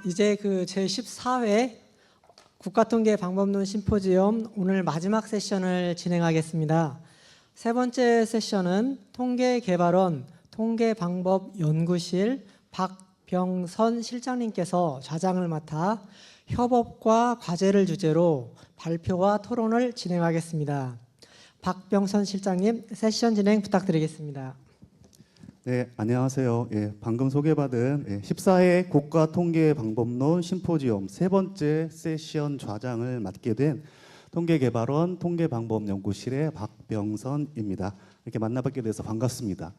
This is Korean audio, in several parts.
이제 그 제14회 국가통계방법론 심포지엄 오늘 마지막 세션을 진행하겠습니다. 세 번째 세션은 통계개발원 통계방법연구실 박병선 실장님께서 좌장을 맡아 협업과 과제를 주제로 발표와 토론을 진행하겠습니다. 박병선 실장님, 세션 진행 부탁드리겠습니다. 네, 안녕하세요. 방금 소개받은 14회 국가통계방법론 심포지엄 세 번째 세션 좌장을 맡게 된 통계개발원 통계방법연구실의 박병선입니다. 이렇게 만나뵙게 돼서 반갑습니다.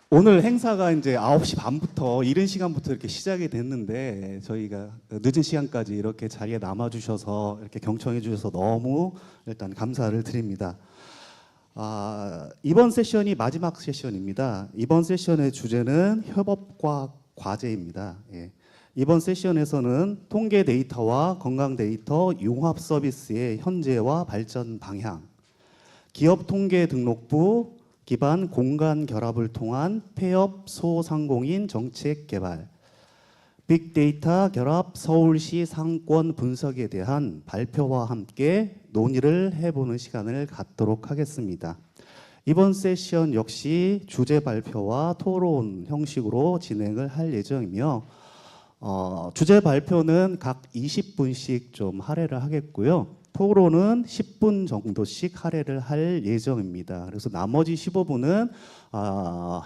오늘 행사가 이제 9시 반부터 이른 시간부터 이렇게 시작이 됐는데 저희가 늦은 시간까지 이렇게 자리에 남아주셔서 이렇게 경청해 주셔서 너무 일단 감사를 드립니다. 이번 세션이 마지막 세션입니다. 이번 세션의 주제는 협업과 과제입니다. 이번 세션에서는 통계 데이터와 건강 데이터 융합 서비스의 현재와 발전 방향, 기업 통계 등록부 기반 공간 결합을 통한 폐업 소상공인 정책 개발, 빅데이터 결합 서울시 상권 분석에 대한 발표와 함께 논의를 해보는 시간을 갖도록 하겠습니다. 이번 세션 역시 주제 발표와 토론 형식으로 진행을 할 예정이며 주제 발표는 각 20분씩 좀 할애를 하겠고요. 토론은 10분 정도씩 할애를 할 예정입니다. 그래서 나머지 15분은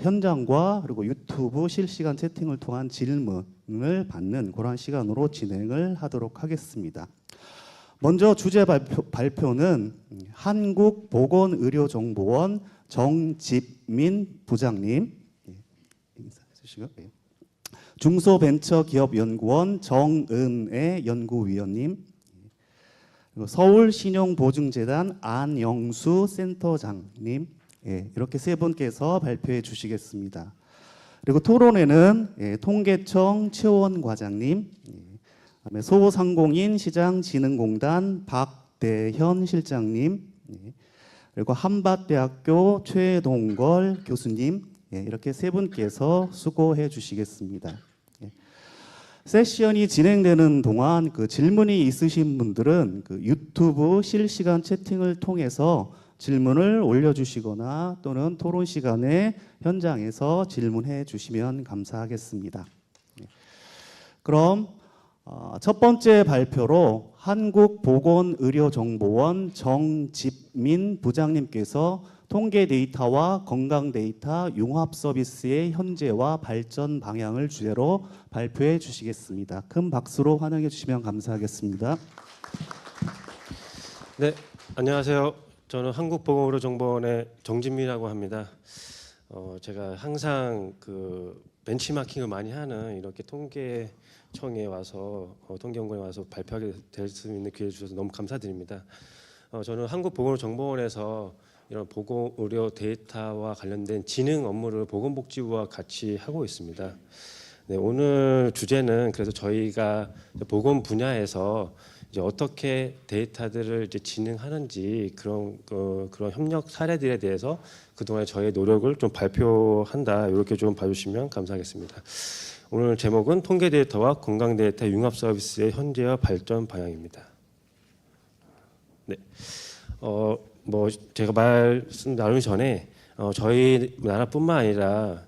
현장과 그리고 유튜브 실시간 채팅을 통한 질문을 받는 그런 시간으로 진행을 하도록 하겠습니다. 먼저 주제 발표는 한국보건의료정보원 정집민 부장님, 인사해 주시고, 중소벤처기업연구원 정은애 연구위원님, 그리고 서울신용보증재단 안영수 센터장님, 이렇게 세 분께서 발표해 주시겠습니다. 그리고 토론회는 통계청 최원과장님, 그다음에 소상공인 시장진흥공단 박대현 실장님, 그리고 한밭대학교 최동걸 교수님, 이렇게 세 분께서 수고해 주시겠습니다. 세션이 진행되는 동안 그 질문이 있으신 분들은 그 유튜브 실시간 채팅을 통해서 질문을 올려주시거나 또는 토론 시간에 현장에서 질문해 주시면 감사하겠습니다. 그럼 첫 번째 발표로 한국보건의료정보원 정집민 부장님께서 통계 데이터와 건강 데이터 융합 서비스의 현재와 발전 방향을 주제로 발표해 주시겠습니다. 큰 박수로 환영해 주시면 감사하겠습니다. 네, 안녕하세요. 저는 한국보건의료정보원의 정진민이라고 합니다. 제가 항상 그 벤치마킹을 많이 하는 이렇게 통계청에 와서 통계연구원에 와서 발표하게 될 수 있는 기회를 주셔서 너무 감사드립니다. 저는 한국보건의료정보원에서 이런 보건의료 데이터와 관련된 진흥 업무를 보건복지부와 같이 하고 있습니다. 네, 오늘 주제는 그래서 저희가 보건 분야에서 이제 어떻게 데이터들을 이제 진흥하는지 그런 협력 사례들에 대해서 그동안 저의 노력을 좀 발표한다, 이렇게 좀 봐주시면 감사하겠습니다. 오늘 제목은 통계 데이터와 건강 데이터 융합 서비스의 현재와 발전 방향입니다. 네. 뭐 제가 말씀 나누기 전에 저희 나라뿐만 아니라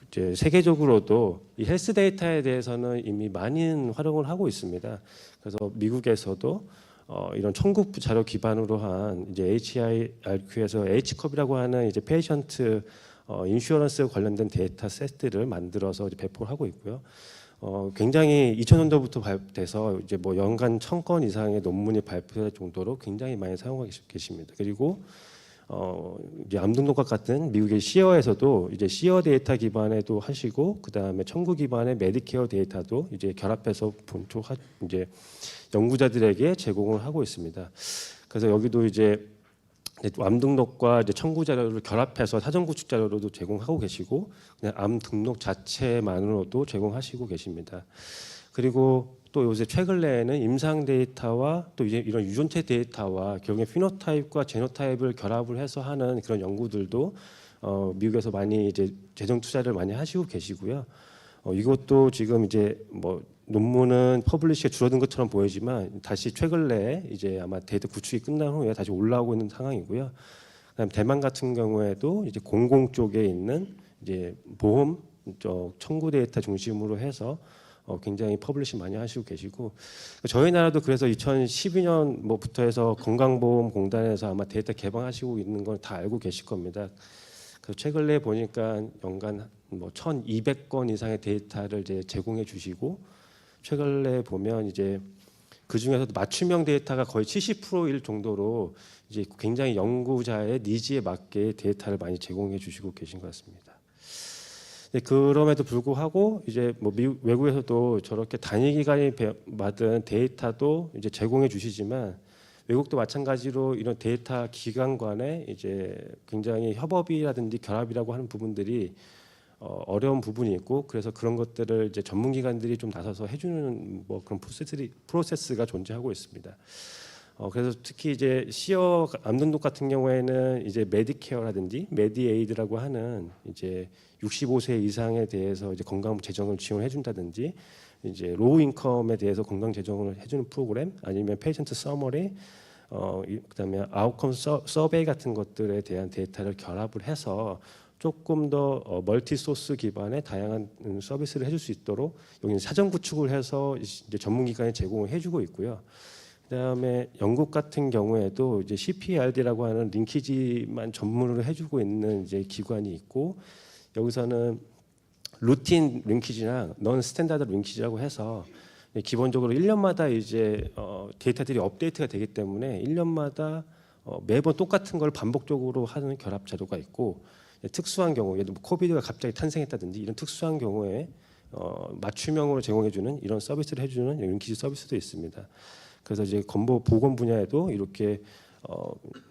이제 세계적으로도 이 헬스 데이터에 대해서는 이미 많은 활용을 하고 있습니다. 그래서 미국에서도 이런 청구 자료 기반으로 한 이제 HIRQ에서 H컵이라고 하는 이제 페이션트 인슈어런스 관련된 데이터 세트를 만들어서 이제 배포를 하고 있고요. 굉장히 2000년도부터 발표돼서 이제 뭐 연간 1000건 이상의 논문이 발표될 정도로 굉장히 많이 사용하고 계십니다. 그리고 이제 암등록과 같은 미국의 시어에서도 이제 시어 데이터 기반에도 하시고, 그 다음에 청구 기반의 메디케어 데이터도 이제 결합해서 이제 연구자들에게 제공을 하고 있습니다. 그래서 여기도 이제 암 등록과 이제 청구 자료를 결합해서 사전 구축 자료로도 제공하고 계시고, 그냥 암 등록 자체만으로도 제공하시고 계십니다. 그리고 또 요새 최근에는 임상 데이터와 또 이제 이런 유전체 데이터와 결국에 피노타입과 제노타입을 결합을 해서 하는 그런 연구들도 미국에서 많이 이제 재정 투자를 많이 하시고 계시고요. 이것도 지금 이제 뭐 논문은 퍼블리시가 줄어든 것처럼 보이지만 다시 최근에 이제 아마 데이터 구축이 끝난 후에 다시 올라오고 있는 상황이고요. 그다음 대만 같은 경우에도 이제 공공 쪽에 있는 이제 보험 청구 데이터 중심으로 해서 굉장히 퍼블리시 많이 하시고 계시고, 저희 나라도 그래서 2012년 뭐부터 해서 건강보험공단에서 아마 데이터 개방하시고 있는 걸 다 알고 계실 겁니다. 그래서 최근에 보니까 연간 뭐 1,200건 이상의 데이터를 이제 제공해 주시고, 최근에 보면 이제 그 중에서도 맞춤형 데이터가 거의 70%일 정도로 이제 굉장히 연구자의 니즈에 맞게 데이터를 많이 제공해 주시고 계신 것 같습니다. 그럼에도 불구하고 이제 뭐 외국에서도 저렇게 단위 기간이 받은 데이터도 이제 제공해 주시지만, 외국도 마찬가지로 이런 데이터 기관 간에 이제 굉장히 협업이라든지 결합이라고 하는 부분들이 어려운 부분이 있고, 그래서 그런 것들을 이제 전문기관들이 좀 나서서 해주는 뭐 그런 프로세스가 존재하고 있습니다. 그래서 특히 이제 시어 암등록 같은 경우에는 이제 메디케어라든지 메디에이드라고 하는 이제 65세 이상에 대해서 이제 건강 재정을 지원해 준다든지, 이제 로우 인컴에 대해서 건강 재정을 해주는 프로그램, 아니면 페이션트 서머리, 그다음에 아웃컴 서베이 같은 것들에 대한 데이터를 결합을 해서 조금 더 멀티 소스 기반의 다양한 서비스를 해줄 수 있도록 여기는 사전 구축을 해서 이제 전문기관에 제공을 해주고 있고요. 그다음에 영국 같은 경우에도 이제 CPRD라고 하는 링키지만 전문으로 해주고 있는 이제 기관이 있고, 여기서는 루틴 링키지나 넌 스탠다드 링키지라고 해서 기본적으로 1년마다 이제 데이터들이 업데이트가 되기 때문에 1년마다 매번 똑같은 걸 반복적으로 하는 결합 자료가 있고, 특수한 경우, 예를 들어 코비드가 갑자기 탄생했다든지 이런 특수한 경우에 맞춤형으로 제공해주는 이런 서비스를 해주는 링키지 서비스도 있습니다. 그래서 이제 건보 보건 분야에도 이렇게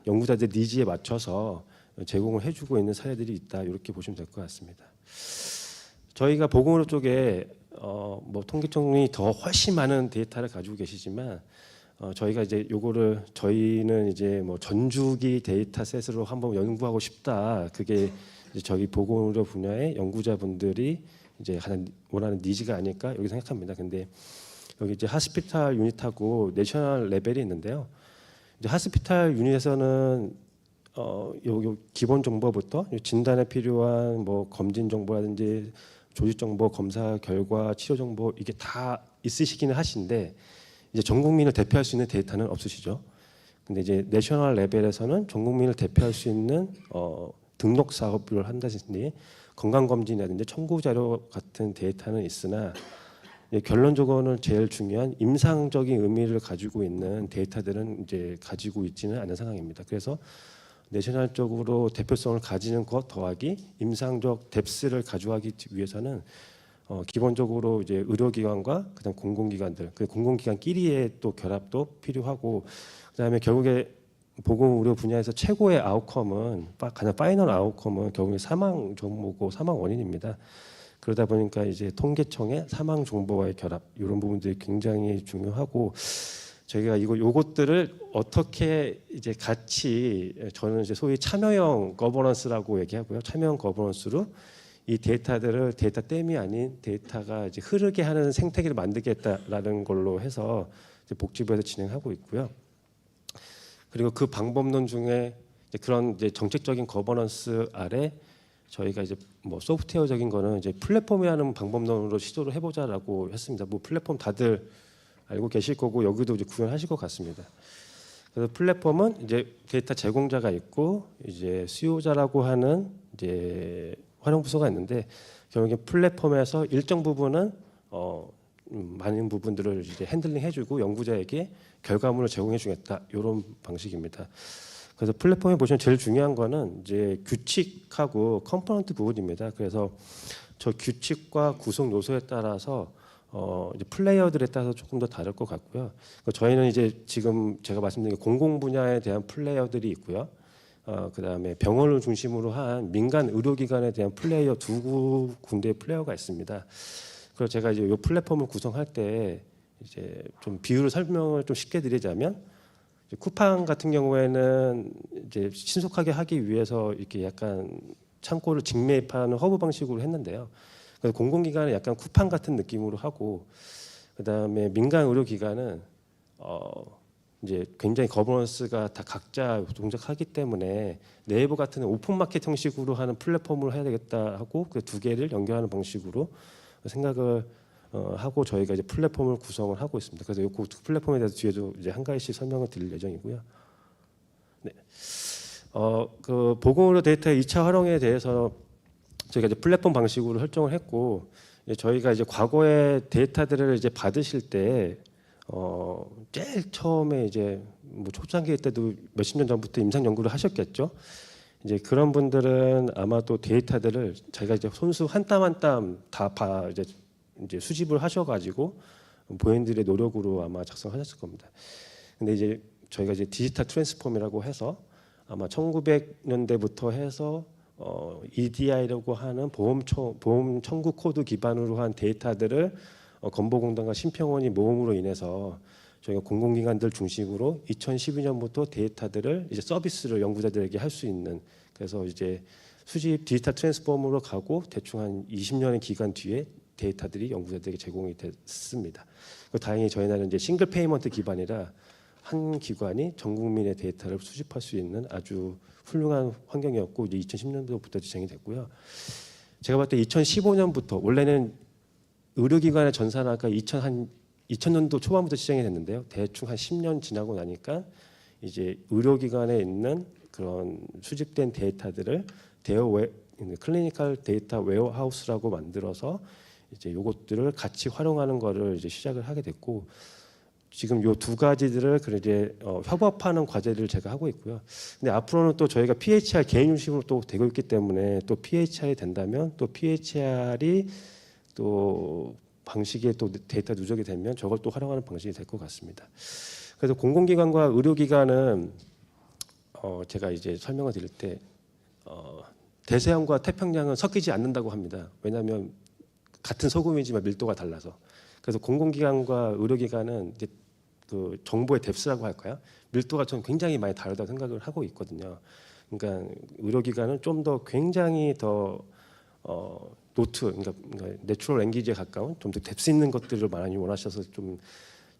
연구자들 니즈에 맞춰서 제공을 해주고 있는 사례들이 있다, 이렇게 보시면 될 것 같습니다. 저희가 보건의료 쪽에 뭐 통계청이 더 훨씬 많은 데이터를 가지고 계시지만, 저희가 이제 요거를 저희는 이제 뭐 전주기 데이터셋으로 한번 연구하고 싶다. 그게 이제 저희 보건의료 분야의 연구자분들이 이제 가장 원하는 니즈가 아닐까 이렇게 생각합니다. 근데 여기 이제 하스피탈 유닛하고 내셔널 레벨이 있는데요. 이제 하스피탈 유닛에서는 요 기본 정보부터 진단에 필요한 뭐 검진 정보라든지 조직 정보, 검사 결과, 치료 정보, 이게 다 있으시기는 하신데 이제 전 국민을 대표할 수 있는 데이터는 없으시죠. 근데 이제 내셔널 레벨에서는 전 국민을 대표할 수 있는 등록 사업을 한다든지 건강검진이라든지 청구 자료 같은 데이터는 있으나, 결론적으로는 제일 중요한 임상적인 의미를 가지고 있는 데이터들은 이제 가지고 있지는 않은 상황입니다. 그래서 내셔널적으로 대표성을 가지는 것 더하기 임상적 뎁스를 가져가기 위해서는 기본적으로 이제 의료기관과 그다음 공공기관들, 그 공공기관끼리의 또 결합도 필요하고, 그다음에 결국에 보건의료 분야에서 최고의 아웃컴은 가장 파이널 아웃컴은 결국에 사망 정보고 사망 원인입니다. 그러다 보니까 이제 통계청의 사망 정보와의 결합, 이런 부분들이 굉장히 중요하고, 저희가 요것들을 어떻게 이제 같이, 저는 이제 소위 참여형 거버넌스라고 얘기하고요. 참여형 거버넌스로 이 데이터들을 데이터 댐이 아닌 데이터가 이제 흐르게 하는 생태계를 만들겠다라는 걸로 해서 이제 복지부에서 진행하고 있고요. 그리고 그 방법론 중에 이제 그런 이제 정책적인 거버넌스 아래 저희가 이제 뭐 소프트웨어적인 거는 이제 플랫폼이라는 방법론으로 시도를 해보자라고 했습니다. 뭐 플랫폼 다들 알고 계실 거고 여기도 이제 구현하실 것 같습니다. 그래서 플랫폼은 이제 데이터 제공자가 있고 이제 수요자라고 하는 이제 활용 부서가 있는데, 결국에 플랫폼에서 일정 부분은 많은 부분들을 이제 핸들링 해주고 연구자에게 결과물을 제공해주겠다, 이런 방식입니다. 그래서 플랫폼에 보시면 제일 중요한 거는 이제 규칙하고 컴포넌트 부분입니다. 그래서 저 규칙과 구성 요소에 따라서 이제 플레이어들에 따라서 조금 더 다를 것 같고요. 저희는 이제 지금 제가 말씀드린 공공 분야에 대한 플레이어들이 있고요. 그다음에 병원을 중심으로 한 민간 의료기관에 대한 플레이어 두 군데의 플레이어가 있습니다. 그래서 제가 이제 이 플랫폼을 구성할 때 이제 좀 비율을 설명을 좀 쉽게 드리자면, 쿠팡 같은 경우에는 이제 신속하게 하기 위해서 이렇게 약간 창고를 직매입하는 허브 방식으로 했는데요. 그래서 공공기관은 약간 쿠팡 같은 느낌으로 하고, 그다음에 민간 의료기관은 이제 굉장히 거버넌스가 다 각자 동작하기 때문에 네이버 같은 오픈 마켓 형식으로 하는 플랫폼을 해야 되겠다 하고 그 두 개를 연결하는 방식으로 생각을 하고 저희가 이제 플랫폼을 구성을 하고 있습니다. 그래서 그 플랫폼에 대해서 뒤에도 이제 한 가지씩 설명을 드릴 예정이고요. 네. 그 보건의료 데이터의 2차 활용에 대해서 저희가 이제 플랫폼 방식으로 설정을 했고, 이제 저희가 이제 과거에 데이터들을 이제 받으실 때 제일 처음에 이제 뭐 초창기 때도 몇십 년 전부터 임상 연구를 하셨겠죠. 이제 그런 분들은 아마도 데이터들을 자기가 이제 손수 한 땀 한 땀 다 이제 수집을 하셔가지고 본인들의 노력으로 아마 작성하셨을 겁니다. 근데 이제 저희가 이제 디지털 트랜스폼이라고 해서 아마 1900년대부터 해서 EDI라고 하는 보험 청구 코드 기반으로 한 데이터들을 건보공단과 심평원이 모음으로 인해서 저희가 공공기관들 중심으로 2012년부터 데이터들을 이제 서비스를 연구자들에게 할 수 있는, 그래서 이제 수집 디지털 트랜스폼으로 가고 대충 한 20년의 기간 뒤에 데이터들이 연구자들에게 제공이 됐습니다. 다행히 저희 나라는 이제 싱글 페이먼트 기반이라 한 기관이 전 국민의 데이터를 수집할 수 있는 아주 훌륭한 환경이었고, 이제 2010년도부터 지정이 됐고요. 제가 봤을 때 2015년부터 원래는 의료기관의 전산화가 2000년도 초반부터 시작이 됐는데요. 대충 한 10년 지나고 나니까 이제 의료기관에 있는 그런 수집된 데이터들을 클리니컬 데이터 웨어하우스라고 만들어서 이제 요것들을 같이 활용하는 거를 이제 시작을 하게 됐고, 지금 요 두 가지들을 이제 협업하는 과제를 제가 하고 있고요. 근데 앞으로는 또 저희가 PHR 개인 중심으로 또 되고 있기 때문에 또 PHR이 된다면 또 PHR이 또 방식에 또 데이터 누적이 되면 저걸 또 활용하는 방식이 될 것 같습니다. 그래서 공공기관과 의료기관은 제가 이제 설명을 드릴 때 대서양과 태평양은 섞이지 않는다고 합니다. 왜냐하면 같은 소금이지만 밀도가 달라서. 그래서 공공기관과 의료기관은 이제 그 정보의 뎁스라고 할까요? 밀도가 좀 굉장히 많이 다르다고 생각을 하고 있거든요. 그러니까 의료기관은 좀 더 굉장히 더 노트, 그러니까 내추럴 랭귀지에 가까운 좀 더 뎁스 있는 것들을 많이 원하셔서 좀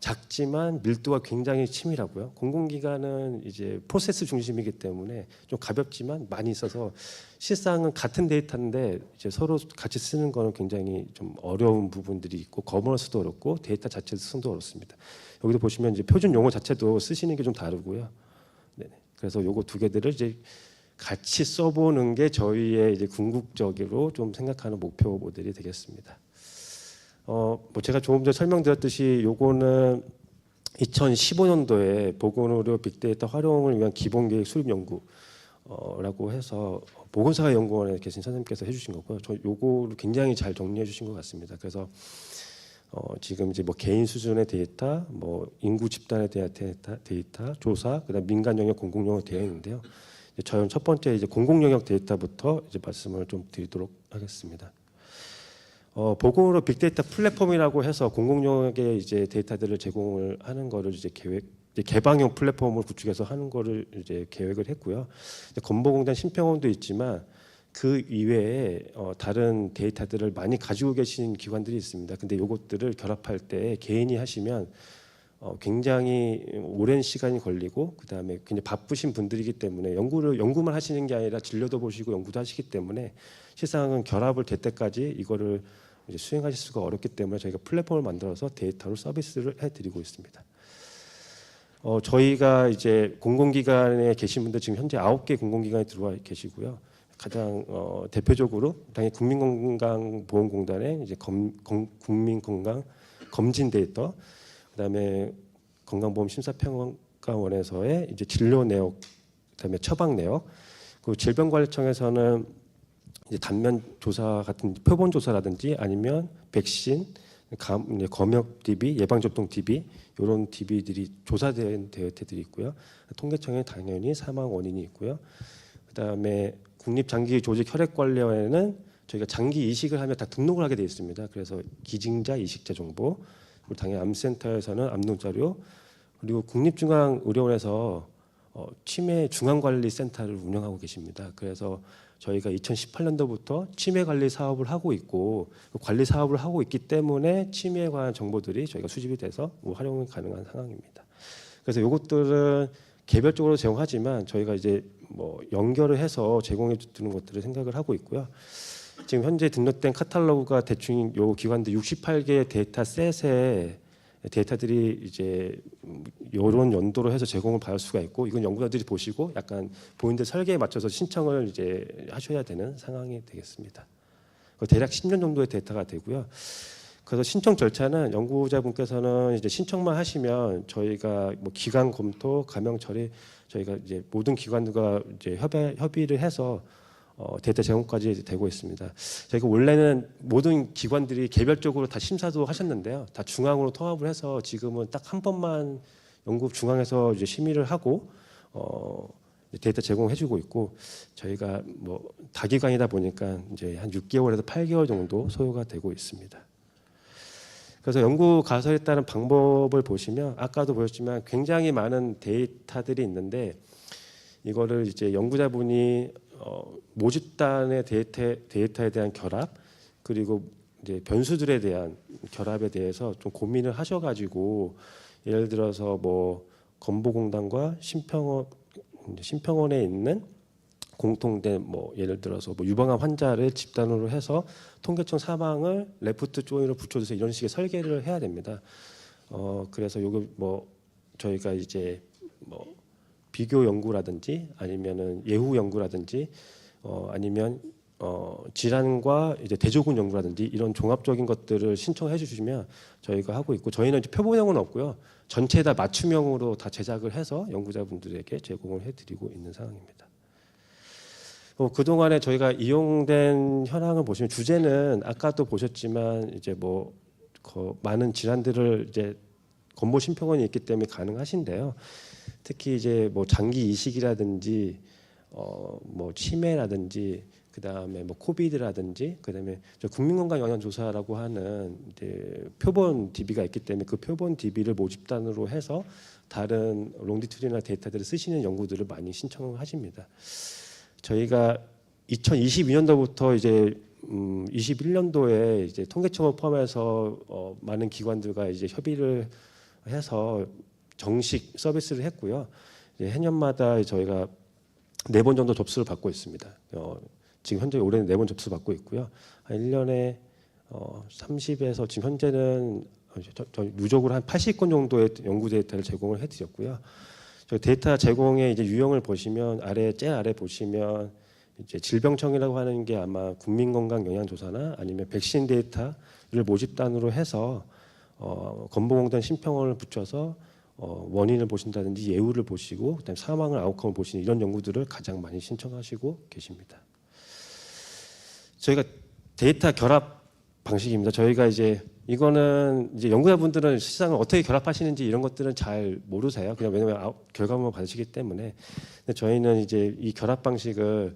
작지만 밀도가 굉장히 치밀하고요. 공공기관은 이제 프로세스 중심이기 때문에 좀 가볍지만 많이 있어서 실상은 같은 데이터인데 이제 서로 같이 쓰는 거는 굉장히 좀 어려운 부분들이 있고 거버넌스도 어렵고 데이터 자체 수성도 어렵습니다. 여기도 보시면 이제 표준 용어 자체도 쓰시는 게 좀 다르고요. 네, 그래서 요거 두 개들을 이제 같이 써보는 게 저희의 이제 궁극적으로 좀 생각하는 목표 모델이 되겠습니다. 뭐 제가 조금 전에 설명드렸듯이 요거는 2015년도에 보건의료 빅데이터 활용을 위한 기본계획 수립 연구라고 해서 보건사회연구원에 계신 선생님께서 해주신 거고요. 저 요거를 굉장히 잘 정리해 주신 것 같습니다. 그래서 지금 이제 뭐 개인 수준의 데이터, 뭐 인구 집단에 대한 데이터 조사, 그다음 민간 영역, 공공 영역 되어 있는데요. 저는 첫 번째 이제 공공 영역 데이터부터 이제 말씀을 좀 드리도록 하겠습니다. 보건의료 빅데이터 플랫폼이라고 해서 공공 영역에 이제 데이터들을 제공을 하는 거를 이제 개방형 플랫폼을 구축해서 하는 거를 이제 계획을 했고요. 건보공단 심평원도 있지만 그 이외에 다른 데이터들을 많이 가지고 계신 기관들이 있습니다. 근데 이것들을 결합할 때 개인이 하시면 굉장히 오랜 시간이 걸리고 그다음에 굉장히 바쁘신 분들이기 때문에 연구만 하시는 게 아니라 진료도 보시고 연구도 하시기 때문에 실상은 결합을 될 때까지 이거를 이제 수행하실 수가 어렵기 때문에 저희가 플랫폼을 만들어서 데이터로 서비스를 해드리고 있습니다. 저희가 이제 공공기관에 계신 분들 지금 현재 9개 공공기관에 들어와 계시고요. 가장 대표적으로 당연히 국민건강보험공단의 이제 국민건강 검진 데이터, 그다음에 건강보험심사평가원에서의 이제 진료 내역, 그다음에 처방 내역, 그 질병관리청에서는 이제 단면 조사 같은 표본 조사라든지 아니면 백신, 검역 DB, 예방접종 DB 이런 DB들이 조사된 데이터들이 있고요. 통계청에 당연히 사망 원인이 있고요. 그다음에 국립장기조직혈액관리원에는 저희가 장기 이식을 하면 다 등록을 하게 되어 있습니다. 그래서 기증자 이식자 정보, 그리고 당연히 암센터에서는 암등자료, 그리고 국립중앙의료원에서 치매 중앙관리센터를 운영하고 계십니다. 그래서 저희가 2018년도부터 치매 관리 사업을 하고 있고 그 관리 사업을 하고 있기 때문에 치매에 관한 정보들이 저희가 수집이 돼서 활용이 가능한 상황입니다. 그래서 이것들은 개별적으로 제공하지만 저희가 이제 뭐 연결을 해서 제공해 주는 것들을 생각을 하고 있고요. 지금 현재 등록된 카탈로그가 대충 요 기관들 68개의 데이터셋에 데이터들이 이제 이런 연도로 해서 제공을 받을 수가 있고 이건 연구자들이 보시고 약간 본인들 설계에 맞춰서 신청을 이제 하셔야 되는 상황이 되겠습니다. 대략 10년 정도의 데이터가 되고요. 그래서 신청 절차는 연구자분께서는 이제 신청만 하시면 저희가 뭐 기간 검토, 감형 처리 저희가 이제 모든 기관들과 이제 협의를 해서 데이터 제공까지 되고 있습니다. 저희가 원래는 모든 기관들이 개별적으로 다 심사도 하셨는데요. 다 중앙으로 통합을 해서 지금은 딱 한 번만 연구 중앙에서 이제 심의를 하고 데이터 제공해주고 있고 저희가 뭐 다기관이다 보니까 이제 한 6개월에서 8개월 정도 소요가 되고 있습니다. 그래서 연구 가설에 따른 방법을 보시면 아까도 보셨지만 굉장히 많은 데이터들이 있는데 이거를 이제 연구자분이 모집단의 데이터에 대한 결합 그리고 이제 변수들에 대한 결합에 대해서 좀 고민을 하셔가지고 예를 들어서 뭐 건보공단과 심평원에 있는 공통된 뭐 예를 들어서 뭐 유방암 환자를 집단으로 해서 통계청 사망을 레프트 조인으로 붙여줘서 이런 식의 설계를 해야 됩니다. 그래서 요거 뭐 저희가 이제 뭐 비교 연구라든지 아니면은 예후 연구라든지 아니면 질환과 이제 대조군 연구라든지 이런 종합적인 것들을 신청해 주시면 저희가 하고 있고 저희는 이제 표본형은 없고요. 전체 다 맞춤형으로 다 제작을 해서 연구자분들에게 제공을 해드리고 있는 상황입니다. 그동안에 저희가 이용된 현황을 보시면 주제는 아까도 보셨지만 이제 뭐 많은 질환들을 이제 건보 심평원이 있기 때문에 가능하신데요. 특히 이제 뭐 장기 이식이라든지 뭐 치매라든지 그다음에 뭐 코비드라든지 그다음에 저 국민건강 영향조사라고 하는 이제 표본 DB가 있기 때문에 그 표본 DB를 모집단으로 해서 다른 롱디튜드나 데이터들을 쓰시는 연구들을 많이 신청을 하십니다. 저희가 2022년도부터 이제 21년도에 이제 통계청을 포함해서 많은 기관들과 이제 협의를 해서 정식 서비스를 했고요. 이제 해년마다 저희가 4번 정도 접수를 받고 있습니다. 지금 현재 올해는 4번 접수 받고 있고요. 한 1년에 30에서 지금 현재는 누적으로 한 80건 정도의 연구 데이터를 제공을 해드렸고요. 저 데이터 제공의 이제 유형을 보시면 제일 아래 보시면 이제 질병청이라고 하는 게 아마 국민건강영양조사나 아니면 백신 데이터를 모집단으로 해서 건보공단 심평원을 붙여서 원인을 보신다든지 예후를 보시고 그다음에 사망을 아웃컴을 보시는 이런 연구들을 가장 많이 신청하시고 계십니다. 저희가 데이터 결합 방식입니다. 저희가 이제 이거는 이제 연구자분들은 실상을 어떻게 결합하시는지 이런 것들은 잘 모르세요. 그냥 왜냐하면 결과물만 받으시기 때문에. 근데 저희는 이제 이 결합 방식을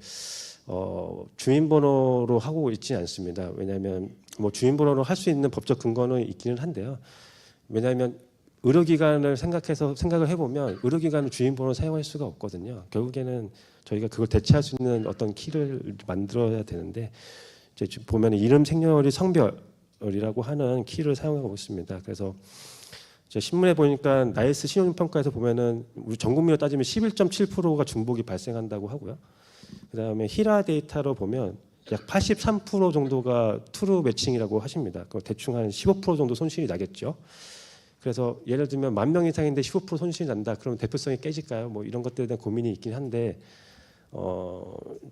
주민번호로 하고 있지 않습니다. 왜냐하면 뭐 주민번호로 할 수 있는 법적 근거는 있기는 한데요. 왜냐하면 의료기관을 생각을 해보면 의료기관은 주민번호 사용할 수가 없거든요. 결국에는 저희가 그걸 대체할 수 있는 어떤 키를 만들어야 되는데 이제 보면 이름, 생년월일, 성별이라고 하는 키를 사용하고 있습니다. 그래서 신문에 보니까 나이스 신용평가에서 보면은 우리 전 국민으로 따지면 11.7%가 중복이 발생한다고 하고요. 그다음에 히라 데이터로 보면 약 83% 정도가 트루 매칭이라고 하십니다. 대충 한 15% 정도 손실이 나겠죠. 그래서 예를 들면 10,000명 이상인데 15% 손실이 난다. 그러면 대표성이 깨질까요? 뭐 이런 것들에 대한 고민이 있긴 한데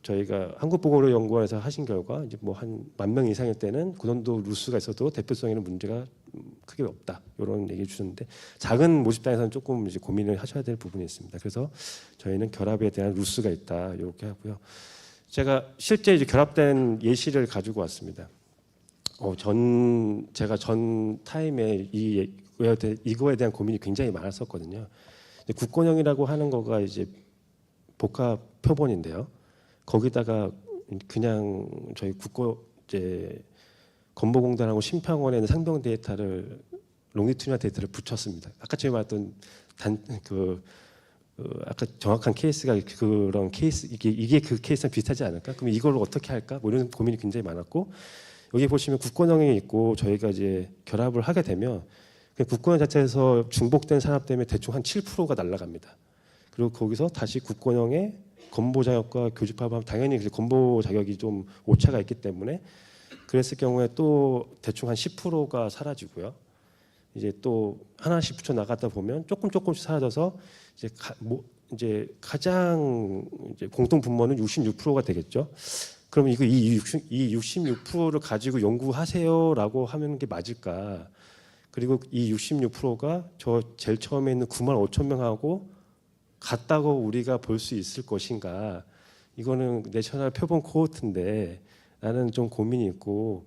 저희가 한국보건의료연구원에서 하신 결과 이제 뭐 한 10,000명 이상일 때는 그 정도 루스가 있어도 대표성에는 문제가 크게 없다. 이런 얘기 주셨는데 작은 모집단에서는 조금 이제 고민을 하셔야 될 부분이 있습니다. 그래서 저희는 결합에 대한 루스가 있다. 이렇게 하고요. 제가 실제 이제 결합된 예시를 가지고 왔습니다. 제가 전 타임에 이거에 대한 고민이 굉장히 많았었거든요. 국권형이라고 하는 거가 이제 복합 표본인데요. 거기다가 그냥 저희 이제 건보공단하고 심평원에 있는 상병 데이터를 롱디튜드나 데이터를 붙였습니다. 아까 제가 말했던 아까 정확한 케이스가 그런 케이스 이게 그 케이스랑 비슷하지 않을까? 그럼 이걸 어떻게 할까? 뭐 이런 고민이 굉장히 많았고 여기 보시면 국권형이 있고 저희가 이제 결합을 하게 되면 그 국권형 자체에서 중복된 산업 때문에 대충 한 7%가 날아갑니다. 그리고 거기서 다시 국권형의 건보 자격과 교집합하면 당연히 건보 자격이 좀 오차가 있기 때문에 그랬을 경우에 또 대충 한 10%가 사라지고요. 이제 또 하나씩 붙여 나가다 보면 조금씩 사라져서 이제 가장 이제 공통 분모는 66%가 되겠죠. 그럼 이 66%를 가지고 연구하세요라고 하는 게 맞을까? 그리고 이 66%가 저 제일 처음에 있는 9만 5천 명하고 같다고 우리가 볼 수 있을 것인가? 이거는 내셔널 표본 코호트인데 나는 좀 고민이 있고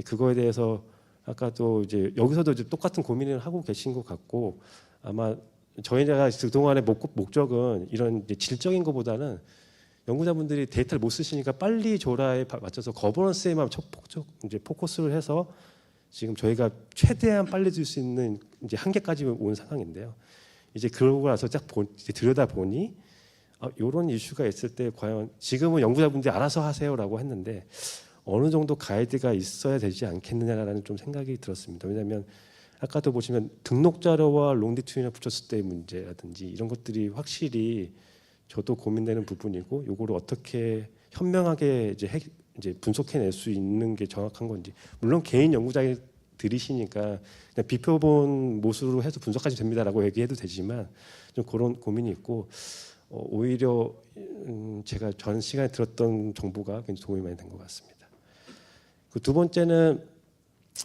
그거에 대해서 아까도 이제 여기서도 이제 똑같은 고민을 하고 계신 것 같고 아마 저희가 그동안의 목적은 이런 이제 질적인 것보다는 연구자분들이 데이터를 못 쓰시니까 빨리 조라에 맞춰서 거버넌스에만 이제 포커스를 해서 지금 저희가 최대한 빨리 줄 수 있는 이제 한계까지 온 상황인데요. 이제 그러고 나서 이제 들여다 보니 이런 이슈가 있을 때 과연 지금은 연구자분들이 알아서 하세요라고 했는데 어느 정도 가이드가 있어야 되지 않겠느냐라는 좀 생각이 들었습니다. 왜냐하면 아까도 보시면 등록 자료와 롱디튜드를 붙였을 때의 문제라든지 이런 것들이 확실히 저도 고민되는 부분이고 요거를 어떻게 현명하게 이제 분석해낼 수 있는 게 정확한 건지 물론 개인 연구자들이시니까 그냥 비표본 모습으로 해서 분석하시면 됩니다라고 얘기해도 되지만 좀 그런 고민이 있고 오히려 제가 전 시간에 들었던 정보가 굉장히 도움이 많이 된 것 같습니다. 그 두 번째는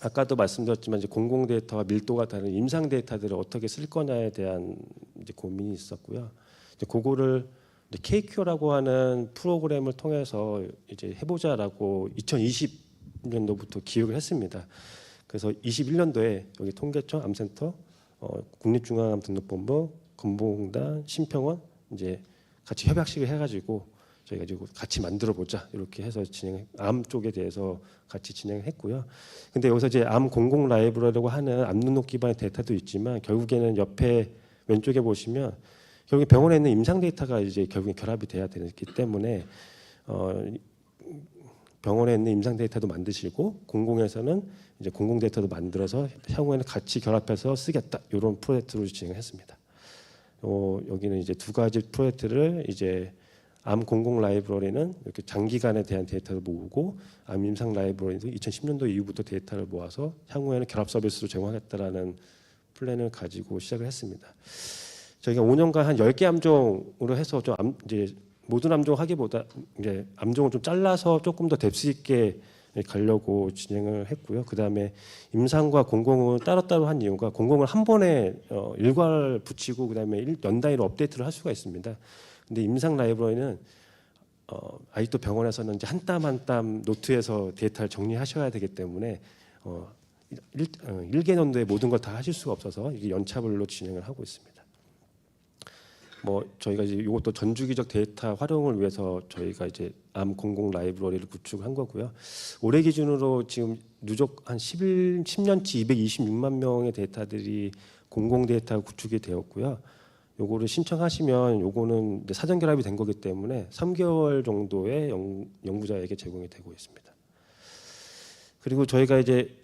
아까도 말씀드렸지만 이제 공공 데이터와 밀도가 다른 임상 데이터들을 어떻게 쓸 거냐에 대한 이제 고민이 있었고요. 이제 그거를 이제 KQ라고 하는 프로그램을 통해서 이제 해보자라고 2020년도부터 기획을 했습니다. 그래서 21년도에 여기 통계청, 암센터, 국립중앙암등록본부, 건보공단, 심평원 이제 같이 협약식을 해가지고 저희가 이제 같이 만들어 보자 이렇게 해서 암 쪽에 대해서 같이 진행을 했고요. 근데 여기서 이제 암 공공 라이브러리라고 하는 암 등록 기반의 데이터도 있지만 결국에는 옆에 왼쪽에 보시면 결국 병원에 있는 임상 데이터가 이제 결국에 결합이 돼야 되기 때문에 병원에 있는 임상 데이터도 만드시고 공공에서는 이제 공공 데이터도 만들어서 향후에는 같이 결합해서 쓰겠다 이런 프로젝트로 진행했습니다. 여기는 이제 두 가지 프로젝트를 이제 암 공공 라이브러리는 이렇게 장기간에 대한 데이터를 모으고 암 임상 라이브러리도 2010년도 이후부터 데이터를 모아서 향후에는 결합 서비스로 제공하겠다라는 플랜을 가지고 시작을 했습니다. 저희가 5년간 한 10개 암종으로 해서 좀 이제 모든 암종 하기보다 이제 암종을 좀 잘라서 조금 더 뎁스 있게 가려고 진행을 했고요. 그다음에 임상과 공공은 따로따로 한 이유가 공공을 한 번에 일괄 붙이고 그다음에 연 단위로 업데이트를 할 수가 있습니다. 근데 임상 라이브러리는 아직도 병원에서는 이제 한 땀 한 땀 노트에서 데이터를 정리하셔야 되기 때문에 1개년도에 모든 걸 다 하실 수가 없어서 이게 연차별로 진행을 하고 있습니다. 저희가 이제 이것도 전주기적 데이터 활용을 위해서 저희가 이제 암 공공 라이브러리를 구축한 거고요. 올해 기준으로 지금 누적 한 10년치 226만 명의 데이터들이 공공 데이터 구축이 되었고요. 요거를 신청하시면 요거는 이제 사전 결합이 된 거기 때문에 3개월 정도의 연구자에게 제공이 되고 있습니다. 그리고 저희가 이제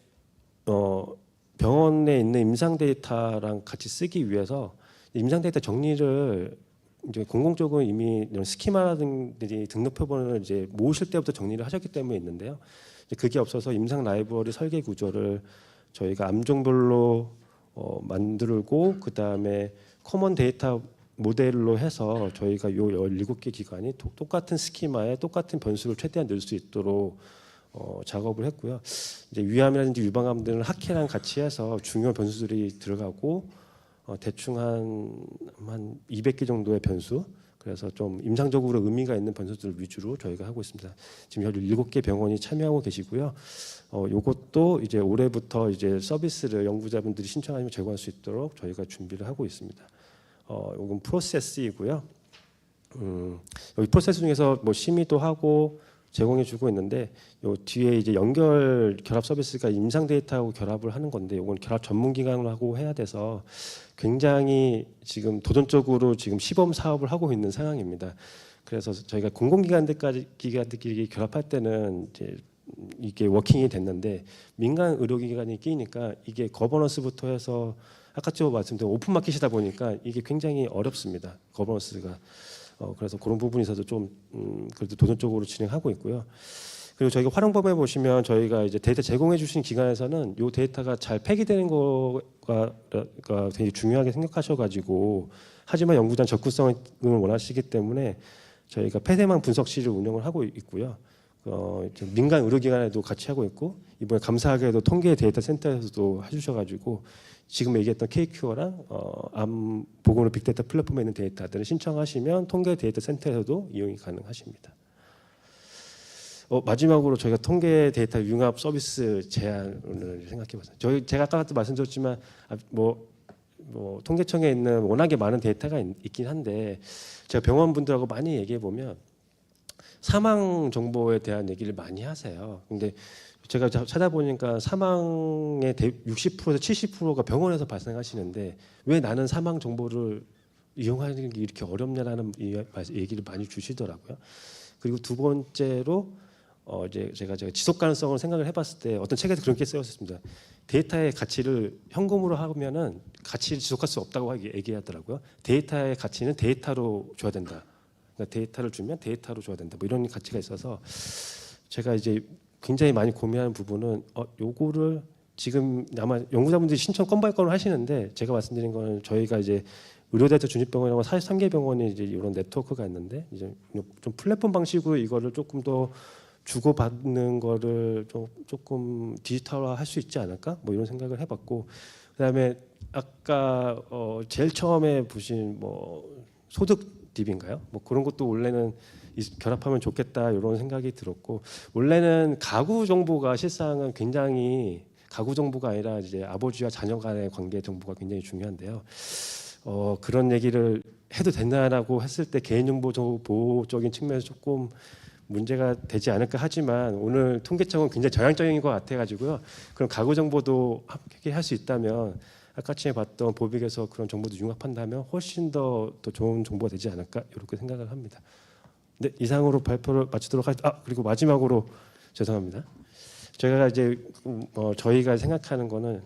병원에 있는 임상 데이터랑 같이 쓰기 위해서 임상 데이터 정리를 이제 공공적으로 이미 이런 스키마라든지 등록 표본을 이제 모으실 때부터 정리를 하셨기 때문에 있는데요. 그게 없어서 임상 라이브러리 설계 구조를 저희가 암종별로 만들고 그 다음에 커먼 데이터 모델로 해서 저희가 요 17개 기관이 똑같은 스키마에 똑같은 변수를 최대한 넣을 수 있도록 작업을 했고요. 이제 위암이라든지 유방암 등을 학회랑 같이 해서 중요 변수들이 들어가고 대충 한 200개 정도의 변수, 그래서 좀 임상적으로 의미가 있는 변수들 위주로 저희가 하고 있습니다. 지금 17개 병원이 참여하고 계시고요. 요것도 이제 올해부터 이제 서비스를 연구자분들이 신청하시면 제공할 수 있도록 저희가 준비를 하고 있습니다. 요건 프로세스이고요. 여기 프로세스 중에서 심의도 하고 제공해주고 있는데 요 뒤에 이제 연결 결합 서비스가 임상 데이터하고 결합을 하는 건데 이건 결합 전문 기관으로 하고 해야 돼서 굉장히 지금 도전적으로 지금 시범 사업을 하고 있는 상황입니다. 그래서 저희가 기관들끼리 결합할 때는 이제 이게 워킹이 됐는데 민간 의료기관이 끼니까 이게 거버넌스부터 해서 아까 좀 말씀드린 오픈마켓이다 보니까 이게 굉장히 어렵습니다. 거버넌스가. 그래서 그런 부분에 있어서 좀 그래도 도전적으로 진행하고 있고요. 그리고 저희가 활용법에 보시면 저희가 이제 데이터 제공해 주신 기관에서는 이 데이터가 잘 폐기되는 거가 되게 중요하게 생각하셔가지고 하지만 연구단 적구성을 원하시기 때문에 저희가 폐쇄망 분석실을 운영을 하고 있고요. 민간 의료기관에도 같이 하고 있고 이번에 감사하게도 통계 데이터 센터에서도 해주셔가지고 지금 얘기했던 KQ어랑 암 보건의료 빅데이터 플랫폼에 있는 데이터들을 신청하시면 통계 데이터 센터에서도 이용이 가능하십니다. 마지막으로 저희가 통계 데이터 융합 서비스 제안을 생각해봤어요. 제가 아까도 말씀드렸지만 뭐 통계청에 있는 워낙에 많은 데이터가 있긴 한데 제가 병원분들하고 많이 얘기해 보면 사망 정보에 대한 얘기를 많이 하세요. 근데 제가 찾아보니까 사망의 60%에서 70%가 병원에서 발생하시는데 왜 나는 사망 정보를 이용하는 게 이렇게 어렵냐라는 얘기를 많이 주시더라고요. 그리고 두 번째로 이제 제가 지속 가능성을 생각을 해봤을 때 어떤 책에서 그렇게 쓰였습니다. 데이터의 가치를 현금으로 하면은 가치를 지속할 수 없다고 얘기하더라고요. 데이터의 가치는 데이터로 줘야 된다. 그러니까 데이터를 주면 데이터로 줘야 된다. 뭐 이런 가치가 있어서 제가 이제 굉장히 많이 고민하는 부분은 요거를 지금 아마 연구자분들이 신청 건발 건을 하시는데 제가 말씀드린 거는 저희가 이제 의료데이터 중립병원이라고 43개 병원이 이제 이런 네트워크가 있는데 이제 좀 플랫폼 방식으로 이거를 조금 더 주고받는 거를 조금 디지털화 할 수 있지 않을까? 뭐 이런 생각을 해봤고 그다음에 아까 제일 처음에 보신 뭐 소득 딥인가요? 뭐 그런 것도 원래는 결합하면 좋겠다 이런 생각이 들었고 원래는 가구 정보가 실상은 굉장히 가구 정보가 아니라 이제 아버지와 자녀 간의 관계 정보가 굉장히 중요한데요. 그런 얘기를 해도 된다라고 했을 때 개인정보 보호적인 측면에서 조금 문제가 되지 않을까 하지만 오늘 통계청은 굉장히 저양적인 것 같아가지고요. 그럼 가구 정보도 함께 할 수 있다면 아까 전에 봤던 보빅에서 그런 정보도 융합한다면 훨씬 더 좋은 정보가 되지 않을까 이렇게 생각을 합니다. 네, 이상으로 발표를 마치도록 하겠습니다. 그리고 마지막으로 죄송합니다. 저희가 이제 저희가 생각하는 거는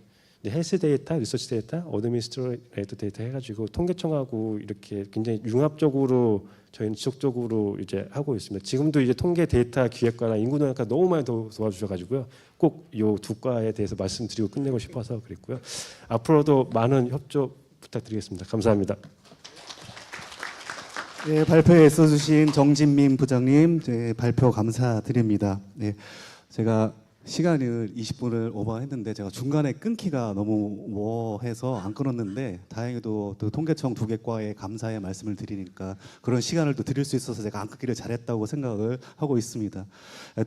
헬스 데이터, 리서치 데이터, 어드미니스트레이터 데이터 해가지고 통계청하고 이렇게 굉장히 융합적으로 저희는 지속적으로 이제 하고 있습니다. 지금도 이제 통계 데이터 기획과랑 인구노약과 너무 많이 도와주셔가지고요. 꼭 이 두 과에 대해서 말씀드리고 끝내고 싶어서 그랬고요. 앞으로도 많은 협조 부탁드리겠습니다. 감사합니다. 네, 발표에 애써주신 정진민 부장님 발표 감사드립니다. 네, 제가 시간을 20분을 오버했는데 제가 중간에 끊기가 너무 뭐해서 안 끊었는데 다행히도 또 통계청 두 개과에 감사의 말씀을 드리니까 그런 시간을 또 드릴 수 있어서 제가 안 끊기를 잘했다고 생각을 하고 있습니다.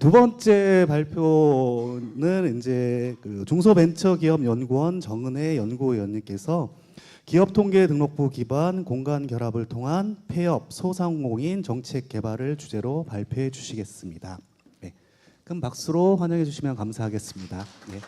두 번째 발표는 이제 그 중소벤처기업연구원 정은혜 연구위원님께서 기업통계등록부 기반 공간 결합을 통한 폐업 소상공인 정책 개발을 주제로 발표해 주시겠습니다. 네, 큰 박수로 환영해 주시면 감사하겠습니다. 네.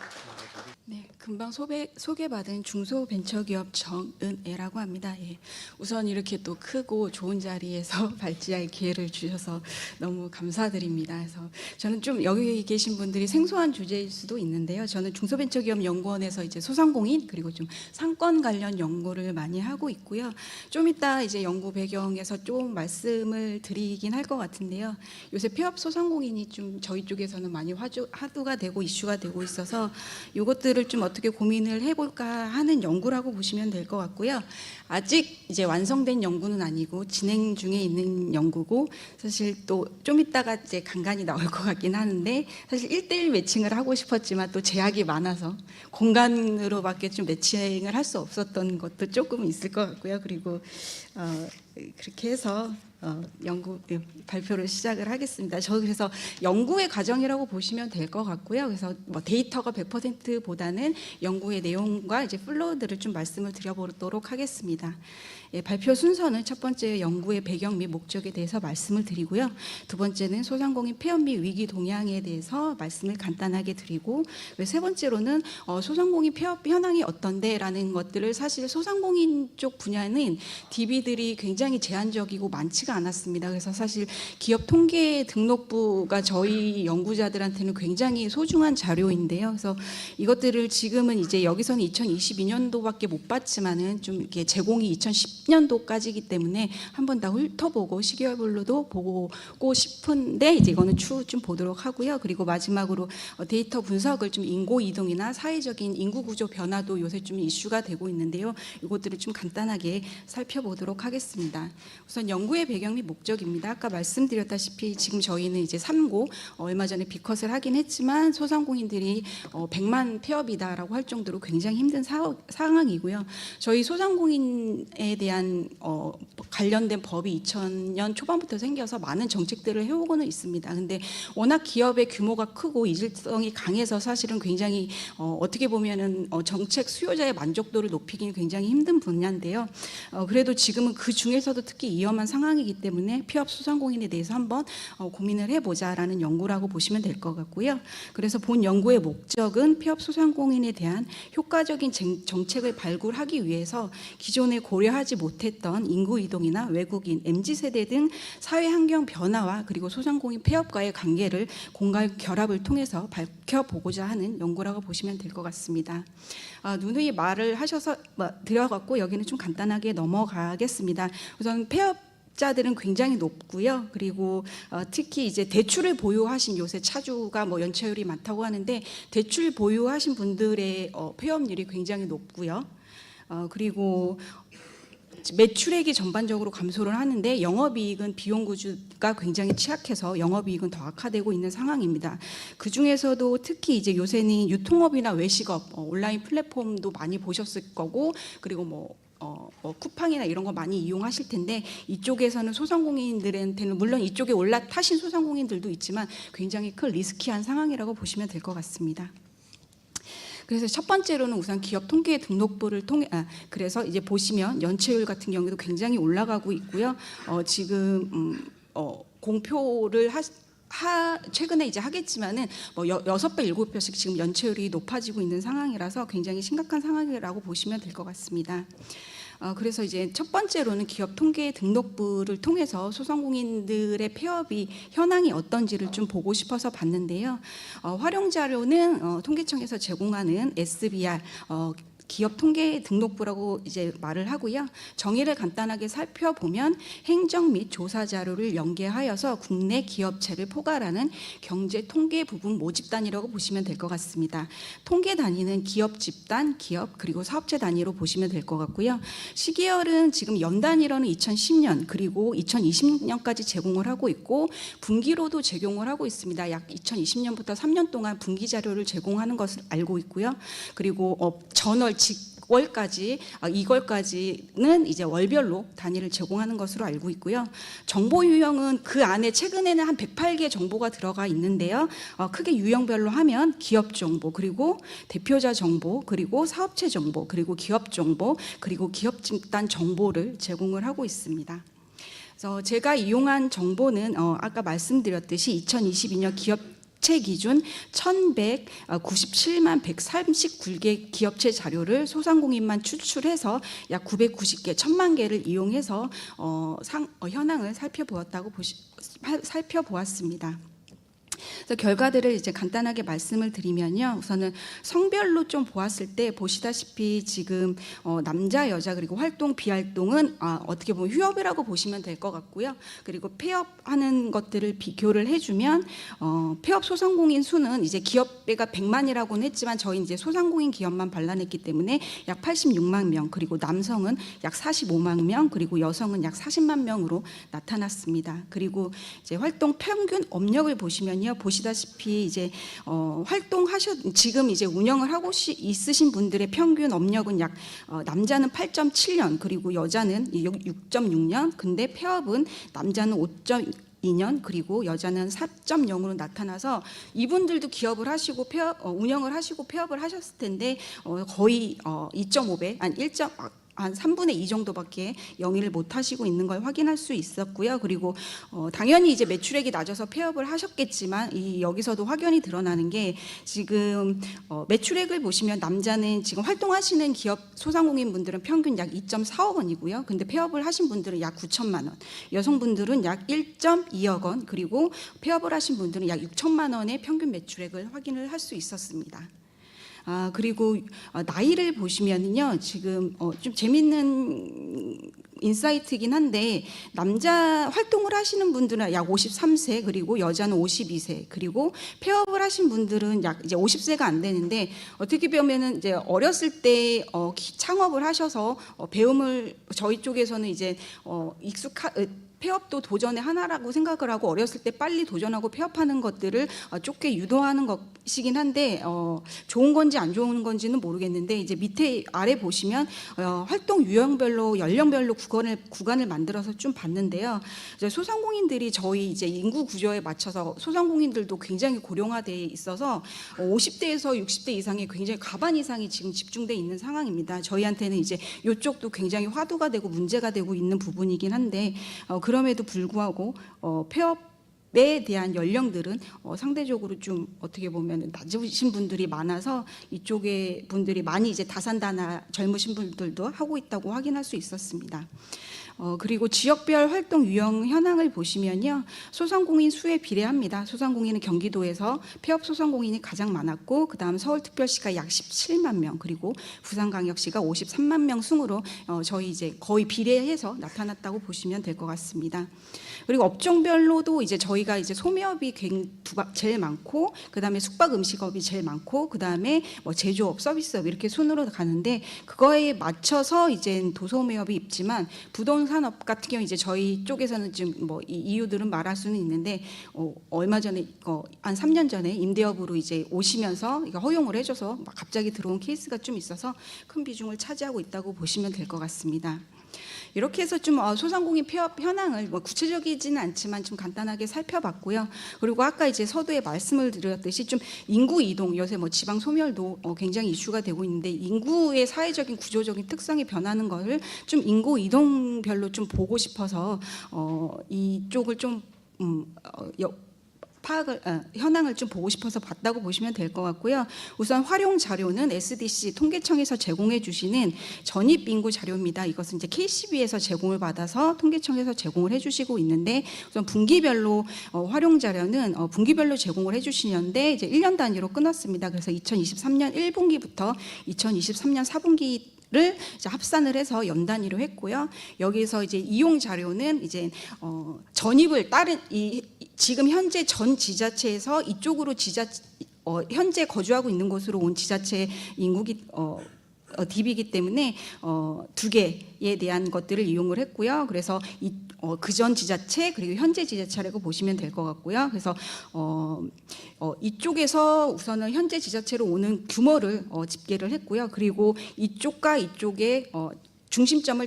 네, 금방 소개받은 중소벤처기업 정은애라고 합니다. 예, 우선 이렇게 또 크고 좋은 자리에서 발제할 기회를 주셔서 너무 감사드립니다. 그래서 저는 좀 여기 계신 분들이 생소한 주제일 수도 있는데요. 저는 중소벤처기업 연구원에서 이제 소상공인 그리고 좀 상권 관련 연구를 많이 하고 있고요. 좀 이따 이제 연구 배경에서 좀 말씀을 드리긴 할 것 같은데요. 요새 폐업 소상공인이 좀 저희 쪽에서는 많이 화두가 되고 이슈가 되고 있어서 이것들을 좀 어떻게 고민을 해볼까 하는 연구라고 보시면 될 것 같고요. 아직 이제 완성된 연구는 아니고 진행 중에 있는 연구고 사실 또 좀 이따가 이제 간간히 나올 것 같긴 하는데 사실 1:1 매칭을 하고 싶었지만 또 제약이 많아서 공간으로밖에 좀 매칭을 할 수 없었던 것도 조금 있을 것 같고요. 그리고 그렇게 해서 연구 발표를 시작을 하겠습니다. 저 그래서 연구의 과정이라고 보시면 될 것 같고요. 그래서 뭐 데이터가 100%보다는 연구의 내용과 이제 플로우들을 좀 말씀을 드려보도록 하겠습니다. 예, 발표 순서는 첫 번째 연구의 배경 및 목적에 대해서 말씀을 드리고요. 두 번째는 소상공인 폐업 및 위기 동향에 대해서 말씀을 간단하게 드리고, 세 번째로는 소상공인 폐업 현황이 어떤데라는 것들을 사실 소상공인 쪽 분야는 DB들이 굉장히 제한적이고 많지가 않았습니다. 그래서 사실 기업 통계 등록부가 저희 연구자들한테는 굉장히 소중한 자료인데요. 그래서 이것들을 지금은 이제 여기서는 2022년도밖에 못 봤지만은 좀 이렇게 제공이 2010년도까지이기 때문에 한 번 더 훑어보고 시계열별로도 보고 싶은데 이제 이거는 추후 좀 보도록 하고요. 그리고 마지막으로 데이터 분석을 좀 인구 이동이나 사회적인 인구 구조 변화도 요새 좀 이슈가 되고 있는데요. 이것들을 좀 간단하게 살펴보도록 하겠습니다. 우선 연구의 배경 및 목적입니다. 아까 말씀드렸다시피 지금 저희는 이제 3고 얼마 전에 비컷을 하긴 했지만 소상공인들이 100만 폐업이다라고 할 정도로 굉장히 힘든 상황이고요. 저희 소상공인에 대한 관련된 법이 2000년 초반부터 생겨서 많은 정책들을 해오고는 있습니다. 근데 워낙 기업의 규모가 크고 이질성이 강해서 사실은 굉장히 어떻게 보면은 정책 수요자의 만족도를 높이기는 굉장히 힘든 분야인데요. 그래도 지금은 그 중에서도 특히 위험한 상황이기 때문에 폐업 소상공인에 대해서 한번 고민을 해보자라는 연구라고 보시면 될 것 같고요. 그래서 본 연구의 목적은 폐업 소상공인에 대한 효과적인 정책을 발굴하기 위해서 기존에 고려하지 못했던 인구 이동이나 외국인, MZ세대 등 사회 환경 변화와 그리고 소상공인 폐업과의 관계를 공간 결합을 통해서 밝혀보고자 하는 연구라고 보시면 될 것 같습니다. 누누이 말을 하셔서 드려갖고 여기는 좀 간단하게 넘어가겠습니다. 우선 폐업자들은 굉장히 높고요. 그리고 특히 이제 대출을 보유하신 요새 차주가 뭐 연체율이 많다고 하는데 대출 보유하신 분들의 폐업률이 굉장히 높고요. 그리고 매출액이 전반적으로 감소를 하는데 영업이익은 비용 구조가 굉장히 취약해서 영업이익은 더 악화되고 있는 상황입니다. 그 중에서도 특히 이제 요새는 유통업이나 외식업, 온라인 플랫폼도 많이 보셨을 거고, 그리고 뭐 쿠팡이나 이런 거 많이 이용하실 텐데 이쪽에서는 소상공인들한테는 물론 이쪽에 올라타신 소상공인들도 있지만 굉장히 큰 리스키한 상황이라고 보시면 될 것 같습니다. 그래서 첫 번째로는 우선 기업 통계 등록부를 통해 그래서 이제 보시면 연체율 같은 경우도 굉장히 올라가고 있고요. 지금 공표를 최근에 이제 하겠지만은 뭐 6배, 7배씩 지금 연체율이 높아지고 있는 상황이라서 굉장히 심각한 상황이라고 보시면 될 것 같습니다. 그래서 이제 첫 번째로는 기업 통계 등록부를 통해서 소상공인들의 폐업이 현황이 어떤지를 좀 보고 싶어서 봤는데요. 활용 자료는 통계청에서 제공하는 SBR 기업 통계 등록부라고 이제 말을 하고요. 정의를 간단하게 살펴보면 행정 및 조사 자료를 연계하여서 국내 기업체를 포괄하는 경제 통계 부분 모집 단위라고 보시면 될 것 같습니다. 통계 단위는 기업 집단, 기업 그리고 사업체 단위로 보시면 될 것 같고요. 시계열은 지금 연 단위로는 2010년 그리고 2020년까지 제공을 하고 있고 분기로도 제공을 하고 있습니다. 약 2020년부터 3년 동안 분기 자료를 제공하는 것을 알고 있고요. 그리고 전월 직월까지 이걸까지는 이제 월별로 단위를 제공하는 것으로 알고 있고요. 정보 유형은 그 안에 최근에는 한 108개 정보가 들어가 있는데요. 크게 유형별로 하면 기업 정보, 그리고 대표자 정보, 그리고 사업체 정보, 그리고 기업 정보, 그리고 기업 집단 정보를 제공을 하고 있습니다. 그래서 제가 이용한 정보는 아까 말씀드렸듯이 2022년 기업 기준 1197만 139개 기업체 자료를 소상공인만 추출해서 약 990개, 1000만 개를 이용해서 현황을 살펴보았습니다. 그래서 결과들을 이제 간단하게 말씀을 드리면요. 우선은 성별로 좀 보았을 때 보시다시피 지금 남자, 여자 그리고 활동, 비활동은 어떻게 보면 휴업이라고 보시면 될 것 같고요. 그리고 폐업하는 것들을 비교를 해주면 폐업 소상공인 수는 이제 기업배가 100만이라고는 했지만 저희 이제 소상공인 기업만 반란했기 때문에 약 86만 명, 그리고 남성은 약 45만 명, 그리고 여성은 약 40만 명으로 나타났습니다. 그리고 이제 활동 평균 업력을 보시면요. 보시다시피 이제 지금 이제 운영을 하고 있으신 분들의 평균 업력은 약 남자는 8.7년 그리고 여자는 6.6년, 근데 폐업은 남자는 5.2년 그리고 여자는 4.0으로 나타나서 이분들도 기업을 하시고 운영을 하시고 폐업을 하셨을 텐데 거의 2.5배, 한 3분의 2 정도밖에 영위를 못 하시고 있는 걸 확인할 수 있었고요. 그리고 당연히 이제 매출액이 낮아서 폐업을 하셨겠지만 여기서도 확연히 드러나는 게 지금 매출액을 보시면 남자는 지금 활동하시는 기업 소상공인 분들은 평균 약 2.4억 원이고요. 근데 폐업을 하신 분들은 약 9천만 원, 여성분들은 약 1.2억 원, 그리고 폐업을 하신 분들은 약 6천만 원의 평균 매출액을 확인을 할 수 있었습니다. 그리고 나이를 보시면은요, 지금 좀 재밌는 인사이트이긴 한데 남자 활동을 하시는 분들은 약 53세 그리고 여자는 52세 그리고 폐업을 하신 분들은 약 이제 50세가 안 되는데 어떻게 보면은 이제 어렸을 때 창업을 하셔서 배움을 저희 쪽에서는 이제 폐업도 도전의 하나라고 생각을 하고 어렸을 때 빨리 도전하고 폐업하는 것들을 좁게 유도하는 것이긴 한데 좋은 건지 안 좋은 건지는 모르겠는데 이제 밑에 아래 보시면 활동 유형별로 연령별로 구간을 만들어서 좀 봤는데요. 이제 소상공인들이 저희 이제 인구 구조에 맞춰서 소상공인들도 굉장히 고령화돼 있어서 50대에서 60대 이상의 굉장히 가반 이상이 지금 집중돼 있는 상황입니다. 저희한테는 이제 이쪽도 굉장히 화두가 되고 문제가 되고 있는 부분이긴 한데 그럼에도 불구하고 폐업에 대한 연령들은 상대적으로 좀 어떻게 보면 낮으신 분들이 많아서 이쪽에 분들이 많이 이제 다산다나 젊으신 분들도 하고 있다고 확인할 수 있었습니다. 그리고 지역별 활동 유형 현황을 보시면요, 소상공인 수에 비례합니다. 소상공인은 경기도에서 폐업 소상공인이 가장 많았고, 그 다음 서울특별시가 약 17만 명, 그리고 부산광역시가 53만 명 순으로 저희 이제 거의 비례해서 나타났다고 보시면 될 것 같습니다. 그리고 업종별로도 이제 저희가 이제 소매업이 제일 많고, 그 다음에 숙박 음식업이 제일 많고, 그 다음에 뭐 제조업, 서비스업 이렇게 순으로 가는데 그거에 맞춰서 이제 도소매업이 있지만 부동산업 같은 경우 이제 저희 쪽에서는 지금 뭐 이 이유들은 말할 수는 있는데 얼마 전에 한 3년 전에 임대업으로 이제 오시면서 허용을 해줘서 막 갑자기 들어온 케이스가 좀 있어서 큰 비중을 차지하고 있다고 보시면 될 것 같습니다. 이렇게 해서 좀 소상공인 폐업 현황을 뭐 구체적이지는 않지만 좀 간단하게 살펴봤고요. 그리고 아까 이제 서두에 말씀을 드렸듯이 좀 인구 이동, 요새 뭐 지방 소멸도 굉장히 이슈가 되고 있는데 인구의 사회적인 구조적인 특성이 변하는 것을 좀 인구 이동별로 좀 보고 싶어서 이쪽을 좀 현황을 좀 보고 싶어서 봤다고 보시면 될 것 같고요. 우선 활용 자료는 SDC 통계청에서 제공해 주시는 전입 인구 자료입니다. 이것은 이제 KCB에서 제공을 받아서 통계청에서 제공을 해주시고 있는데 우선 분기별로 활용 자료는 분기별로 제공을 해주시는데 이제 1년 단위로 끊었습니다. 그래서 2023년 1분기부터 2023년 4분기 를 이제 합산을 해서 연 단위로 했고요. 여기서 이제 이용 자료는 이제 전입을 지금 현재 전 지자체에서 이쪽으로 현재 거주하고 있는 곳으로 온 지자체 인구기 DB이기 때문에 두 개에 대한 것들을 이용을 했고요. 그래서 그전 지자체 그리고 현재 지자체라고 보시면 될 것 같고요. 그래서 이쪽에서 우선은 현재 지자체로 오는 규모를 집계를 했고요. 그리고 이쪽과 이쪽에 중심점을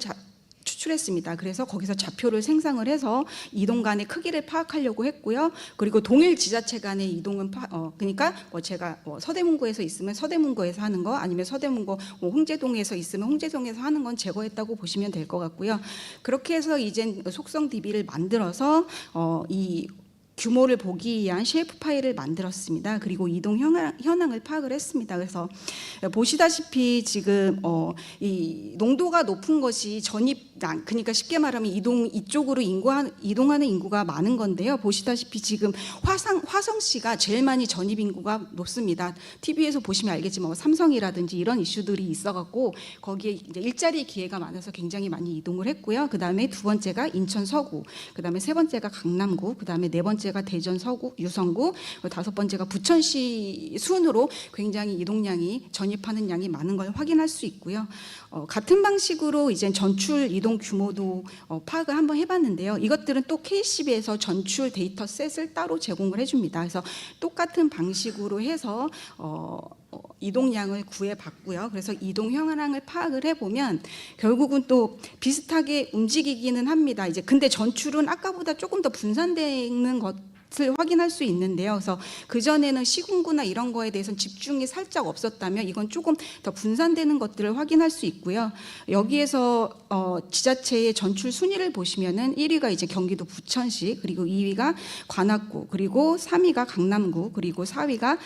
추출했습니다. 그래서 거기서 좌표를 생성을 해서 이동 간의 크기를 파악하려고 했고요. 그리고 동일 지자체 간의 이동은 그러니까 제가 서대문구에서 있으면 서대문구에서 하는 거, 아니면 서대문구 홍제동에서 있으면 홍제동에서 하는 건 제거했다고 보시면 될 것 같고요. 그렇게 해서 이제 속성 DB를 만들어서 이 규모를 보기 위한 쉐이프 파일을 만들었습니다. 그리고 이동 현황을 파악을 했습니다. 그래서 보시다시피 지금 이 농도가 높은 것이 그러니까 쉽게 말하면 이쪽으로 이동하는 인구가 많은 건데요. 보시다시피 지금 화성시가 제일 많이 전입 인구가 높습니다. TV에서 보시면 알겠지만 삼성이라든지 이런 이슈들이 있어갖고 거기에 이제 일자리 기회가 많아서 굉장히 많이 이동을 했고요. 그 다음에 두 번째가 인천 서구, 그 다음에 세 번째가 강남구, 그 다음에 네 번째 번째가 대전 서구 유성구, 다섯 번째가 부천시 순으로 굉장히 이동량이 전입하는 양이 많은 걸 확인할 수 있고요. 같은 방식으로 이제 전출 이동 규모도 파악을 한번 해봤는데요. 이것들은 또 KCB에서 전출 데이터 셋을 따로 제공을 해줍니다. 그래서 똑같은 방식으로 해서 이동량을 구해봤고요. 그래서 이동 현황을 파악을 해보면 결국은 또 비슷하게 움직이기는 합니다. 이제 근데 전출은 아까보다 조금 더 분산되는 것을 확인할 수 있는데요. 그래서 그전에는 시군구나 이런 거에 대해서는 집중이 살짝 없었다면 이건 조금 더 분산되는 것들을 확인할 수 있고요. 여기에서 지자체의 전출 순위를 보시면은 1위가 이제 경기도 부천시, 그리고 2위가 관악구, 그리고 3위가 강남구, 그리고 4위가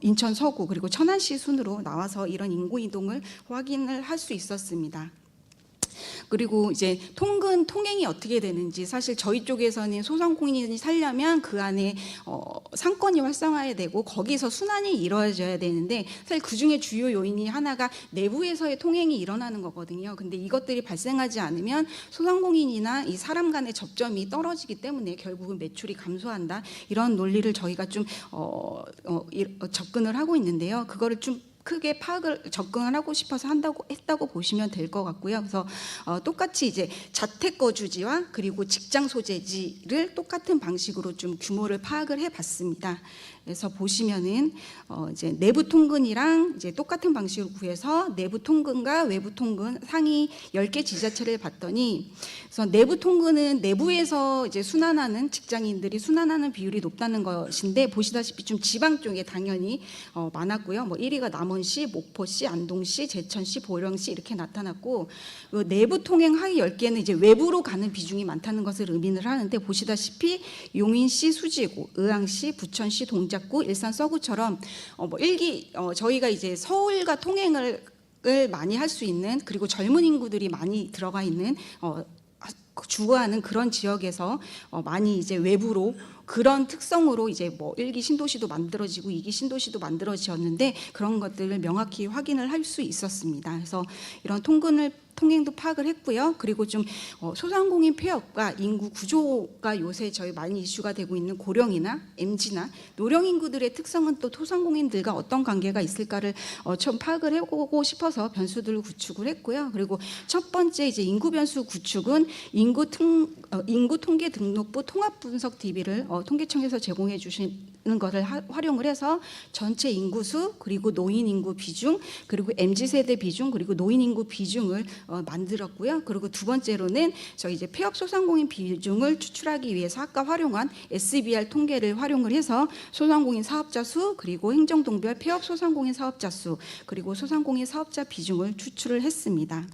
인천 서구, 그리고 천안시 순으로 나와서 이런 인구 이동을 확인을 할 수 있었습니다. 그리고 이제 통행이 어떻게 되는지, 사실 저희 쪽에서는 소상공인이 살려면 그 안에 상권이 활성화해야 되고 거기서 순환이 이루어져야 되는데, 사실 그중에 주요 요인이 하나가 내부에서의 통행이 일어나는 거거든요. 근데 이것들이 발생하지 않으면 소상공인이나 이 사람 간의 접점이 떨어지기 때문에 결국은 매출이 감소한다, 이런 논리를 저희가 좀 접근을 하고 있는데요. 그거를 좀 크게 접근을 하고 싶어서 했다고 보시면 될 것 같고요. 그래서 똑같이 이제 자택 거주지와 그리고 직장 소재지를 똑같은 방식으로 좀 규모를 파악을 해봤습니다. 그래서 보시면은 이제 내부 통근이랑 이제 똑같은 방식으로 구해서 내부 통근과 외부 통근 상위 10개 지자체를 봤더니, 그래서 내부 통근은 내부에서 이제 순환하는 직장인들이 순환하는 비율이 높다는 것인데, 보시다시피 좀 지방 쪽에 당연히 많았고요. 뭐 1위가 남원시, 목포시, 안동시, 제천시, 보령시 이렇게 나타났고, 내부 통행 하위 10개는 이제 외부로 가는 비중이 많다는 것을 의미를 하는데, 보시다시피 용인시, 수지구, 의왕시, 부천시, 동작구, 일산 서구처럼 저희가 이제 서울과 통행을 많이 할 수 있는, 그리고 젊은 인구들이 많이 들어가 있는 주거하는 그런 지역에서 많이 이제 외부로, 그런 특성으로 이제 뭐 1기 신도시도 만들어지고 2기 신도시도 만들어지었는데, 그런 것들을 명확히 확인을 할 수 있었습니다. 그래서 이런 통행도 파악을 했고요. 그리고 좀 소상공인 폐업과 인구 구조가 요새 저희 많이 이슈가 되고 있는 고령이나 MZ나 노령 인구들의 특성은 또 소상공인들과 어떤 관계가 있을까를 좀 파악을 해보고 싶어서 변수들을 구축을 했고요. 그리고 첫 번째 이제 인구 변수 구축은 인구 통계 등록부 통합 분석 DB를 통계청에서 제공해 주시는 것을 활용을 해서 전체 인구수, 그리고 노인 인구 비중, 그리고 MZ 세대 비중, 그리고 노인 인구 비중을 만들었고요. 그리고 두 번째로는 저희 이제 폐업 소상공인 비중을 추출하기 위해서 아까 활용한 SBR 통계를 활용을 해서 소상공인 사업자 수, 그리고 행정동별 폐업 소상공인 사업자 수, 그리고 소상공인 사업자 비중을 추출을 했습니다.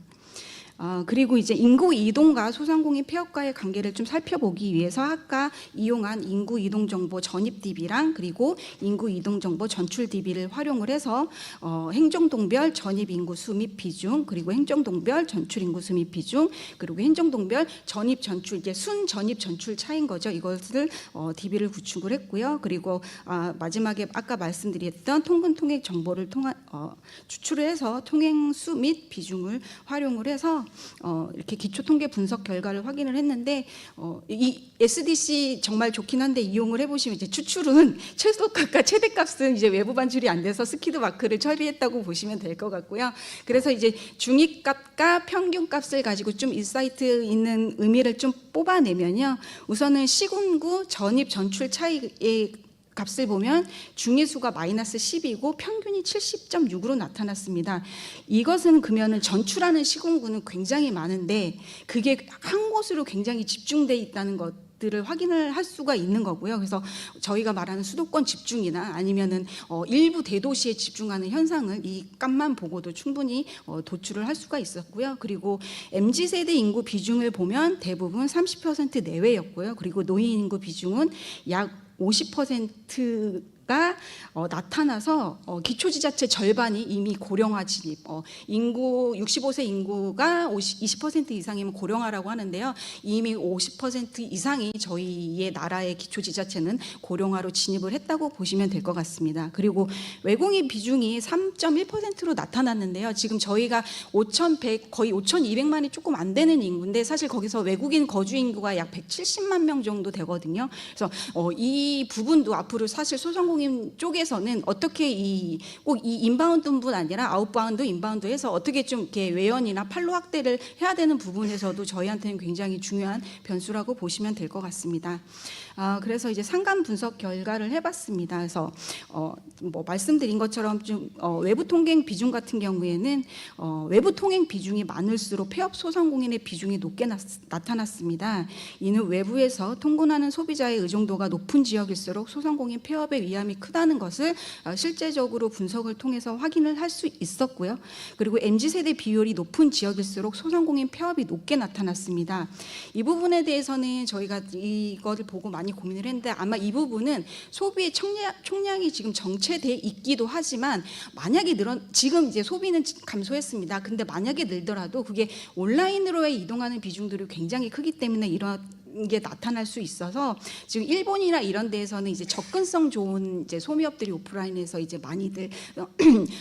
그리고 이제 인구 이동과 소상공인 폐업과의 관계를 좀 살펴보기 위해서 아까 이용한 인구 이동 정보 전입 DB랑 그리고 인구 이동 정보 전출 DB를 활용을 해서 행정동별 전입 인구수 및 비중, 그리고 행정동별 전출 인구수 및 비중, 그리고 행정동별 전입 전출, 이제 순 전입 전출 차인 거죠. 이것을 DB를 구축을 했고요. 그리고 마지막에 아까 말씀드렸던 통근 정보를 추출을 해서 통행수 및 비중을 활용을 해서 이렇게 기초 통계 분석 결과를 확인을 했는데, 이 SDC 정말 좋긴 한데 이용을 해보시면 이제 추출은 최소값과 최대값은 이제 외부 반출이 안 돼서 스키드 마크를 처리했다고 보시면 될 것 같고요. 그래서 이제 중위값과 평균값을 가지고 좀 인사이트 있는 의미를 좀 뽑아내면요, 우선은 시군구 전입 전출 차이의 값을 보면 중위수가 마이너스 10이고 평균이 70.6으로 나타났습니다. 이것은 그러면 전출하는 시군구는 굉장히 많은데 그게 한 곳으로 굉장히 집중돼 있다는 것들을 확인을 할 수가 있는 거고요. 그래서 저희가 말하는 수도권 집중이나 아니면은 일부 대도시에 집중하는 현상을 이 값만 보고도 충분히 도출을 할 수가 있었고요. 그리고 MZ 세대 인구 비중을 보면 대부분 30% 내외였고요. 그리고 노인 인구 비중은 약 50%가 나타나서 기초지자체 절반이 이미 고령화 진입, 인구 65세 인구가 20% 이상이면 고령화라고 하는데요. 이미 50% 이상이 저희의 나라의 기초지자체는 고령화로 진입을 했다고 보시면 될 것 같습니다. 그리고 외국인 비중이 3.1%로 나타났는데요. 지금 저희가 5,100 거의 5,200만이 조금 안 되는 인구인데 사실 거기서 외국인 거주 인구가 약 170만 명 정도 되거든요. 그래서 이 부분도 앞으로 사실 소상공인 쪽에서는 어떻게 꼭 이 인바운드뿐 아니라 아웃바운드, 인바운드에서 어떻게 좀 이렇게 외연이나 판로 확대를 해야 되는 부분에서도 저희한테는 굉장히 중요한 변수라고 보시면 될 것 같습니다. 그래서 이제 상감 분석 결과를 해봤습니다. 그래서 뭐 말씀드린 것처럼 좀 외부 통행 비중 같은 경우에는 외부 통행 비중이 많을수록 폐업 소상공인의 비중이 높게 나타났습니다. 이는 외부에서 통근하는 소비자의 의존도가 높은 지역일수록 소상공인 폐업의 위험이 크다는 것을 실제적으로 분석을 통해서 확인을 할 수 있었고요. 그리고 MZ세대 비율이 높은 지역일수록 소상공인 폐업이 높게 나타났습니다. 이 부분에 대해서는 저희가 이거를 보고 많이 고민을 했는데 아마 이 부분은 소비의 총량이 지금 정체돼 있기도 하지만 만약에 지금 이제 소비는 감소했습니다. 근데 만약에 늘더라도 그게 온라인으로의 이동하는 비중들이 굉장히 크기 때문에 이런 게 나타날 수 있어서 지금 일본이나 이런 데에서는 이제 접근성 좋은 이제 소미업들이 오프라인에서 이제 많이들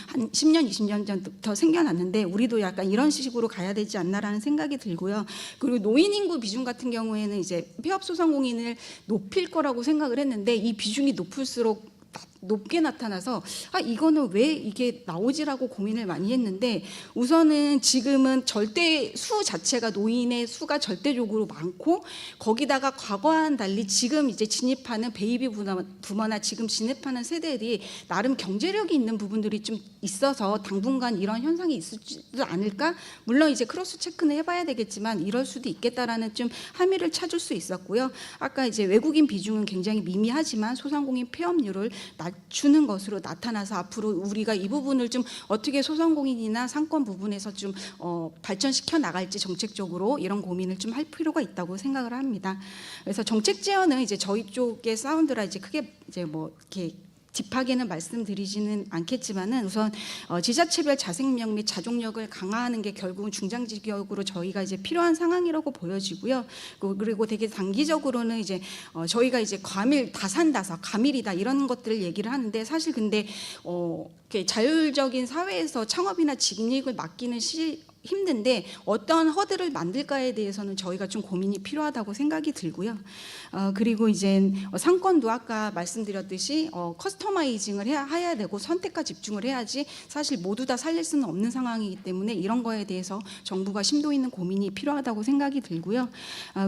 한 10년, 20년 전부터 생겨났는데 우리도 약간 이런 식으로 가야 되지 않나라는 생각이 들고요. 그리고 노인 인구 비중 같은 경우에는 이제 폐업 소상공인을 높일 거라고 생각을 했는데 이 비중이 높을수록 높게 나타나서 이거는 왜 이게 나오지라고 고민을 많이 했는데 우선은 지금은 절대 수 자체가 노인의 수가 절대적으로 많고 거기다가 과거와는 달리 지금 이제 진입하는 베이비 부머나 지금 진입하는 세대들이 나름 경제력이 있는 부분들이 좀 있어서 당분간 이런 현상이 있지도 않을까? 물론 이제 크로스 체크는 해봐야 되겠지만 이럴 수도 있겠다라는 좀 함의를 찾을 수 있었고요. 아까 이제 외국인 비중은 굉장히 미미하지만 소상공인 폐업률을 낮추는 것으로 나타나서 앞으로 우리가 이 부분을 좀 어떻게 소상공인이나 상권 부분에서 좀 발전시켜 나갈지 정책적으로 이런 고민을 좀 할 필요가 있다고 생각을 합니다. 그래서 정책 제언은 이제 저희 쪽의 사운드라 이제 크게 이제 뭐 이렇게 딥하게는 말씀드리지는 않겠지만은 우선 지자체별 자생력 및 자족력을 강화하는 게 결국은 중장기적으로 저희가 이제 필요한 상황이라고 보여지고요. 그리고 되게 단기적으로는 이제 저희가 이제 과밀 다산다서 가밀이다 이런 것들을 얘기를 하는데 사실 근데 이렇게 자율적인 사회에서 창업이나 직립을 맡기는 힘든데 어떤 허들을 만들까에 대해서는 저희가 좀 고민이 필요하다고 생각이 들고요. 그리고 이제 상권도 아까 말씀드렸듯이 커스터마이징을 해야 되고 선택과 집중을 해야지 사실 모두 다 살릴 수는 없는 상황이기 때문에 이런 거에 대해서 정부가 심도 있는 고민이 필요하다고 생각이 들고요.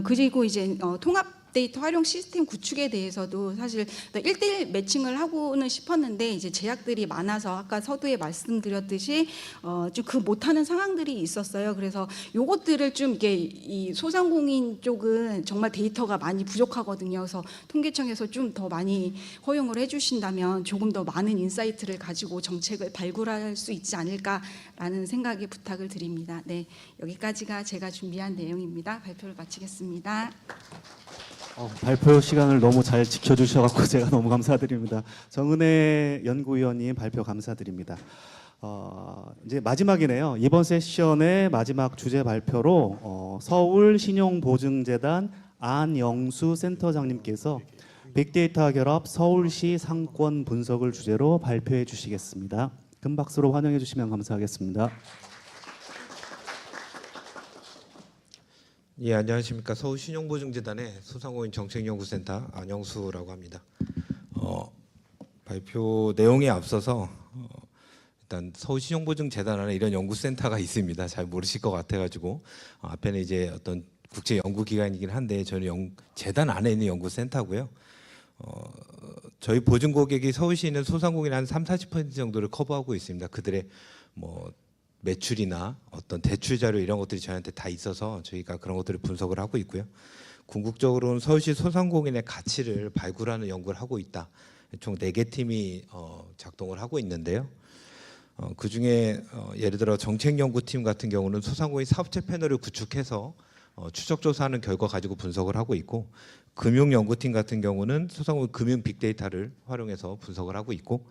그리고 이제 통합 데이터 활용 시스템 구축에 대해서도 사실 1:1 매칭을 하고는 싶었는데 이제 제약들이 많아서 아까 서두에 말씀드렸듯이 좀 그 못하는 상황들이 있었어요. 그래서 요것들을 좀 이게 이 소상공인 쪽은 정말 데이터가 많이 부족하거든요. 그래서 통계청에서 좀 더 많이 허용을 해주신다면 조금 더 많은 인사이트를 가지고 정책을 발굴할 수 있지 않을까라는 생각에 부탁을 드립니다. 네, 여기까지가 제가 준비한 내용입니다. 발표를 마치겠습니다. 발표 시간을 너무 잘 지켜주셔서 제가 너무 감사드립니다. 정은혜 연구위원님 발표 감사드립니다. 이제 마지막이네요. 이번 세션의 마지막 주제 발표로 서울신용보증재단 안영수 센터장님께서 빅데이터 결합 서울시 상권 분석을 주제로 발표해 주시겠습니다. 큰 박수로 환영해 주시면 감사하겠습니다. 예, 안녕하십니까. 서울신용보증재단의 소상공인 정책연구센터 안영수라고 합니다. 발표 내용에 앞서서 일단 서울신용보증재단 안에 이런 연구센터가 있습니다. 잘 모르실 것 같아가지고 앞에는 이제 어떤 국제 연구기관이긴 한데 저는 재단 안에 있는 연구센터고요. 저희 보증 고객이 서울시에 있는 소상공인 한 30-40% 정도를 커버하고 있습니다. 그들의 뭐 매출이나 어떤 대출 자료 이런 것들이 저희한테 다 있어서 저희가 그런 것들을 분석을 하고 있고요. 궁극적으로는 서울시 소상공인의 가치를 발굴하는 연구를 하고 있다. 총 4개 팀이 작동을 하고 있는데요. 그중에 예를 들어 정책연구팀 같은 경우는 소상공인 사업체 패널을 구축해서 추적 조사하는 결과 가지고 분석을 하고 있고, 금융연구팀 같은 경우는 소상공인 금융 빅데이터를 활용해서 분석을 하고 있고,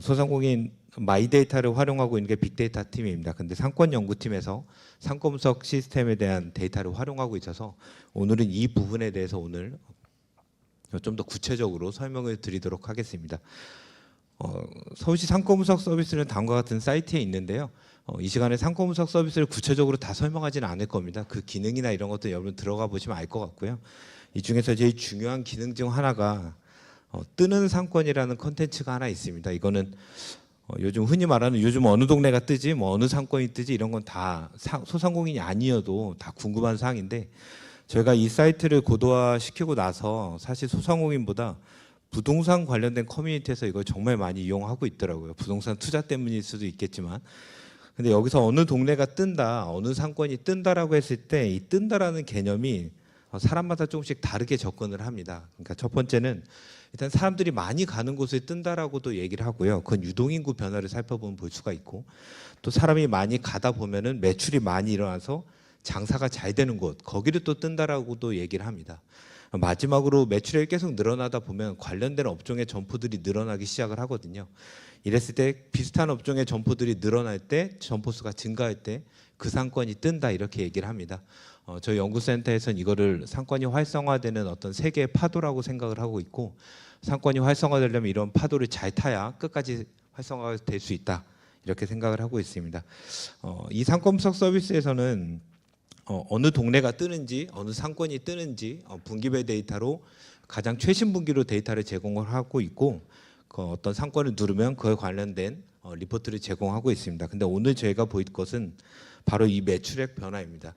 소상공인 마이데이터를 활용하고 있는 게 빅데이터 팀입니다. 근데 상권연구팀에서 상권 분석 시스템에 대한 데이터를 활용하고 있어서 오늘은 이 부분에 대해서 오늘 좀 더 구체적으로 설명을 드리도록 하겠습니다. 서울시 상권분석 서비스는 다음과 같은 사이트에 있는데요. 이 시간에 상권분석 서비스를 구체적으로 다 설명하지는 않을 겁니다. 그 기능이나 이런 것들 여러분 들어가 보시면 알 것 같고요. 이 중에서 제일 중요한 기능 중 하나가 뜨는 상권이라는 컨텐츠가 하나 있습니다. 이거는 요즘 흔히 말하는 요즘 어느 동네가 뜨지, 뭐 어느 상권이 뜨지 이런 건 다 소상공인이 아니어도 다 궁금한 사항인데, 저희가 이 사이트를 고도화시키고 나서 사실 소상공인보다 부동산 관련된 커뮤니티에서 이걸 정말 많이 이용하고 있더라고요. 부동산 투자 때문일 수도 있겠지만. 근데 여기서 어느 동네가 뜬다, 어느 상권이 뜬다라고 했을 때 이 뜬다라는 개념이 사람마다 조금씩 다르게 접근을 합니다. 그러니까 첫 번째는 일단 사람들이 많이 가는 곳에 뜬다라고도 얘기를 하고요. 그건 유동인구 변화를 살펴보면 볼 수가 있고, 또 사람이 많이 가다 보면은 매출이 많이 일어나서 장사가 잘 되는 곳, 거기를 또 뜬다라고도 얘기를 합니다. 마지막으로 매출이 계속 늘어나다 보면 관련된 업종의 점포들이 늘어나기 시작을 하거든요. 이랬을 때 비슷한 업종의 점포들이 늘어날 때, 점포 수가 증가할 때 그 상권이 뜬다 이렇게 얘기를 합니다. 저희 연구센터에서는 이거를 상권이 활성화되는 어떤 세계의 파도라고 생각을 하고 있고, 상권이 활성화되려면 이런 파도를 잘 타야 끝까지 활성화가 될 수 있다 이렇게 생각을 하고 있습니다. 이 상권 분석 서비스에서는 어느 동네가 뜨는지, 어느 상권이 뜨는지 분기별 데이터로 가장 최신 분기로 데이터를 제공을 하고 있고, 그 어떤 상권을 누르면 그에 관련된 리포트를 제공하고 있습니다. 근데 오늘 저희가 볼 것은 바로 이 매출액 변화입니다.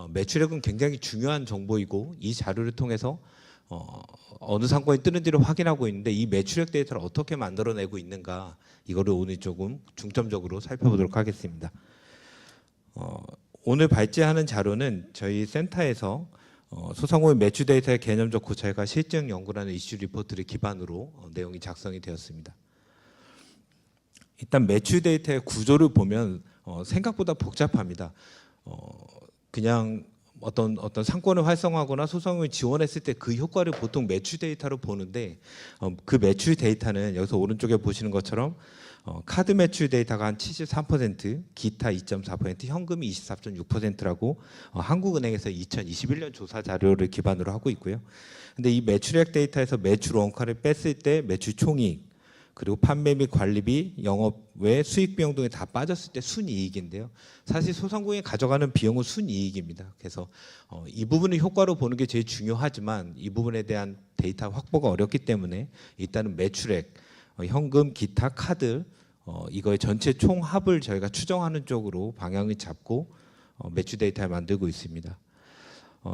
매출액은 굉장히 중요한 정보이고, 이 자료를 통해서 어느 상권이 뜨는지를 확인하고 있는데, 이 매출액 데이터를 어떻게 만들어내고 있는가, 이거를 오늘 조금 중점적으로 살펴보도록 하겠습니다. 오늘 발제하는 자료는 저희 센터에서 소상공인 매출 데이터의 개념적 고찰과 실증 연구라는 이슈 리포트를 기반으로 내용이 작성이 되었습니다. 일단 매출 데이터의 구조를 보면 생각보다 복잡합니다. 그냥 어떤 상권을 활성화하거나 소상공인 지원했을 때 그 효과를 보통 매출 데이터로 보는데, 그 매출 데이터는 여기서 오른쪽에 보시는 것처럼 카드 매출 데이터가 한 73%, 기타 2.4%, 현금이 24.6%라고 한국은행에서 2021년 조사 자료를 기반으로 하고 있고요. 근데 이 매출액 데이터에서 매출 원가를 뺐을 때 매출 총이익, 그리고 판매 및 관리비, 영업 외 수익 비용 등이 다 빠졌을 때 순이익인데요. 사실 소상공인이 가져가는 비용은 순이익입니다. 그래서 이 부분을 효과로 보는 게 제일 중요하지만, 이 부분에 대한 데이터 확보가 어렵기 때문에 일단은 매출액, 현금, 기타, 카드 이거의 전체 총합을 저희가 추정하는 쪽으로 방향을 잡고 매출 데이터를 만들고 있습니다.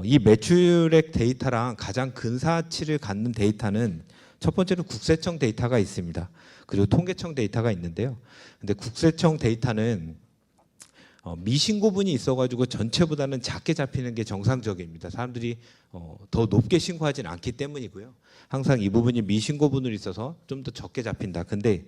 이 매출액 데이터랑 가장 근사치를 갖는 데이터는 첫 번째는 국세청 데이터가 있습니다. 그리고 통계청 데이터가 있는데요. 근데 국세청 데이터는 미신고분이 있어가지고 전체보다는 작게 잡히는 게 정상적입니다. 사람들이 더 높게 신고하지는 않기 때문이고요. 항상 이 부분이 미신고분으로 있어서 좀 더 적게 잡힌다. 근데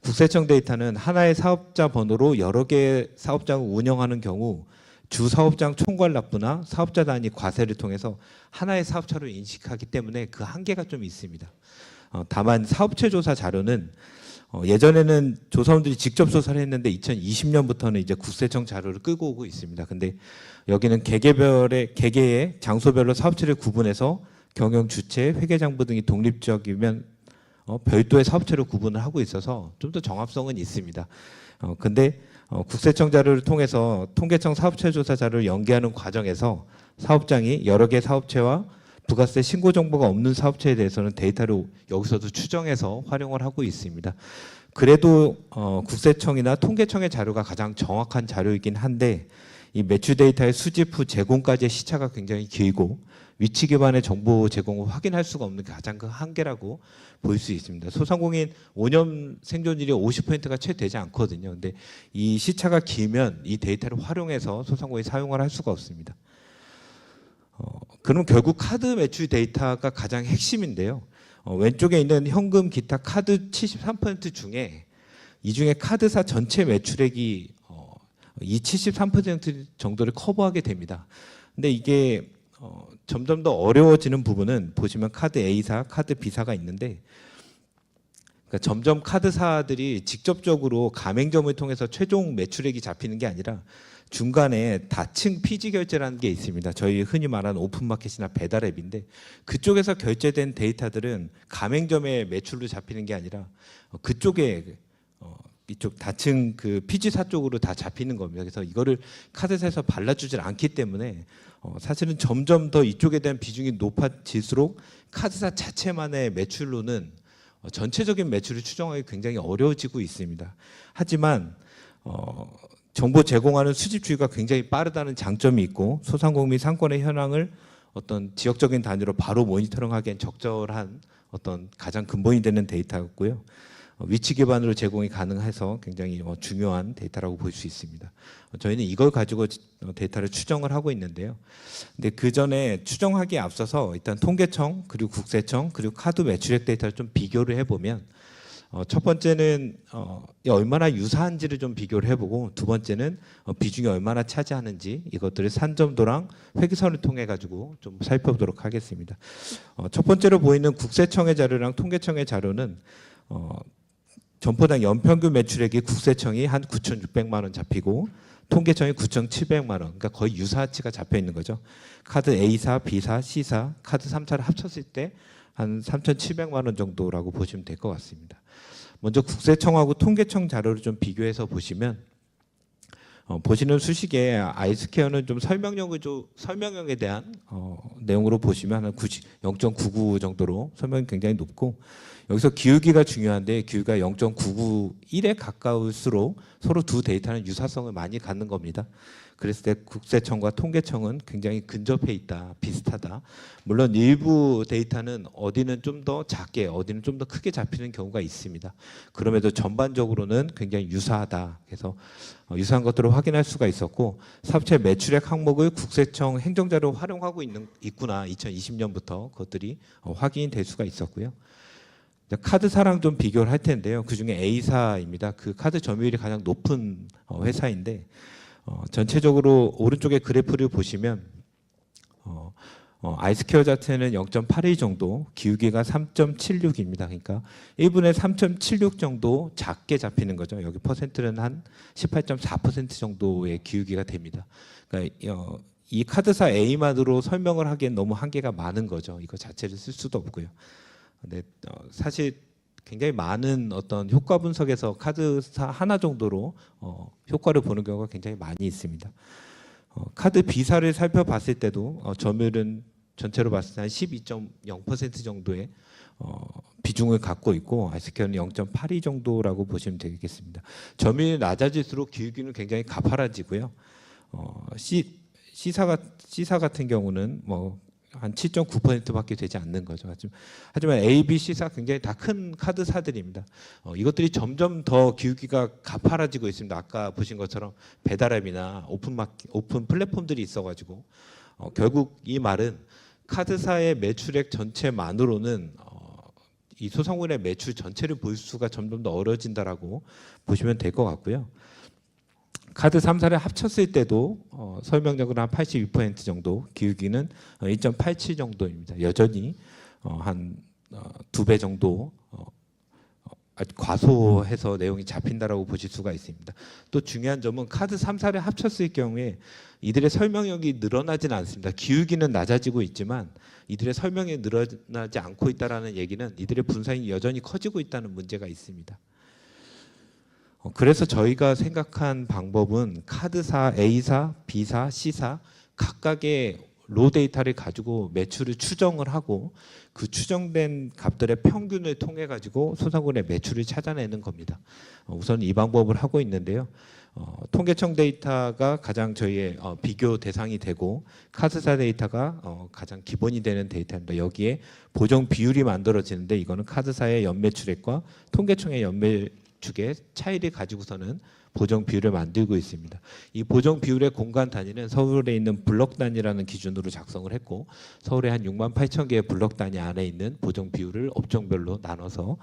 국세청 데이터는 하나의 사업자 번호로 여러 개의 사업장을 운영하는 경우 주 사업장 총괄 납부나 사업자 단위 과세를 통해서 하나의 사업자로 인식하기 때문에 그 한계가 좀 있습니다. 다만 사업체 조사 자료는 예전에는 조사원들이 직접 조사를 했는데 2020년부터는 이제 국세청 자료를 끌고 오고 있습니다. 근데 여기는 개개의 장소별로 사업체를 구분해서 경영 주체, 회계장부 등이 독립적이면 별도의 사업체로 구분을 하고 있어서 좀 더 정합성은 있습니다. 근데 국세청 자료를 통해서 통계청 사업체 조사 자료를 연계하는 과정에서 사업장이 여러 개 사업체와 부가세 신고 정보가 없는 사업체에 대해서는 데이터를 여기서도 추정해서 활용을 하고 있습니다. 그래도 국세청이나 통계청의 자료가 가장 정확한 자료이긴 한데, 이 매출 데이터의 수집 후 제공까지의 시차가 굉장히 길고 위치 기반의 정보 제공을 확인할 수가 없는 게 가장 큰 한계라고 볼 수 있습니다. 소상공인 5년 생존율이 50%가 채 되지 않거든요. 근데 이 시차가 길면 이 데이터를 활용해서 소상공인이 사용을 할 수가 없습니다. 그럼 결국 카드 매출 데이터가 가장 핵심인데요. 왼쪽에 있는 현금, 기타, 카드 73% 중에 이 중에 카드사 전체 매출액이 이 73% 정도를 커버하게 됩니다. 근데 이게 점점 더 어려워지는 부분은 보시면 카드 A사, 카드 B사가 있는데 그러니까 점점 카드사들이 직접적으로 가맹점을 통해서 최종 매출액이 잡히는 게 아니라 중간에 다층 피지 결제라는 게 있습니다. 저희 흔히 말하는 오픈마켓이나 배달앱인데 그쪽에서 결제된 데이터들은 가맹점의 매출로 잡히는 게 아니라 그쪽에 이쪽 다층 그 피지사 쪽으로 다 잡히는 겁니다. 그래서 이거를 카드사에서 발라주질 않기 때문에 사실은 점점 더 이쪽에 대한 비중이 높아질수록 카드사 자체만의 매출로는 전체적인 매출을 추정하기 굉장히 어려워지고 있습니다. 하지만 정보 제공하는 수집주의가 굉장히 빠르다는 장점이 있고 소상공인 상권의 현황을 어떤 지역적인 단위로 바로 모니터링하기엔 적절한 어떤 가장 근본이 되는 데이터였고요. 위치 기반으로 제공이 가능해서 굉장히 중요한 데이터라고 볼 수 있습니다. 저희는 이걸 가지고 데이터를 추정을 하고 있는데요. 근데 그 전에 추정하기에 앞서서 일단 통계청 그리고 국세청 그리고 카드 매출액 데이터를 좀 비교를 해보면 첫 번째는 얼마나 유사한지를 좀 비교를 해보고 두 번째는 비중이 얼마나 차지하는지 이것들을 산점도랑 회계선을 통해 가지고 좀 살펴보도록 하겠습니다. 첫 번째로 보이는 국세청의 자료랑 통계청의 자료는 점포당 연평균 매출액이 국세청이 한 9,600만 원 잡히고 통계청이 9,700만 원, 그러니까 거의 유사치가 잡혀 있는 거죠. 카드 A사, B사, C사, 카드 3사를 합쳤을 때 한 3,700만 원 정도라고 보시면 될 것 같습니다. 먼저 국세청하고 통계청 자료를 좀 비교해서 보시면 보시는 수식에 아이스케어는 좀 설명력에 대한 내용으로 보시면 한 0.99 정도로 설명이 굉장히 높고 여기서 기울기가 중요한데 기울기가 0.991에 가까울수록 서로 두 데이터는 유사성을 많이 갖는 겁니다. 그랬을 때 국세청과 통계청은 굉장히 근접해 있다, 비슷하다. 물론 일부 데이터는 어디는 좀 더 작게, 어디는 좀 더 크게 잡히는 경우가 있습니다. 그럼에도 전반적으로는 굉장히 유사하다. 그래서 유사한 것들을 확인할 수가 있었고 사업체 매출액 항목을 국세청 행정자료로 활용하고 있구나. 2020년부터 그것들이 확인이 될 수가 있었고요. 카드사랑 좀 비교를 할 텐데요. 그중에 A사입니다. 그 카드 점유율이 가장 높은 회사인데 전체적으로 오른쪽에 그래프를 보시면 아이스케어 자체는 0.81 정도, 기울기가 3.76입니다. 그러니까 1분에 3.76 정도 작게 잡히는 거죠. 여기 퍼센트는 한 18.4% 정도의 기울기가 됩니다. 그러니까 이 카드사 A만으로 설명을 하기엔 너무 한계가 많은 거죠. 이거 자체를 쓸 수도 없고요. 근데 사실 굉장히 많은 어떤 효과 분석에서 카드사 하나 정도로 효과를 보는 경우가 굉장히 많이 있습니다. 카드 B사를 살펴봤을 때도 점유율은 전체로 봤을 때 한 12.0% 정도의 비중을 갖고 있고 아이스케어는 0.82 정도라고 보시면 되겠습니다. 점유율이 낮아질수록 기울기는 굉장히 가파라지고요. C사 같은 경우는 한 7.9%밖에 되지 않는 거죠. 하지만 A, B, C사 굉장히 다 큰 카드사들입니다. 이것들이 점점 더 기울기가 가파라지고 있습니다. 아까 보신 것처럼 배달앱이나 오픈 플랫폼들이 있어가지고 결국 이 말은 카드사의 매출액 전체만으로는 이 소상공인의 매출 전체를 볼 수가 점점 더 어려워진다라고 보시면 될 것 같고요. 카드 3사를 합쳤을 때도 설명력은 한 82% 정도, 기울기는 2.87 정도입니다. 여전히 한 2배 정도 아주 과소해서 내용이 잡힌다라고 보실 수가 있습니다. 또 중요한 점은 카드 3사를 합쳤을 경우에 이들의 설명력이 늘어나지는 않습니다. 기울기는 낮아지고 있지만 이들의 설명이 늘어나지 않고 있다는 얘기는 이들의 분산이 여전히 커지고 있다는 문제가 있습니다. 그래서 저희가 생각한 방법은 카드사 A사, B사, C사 각각의 로 데이터를 가지고 매출을 추정을 하고 그 추정된 값들의 평균을 통해 가지고 소상공인의 매출을 찾아내는 겁니다. 우선 이 방법을 하고 있는데요. 통계청 데이터가 가장 저희의 비교 대상이 되고 카드사 데이터가 가장 기본이 되는 데이터입니다. 여기에 보정 비율이 만들어지는데 이거는 카드사의 연매출액과 통계청의 연매출액의 차이를 가지고서는 보정 비율을 만들고 있습니다. 이 보정 비율의 공간 단위는 서울에 있는 블럭 단위라는 기준으로 작성을 했고 서울에 한 6만 8천 개의 블럭 단위 안에 있는 보정 비율을 업종별로 나눠서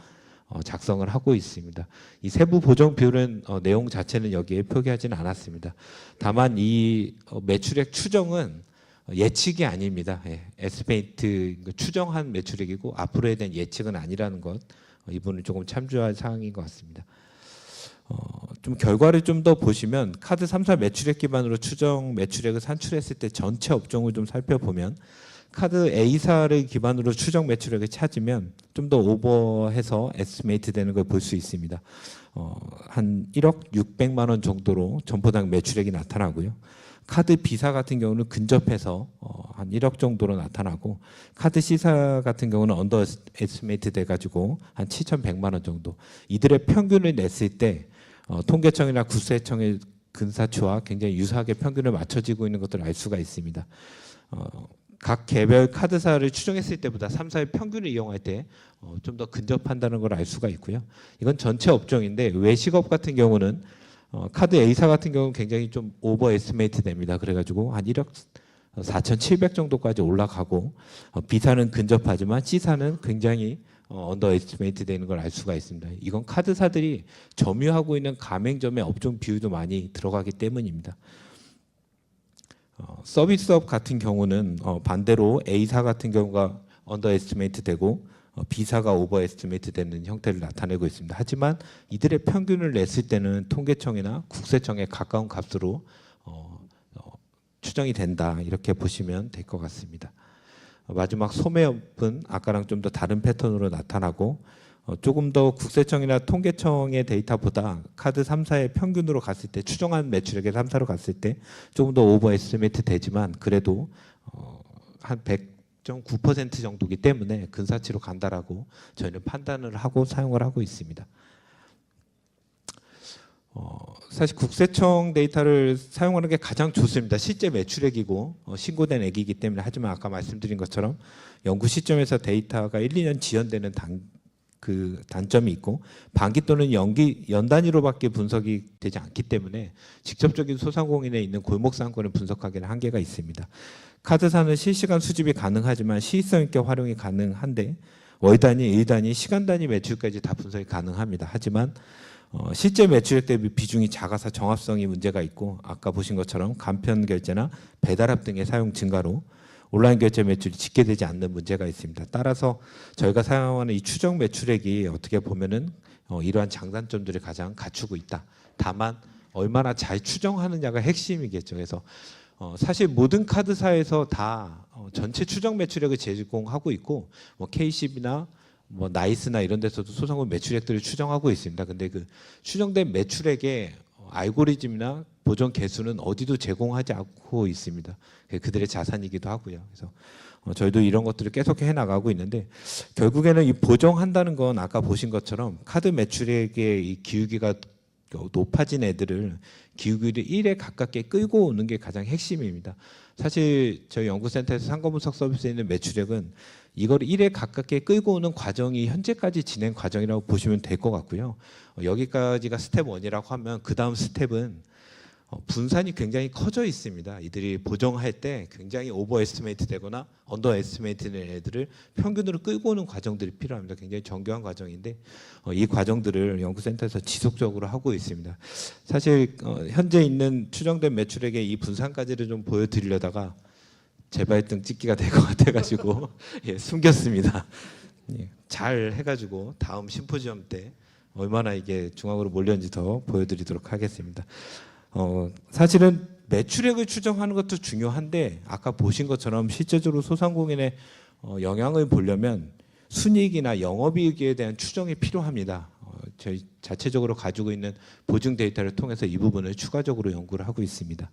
작성을 하고 있습니다. 이 세부 보정 비율은 내용 자체는 여기에 표기하지는 않았습니다. 다만 이 매출액 추정은 예측이 아닙니다. 예, 에스티메이트 추정한 매출액이고 앞으로에 대한 예측은 아니라는 것, 이분은 조금 참조할 사항인 것 같습니다. 좀 결과를 좀 더 보시면 카드 3사 매출액 기반으로 추정 매출액을 산출했을 때 전체 업종을 좀 살펴보면 카드 A사를 기반으로 추정 매출액을 찾으면 좀 더 오버해서 에스티메이트 되는 걸 볼 수 있습니다. 한 1억 600만 원 정도로 점포당 매출액이 나타나고요. 카드 B사 같은 경우는 근접해서 한 1억 정도로 나타나고 카드 C사 같은 경우는 언더 에스티메이트 돼가지고 한 7,100만 원 정도. 이들의 평균을 냈을 때 통계청이나 국세청의 근사치와 굉장히 유사하게 평균을 맞춰지고 있는 것들을 알 수가 있습니다. 각 개별 카드사를 추정했을 때보다 3사의 평균을 이용할 때 좀 더 근접한다는 걸 알 수가 있고요. 이건 전체 업종인데 외식업 같은 경우는 카드 A사 같은 경우는 굉장히 좀 오버 에스티메이트 됩니다. 그래가지고 한 1억 4,700 정도까지 올라가고 B사는 근접하지만 C사는 굉장히 언더 에스티메이트 되는 걸 알 수가 있습니다. 이건 카드사들이 점유하고 있는 가맹점의 업종 비율도 많이 들어가기 때문입니다. 서비스업 같은 경우는 반대로 A사 같은 경우가 언더 에스티메이트 되고 B사가 오버 에스티메이트 되는 형태를 나타내고 있습니다. 하지만 이들의 평균을 냈을 때는 통계청이나 국세청에 가까운 값으로 추정이 된다, 이렇게 보시면 될 것 같습니다. 마지막 소매업은 아까랑 좀 더 다른 패턴으로 나타나고 조금 더 국세청이나 통계청의 데이터보다 카드 3사의 평균으로 갔을 때 추정한 매출액의 3사로 갔을 때 조금 더 오버 에스티메이트 되지만 그래도 한 100.9% 정도이기 때문에 근사치로 간다라고 저희는 판단을 하고 사용을 하고 있습니다. 사실 국세청 데이터를 사용하는 게 가장 좋습니다. 실제 매출액이고 신고된 액이기 때문에. 하지만 아까 말씀드린 것처럼 연구 시점에서 데이터가 1, 2년 지연되는 그 단점이 있고 반기 또는 연 단위로밖에 분석이 되지 않기 때문에 직접적인 소상공인에 있는 골목상권을 분석하기는 한계가 있습니다. 카드사는 실시간 수집이 가능하지만 시의성 있게 활용이 가능한데 월 단위, 일 단위, 시간 단위 매출까지 다 분석이 가능합니다. 하지만 실제 매출액 대비 비중이 작아서 정합성이 문제가 있고 아까 보신 것처럼 간편 결제나 배달앱 등의 사용 증가로 온라인 결제 매출이 집계되지 않는 문제가 있습니다. 따라서 저희가 사용하는 이 추정 매출액이 어떻게 보면은 이러한 장단점들을 가장 갖추고 있다. 다만 얼마나 잘 추정하느냐가 핵심이겠죠. 그래서 사실 모든 카드사에서 다 전체 추정 매출액을 제공하고 있고 뭐 K10이나 뭐 나이스나 이런 데서도 소상공인 매출액들을 추정하고 있습니다. 근데 그 추정된 매출액의 알고리즘이나 보정 개수는 어디도 제공하지 않고 있습니다. 그들의 자산이기도 하고요. 그래서 저희도 이런 것들을 계속 해나가고 있는데 결국에는 이 보정한다는 건 아까 보신 것처럼 카드 매출액의 이 기울기가 높아진 애들을 기울기를 1에 가깝게 끌고 오는 게 가장 핵심입니다. 사실 저희 연구센터에서 상거분석 서비스에 있는 매출액은 이걸 1에 가깝게 끌고 오는 과정이 현재까지 진행 과정이라고 보시면 될 것 같고요. 여기까지가 스텝 1이라고 하면 그 다음 스텝은 분산이 굉장히 커져 있습니다. 이들이 보정할 때 굉장히 오버 에스티메이트 되거나 언더 에스티메이트 된 애들을 평균으로 끌고 오는 과정들이 필요합니다. 굉장히 정교한 과정인데 이 과정들을 연구센터에서 지속적으로 하고 있습니다. 사실 현재 있는 추정된 매출액의 이 분산까지를 좀 보여드리려다가 제 발등 찍기가 될 것 같아가지고 예, 숨겼습니다. 예, 잘 해가지고 다음 심포지엄 때 얼마나 이게 중앙으로 몰렸는지 더 보여드리도록 하겠습니다. 사실은 매출액을 추정하는 것도 중요한데 아까 보신 것처럼 실제적으로 소상공인의 영향을 보려면 순이익이나 영업이익에 대한 추정이 필요합니다. 저희 자체적으로 가지고 있는 보증 데이터를 통해서 이 부분을 추가적으로 연구를 하고 있습니다.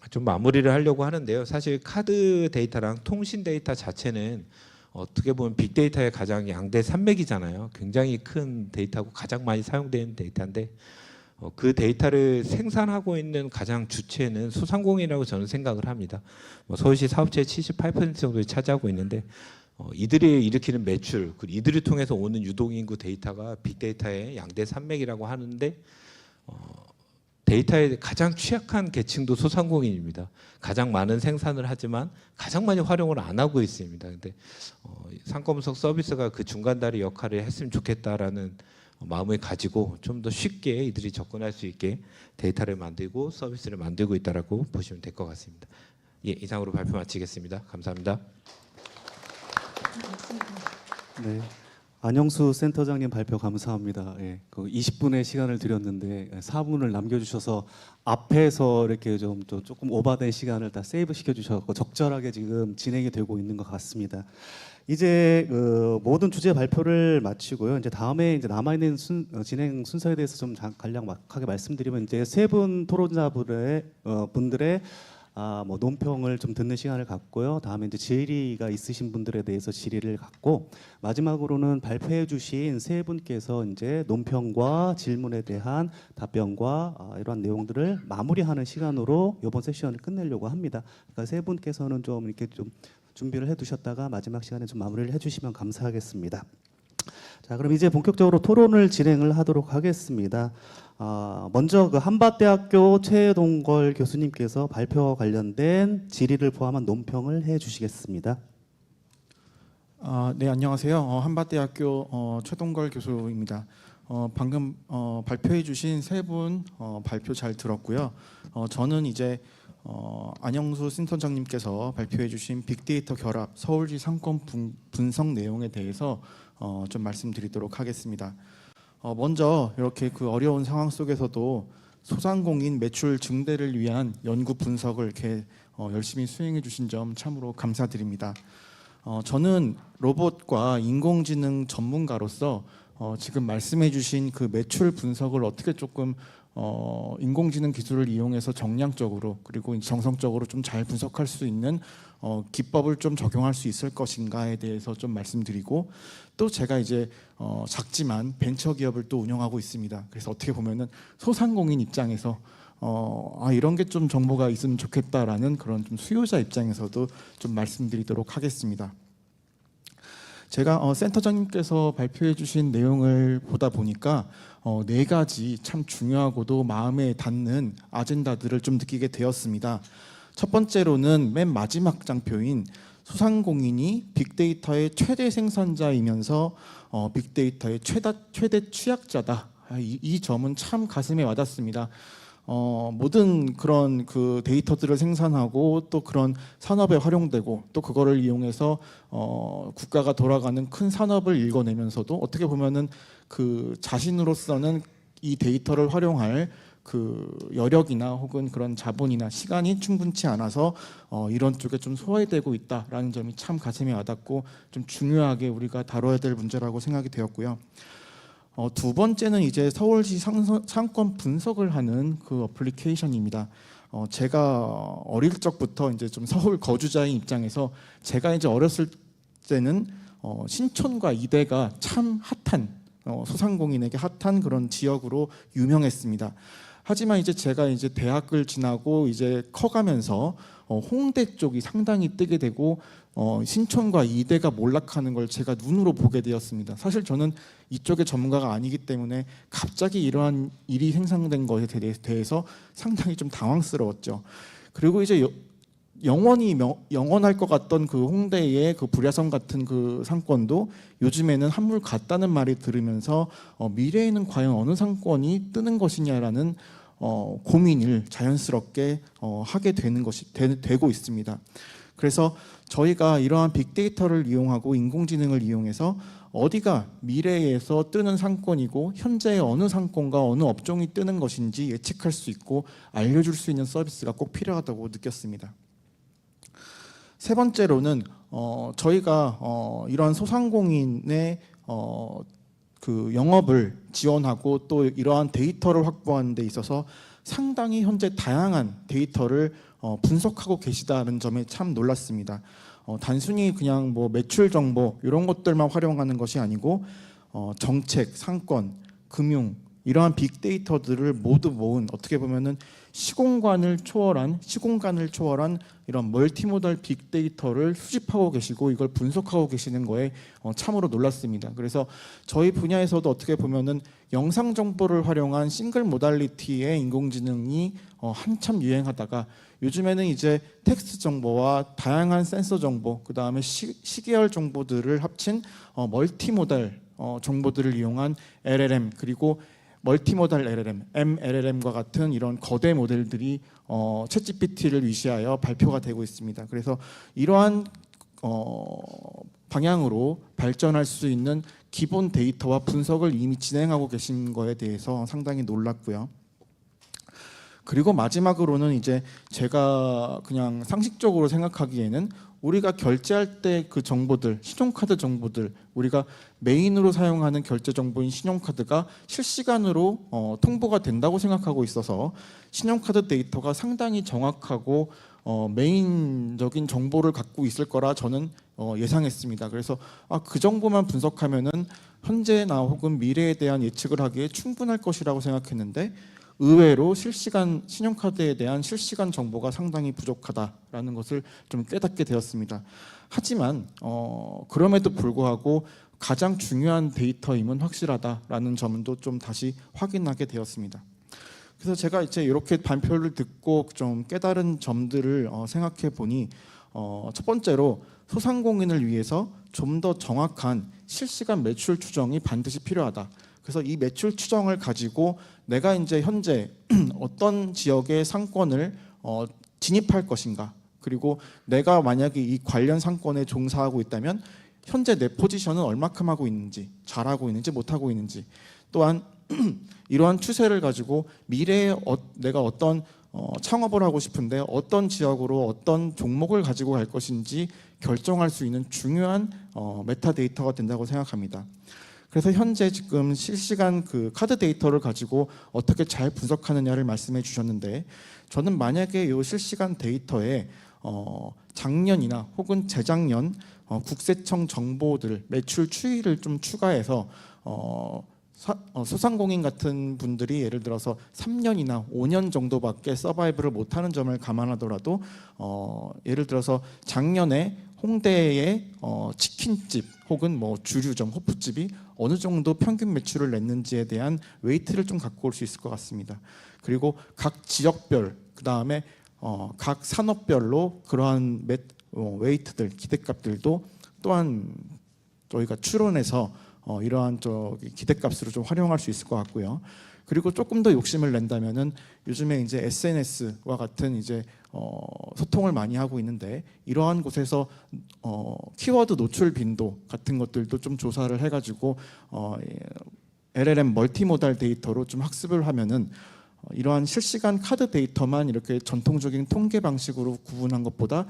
좀 마무리를 하려고 하는데요. 사실 카드 데이터랑 통신 데이터 자체는 어떻게 보면 빅데이터의 가장 양대 산맥이잖아요. 굉장히 큰 데이터고 가장 많이 사용되는 데이터인데 그 데이터를 생산하고 있는 가장 주체는 소상공인이라고 저는 생각을 합니다. 서울시 사업체의 78% 정도를 차지하고 있는데 이들이 일으키는 매출, 그리고 이들을 통해서 오는 유동인구 데이터가 빅데이터의 양대 산맥이라고 하는데 데이터에 가장 취약한 계층도 소상공인입니다. 가장 많은 생산을 하지만 가장 많이 활용을 안 하고 있습니다. 근데 상거분석 서비스가 그 중간다리 역할을 했으면 좋겠다라는 마음을 가지고 좀 더 쉽게 이들이 접근할 수 있게 데이터를 만들고 서비스를 만들고 있다라고 보시면 될 것 같습니다. 예, 이상으로 발표 마치겠습니다. 감사합니다. 네. 안영수 센터장님 발표 감사합니다. 예, 그 20분의 시간을 드렸는데 4분을 남겨주셔서 앞에서 이렇게 조금 오버된 시간을 다 세이브 시켜주셔서 적절하게 지금 진행이 되고 있는 것 같습니다. 이제 그 모든 주제 발표를 마치고요. 이제 다음에 이제 남아 있는 진행 순서에 대해서 좀 간략하게 말씀드리면 이제 세 분 토론자분들의 뭐 논평을 좀 듣는 시간을 갖고요. 다음에 이제 질의가 있으신 분들에 대해서 질의를 갖고 마지막으로는 발표해주신 세 분께서 이제 논평과 질문에 대한 답변과 이러한 내용들을 마무리하는 시간으로 이번 세션을 끝내려고 합니다. 그러니까 세 분께서는 좀 이렇게 좀 준비를 해두셨다가 마지막 시간에 좀 마무리를 해주시면 감사하겠습니다. 자, 그럼 이제 본격적으로 토론을 진행을 하도록 하겠습니다. 먼저 그 한밭대학교 최동걸 교수님께서 발표와 관련된 질의를 포함한 논평을 해주시겠습니다. 네, 안녕하세요. 한밭대학교 최동걸 교수입니다. 방금 발표해 주신 세 분 발표 잘 들었고요. 저는 이제 안영수 센터장님께서 발표해 주신 빅데이터 결합 서울시 상권 분석 내용에 대해서 좀 말씀드리도록 하겠습니다. 먼저 이렇게 그 어려운 상황 속에서도 소상공인 매출 증대를 위한 연구 분석을 이렇게 열심히 수행해 주신 점 참으로 감사드립니다. 저는 로봇과 인공지능 전문가로서 지금 말씀해 주신 그 매출 분석을 어떻게 조금 인공지능 기술을 이용해서 정량적으로 그리고 정성적으로 좀 잘 분석할 수 있는 기법을 좀 적용할 수 있을 것인가에 대해서 좀 말씀드리고, 또 제가 이제 작지만 벤처 기업을 또 운영하고 있습니다. 그래서 어떻게 보면은 소상공인 입장에서 이런 게 좀 정보가 있으면 좋겠다라는 그런 좀 수요자 입장에서도 좀 말씀드리도록 하겠습니다. 제가 센터장님께서 발표해 주신 내용을 보다 보니까 네 가지 참 중요하고도 마음에 닿는 아젠다들을 좀 느끼게 되었습니다. 첫 번째로는 맨 마지막 장표인 소상공인이 빅데이터의 최대 생산자이면서 빅데이터의 최대 취약자다. 이 점은 참 가슴에 와닿습니다. 모든 그런 그 데이터들을 생산하고 또 그런 산업에 활용되고 또 그거를 이용해서 국가가 돌아가는 큰 산업을 일궈내면서도 어떻게 보면은 그 자신으로서는 이 데이터를 활용할 그 여력이나 혹은 그런 자본이나 시간이 충분치 않아서 이런 쪽에 좀 소외되고 있다라는 점이 참 가슴에 와닿고 좀 중요하게 우리가 다뤄야 될 문제라고 생각이 되었고요. 두 번째는 이제 서울시 상권 분석을 하는 그 어플리케이션입니다. 제가 어릴 적부터 이제 좀 서울 거주자의 입장에서 제가 이제 어렸을 때는 신촌과 이대가 참 핫한 소상공인에게 핫한 그런 지역으로 유명했습니다. 하지만 이제 제가 이제 대학을 지나고 이제 커가면서 홍대 쪽이 상당히 뜨게 되고 신촌과 이대가 몰락하는 걸 제가 눈으로 보게 되었습니다. 사실 저는 이쪽의 전문가가 아니기 때문에 갑자기 이러한 일이 생성된 것에 대해서 상당히 좀 당황스러웠죠. 그리고 이제 영원할 것 같던 그 홍대의 그 불야성 같은 그 상권도 요즘에는 한물 같다는 말이 들으면서 미래에는 과연 어느 상권이 뜨는 것이냐라는 고민을 자연스럽게 하게 되는 것이 되고 있습니다. 그래서 저희가 이러한 빅데이터를 이용하고 인공지능을 이용해서 어디가 미래에서 뜨는 상권이고 현재의 어느 상권과 어느 업종이 뜨는 것인지 예측할 수 있고 알려줄 수 있는 서비스가 꼭 필요하다고 느꼈습니다. 세 번째로는 저희가 이러한 소상공인의 그 영업을 지원하고 또 이러한 데이터를 확보하는 데 있어서 상당히 현재 다양한 데이터를 분석하고 계시다는 점에 참 놀랐습니다. 단순히 그냥 뭐 매출 정보 이런 것들만 활용하는 것이 아니고 정책, 상권, 금융 이러한 빅데이터들을 모두 모은 어떻게 보면은 시공간을 초월한 이런 멀티모달 빅데이터를 수집하고 계시고 이걸 분석하고 계시는 거에 참으로 놀랐습니다. 그래서 저희 분야에서도 어떻게 보면은 영상 정보를 활용한 싱글 모달리티의 인공지능이 한참 유행하다가 요즘에는 이제 텍스트 정보와 다양한 센서 정보, 그 다음에 시계열 정보들을 합친 멀티모달 정보들을 이용한 LLM 그리고 멀티모달 LLM, MLLM과 같은 이런 거대 모델들이 챗GPT를 위시하여 발표가 되고 있습니다. 그래서 이러한 방향으로 발전할 수 있는 기본 데이터와 분석을 이미 진행하고 계신 거에 대해서 상당히 놀랐고요. 그리고 마지막으로는 이제 제가 그냥 상식적으로 생각하기에는 우리가 결제할 때 그 정보들, 신용카드 정보들, 우리가 메인으로 사용하는 결제 정보인 신용카드가 실시간으로 통보가 된다고 생각하고 있어서 신용카드 데이터가 상당히 정확하고 메인적인 정보를 갖고 있을 거라 저는 예상했습니다. 그래서 그 정보만 분석하면은 현재나 혹은 미래에 대한 예측을 하기에 충분할 것이라고 생각했는데 의외로 실시간 신용카드에 대한 실시간 정보가 상당히 부족하다라는 것을 좀 깨닫게 되었습니다. 하지만 그럼에도 불구하고 가장 중요한 데이터임은 확실하다라는 점도 좀 다시 확인하게 되었습니다. 그래서 제가 이제 이렇게 발표를 듣고 좀 깨달은 점들을 생각해 보니 첫 번째로 소상공인을 위해서 좀 더 정확한 실시간 매출 추정이 반드시 필요하다. 그래서 이 매출 추정을 가지고 내가 이제 현재 어떤 지역의 상권을 진입할 것인가, 그리고 내가 만약에 이 관련 상권에 종사하고 있다면 현재 내 포지션은 얼마큼 하고 있는지, 잘하고 있는지 못하고 있는지, 또한 이러한 추세를 가지고 미래에 내가 어떤 창업을 하고 싶은데 어떤 지역으로 어떤 종목을 가지고 갈 것인지 결정할 수 있는 중요한 메타데이터가 된다고 생각합니다. 그래서 현재 지금 실시간 그 카드 데이터를 가지고 어떻게 잘 분석하느냐를 말씀해 주셨는데, 저는 만약에 이 실시간 데이터에 작년이나 혹은 재작년 국세청 정보들, 매출 추이를 좀 추가해서 소상공인 같은 분들이 예를 들어서 3년이나 5년 정도밖에 서바이브를 못하는 점을 감안하더라도 예를 들어서 작년에 홍대의 치킨집 혹은 뭐 주류점, 호프집이 어느 정도 평균 매출을 냈는지에 대한 웨이트를 좀 갖고 올 수 있을 것 같습니다. 그리고 각 지역별, 그 다음에 각 산업별로 그러한 웨이트들, 기대값들도 또한 저희가 추론해서 이러한 기대값으로 좀 활용할 수 있을 것 같고요. 그리고 조금 더 욕심을 낸다면은 요즘에 이제 SNS와 같은 이제 소통을 많이 하고 있는데, 이러한 곳에서 키워드 노출 빈도 같은 것들도 좀 조사를 해가지고 LLM 멀티모달 데이터로 좀 학습을 하면은 이러한 실시간 카드 데이터만 이렇게 전통적인 통계 방식으로 구분한 것보다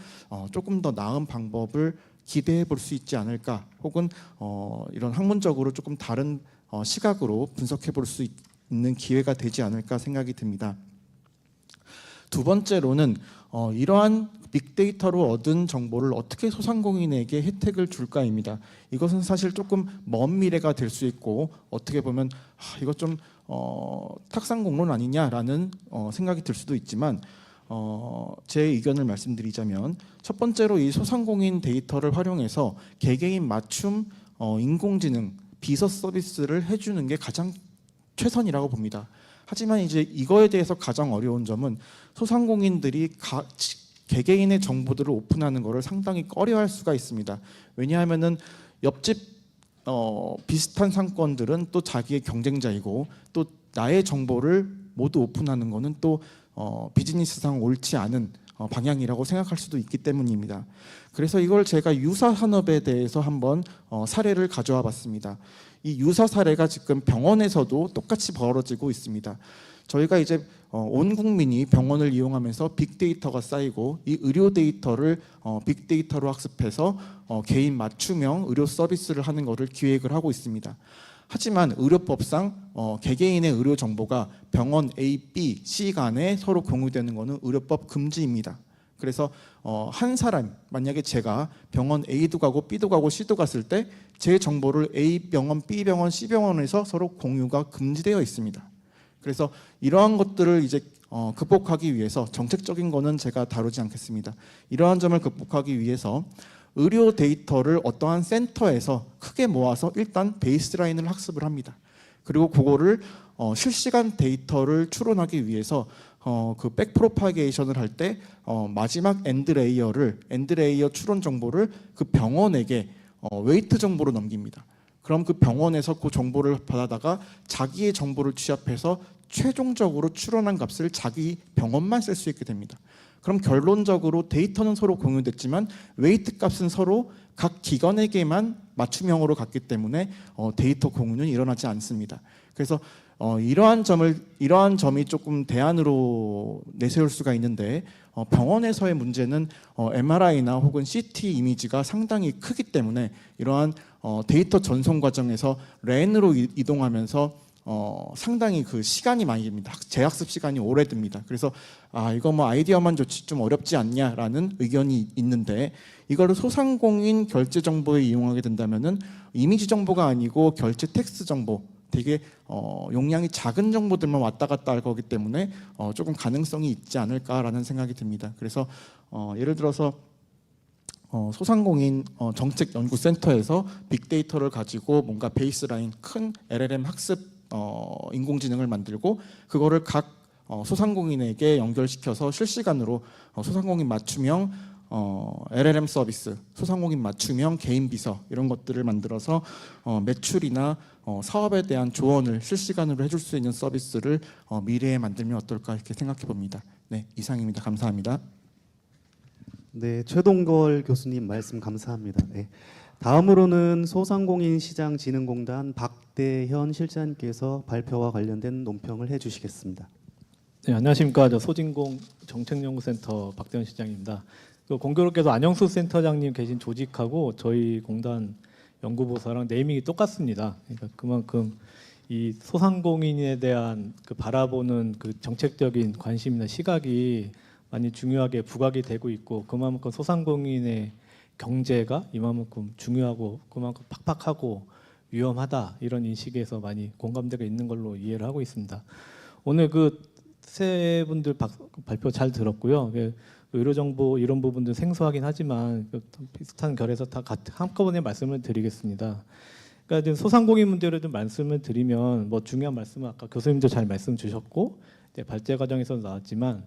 조금 더 나은 방법을 기대해 볼 수 있지 않을까, 혹은 이런 학문적으로 조금 다른 시각으로 분석해 볼 수 있는 기회가 되지 않을까 생각이 듭니다. 두 번째로는 이러한 빅데이터로 얻은 정보를 어떻게 소상공인에게 혜택을 줄까입니다. 이것은 사실 조금 먼 미래가 될 수 있고, 어떻게 보면 이것 좀 탁상공론 아니냐라는 생각이 들 수도 있지만, 제 의견을 말씀드리자면, 첫 번째로 이 소상공인 데이터를 활용해서 개개인 맞춤 인공지능 비서 서비스를 해주는 게 가장 최선이라고 봅니다. 하지만 이제 이거에 대해서 가장 어려운 점은 소상공인들이 개개인의 정보들을 오픈하는 것을 상당히 꺼려할 수가 있습니다. 왜냐하면은 옆집 비슷한 상권들은 또 자기의 경쟁자이고, 또 나의 정보를 모두 오픈하는 것은 또 비즈니스상 옳지 않은 방향이라고 생각할 수도 있기 때문입니다. 그래서 이걸 제가 유사 산업에 대해서 한번 사례를 가져와 봤습니다. 이 유사 사례가 지금 병원에서도 똑같이 벌어지고 있습니다. 저희가 이제 온 국민이 병원을 이용하면서 빅데이터가 쌓이고, 이 의료 데이터를 빅데이터로 학습해서 개인 맞춤형 의료 서비스를 하는 것을 기획을 하고 있습니다. 하지만 의료법상 개개인의 의료 정보가 병원 A, B, C 간에 서로 공유되는 것은 의료법 금지입니다. 그래서 한 사람, 만약에 제가 병원 A도 가고 B도 가고 C도 갔을 때 제 정보를 A 병원, B 병원, C 병원에서 서로 공유가 금지되어 있습니다. 그래서 이러한 것들을 이제 극복하기 위해서, 정책적인 거는 제가 다루지 않겠습니다. 이러한 점을 극복하기 위해서 의료 데이터를 어떠한 센터에서 크게 모아서 일단 베이스라인을 학습을 합니다. 그리고 그거를 실시간 데이터를 추론하기 위해서 그 백프로파게이션을 할 때 마지막 엔드 레이어 추론 정보를 그 병원에게 웨이트 정보로 넘깁니다. 그럼 그 병원에서 그 정보를 받아다가 자기의 정보를 취합해서 최종적으로 추론한 값을 자기 병원만 쓸 수 있게 됩니다. 그럼 결론적으로 데이터는 서로 공유됐지만 웨이트 값은 서로 각 기관에게만 맞춤형으로 갔기 때문에 데이터 공유는 일어나지 않습니다. 그래서 이러한 점이 조금 대안으로 내세울 수가 있는데 병원에서의 문제는 MRI나 혹은 CT 이미지가 상당히 크기 때문에 이러한 데이터 전송 과정에서 랜으로 이동하면서 상당히 그 시간이 많이 듭니다. 재학습 시간이 오래 듭니다. 그래서 이거 뭐 아이디어만 좋지 좀 어렵지 않냐라는 의견이 있는데 이거를 소상공인 결제 정보에 이용하게 된다면은 이미지 정보가 아니고 결제 텍스트 정보 되게 용량이 작은 정보들만 왔다 갔다 할 거기 때문에 조금 가능성이 있지 않을까라는 생각이 듭니다. 그래서 예를 들어서 소상공인 정책연구센터에서 빅데이터를 가지고 뭔가 베이스라인 큰 LLM 학습 인공지능을 만들고 그거를 각 소상공인에게 연결시켜서 실시간으로 소상공인 맞춤형 LLM 서비스, 소상공인 맞춤형 개인 비서 이런 것들을 만들어서 매출이나 사업에 대한 조언을 실시간으로 해줄 수 있는 서비스를 미래에 만들면 어떨까 이렇게 생각해 봅니다. 네, 이상입니다. 감사합니다. 네, 최동걸 교수님 말씀 감사합니다. 네. 다음으로는 소상공인시장진흥공단 박대현 실장님께서 발표와 관련된 논평을 해주시겠습니다. 네, 안녕하십니까. 저 소진공 정책연구센터 박대현 실장입니다. 공교롭게도 안영수 센터장님 계신 조직하고 저희 공단 연구부서랑 네이밍이 똑같습니다. 그러니까 그만큼 이 소상공인에 대한 그 바라보는 그 정책적인 관심이나 시각이 많이 중요하게 부각이 되고 있고 그만큼 소상공인의 경제가 이만큼 중요하고 그만큼 팍팍하고 위험하다 이런 인식에서 많이 공감대가 있는 걸로 이해를 하고 있습니다. 오늘 그 세 분들 발표 잘 들었고요. 의료정보 이런 부분도 생소하긴 하지만 비슷한 결에서 다 한꺼번에 말씀을 드리겠습니다. 그러니까 지금 소상공인 문제를 좀 말씀을 드리면 뭐 중요한 말씀은 아까 교수님도 잘 말씀 주셨고 발제 과정에서 나왔지만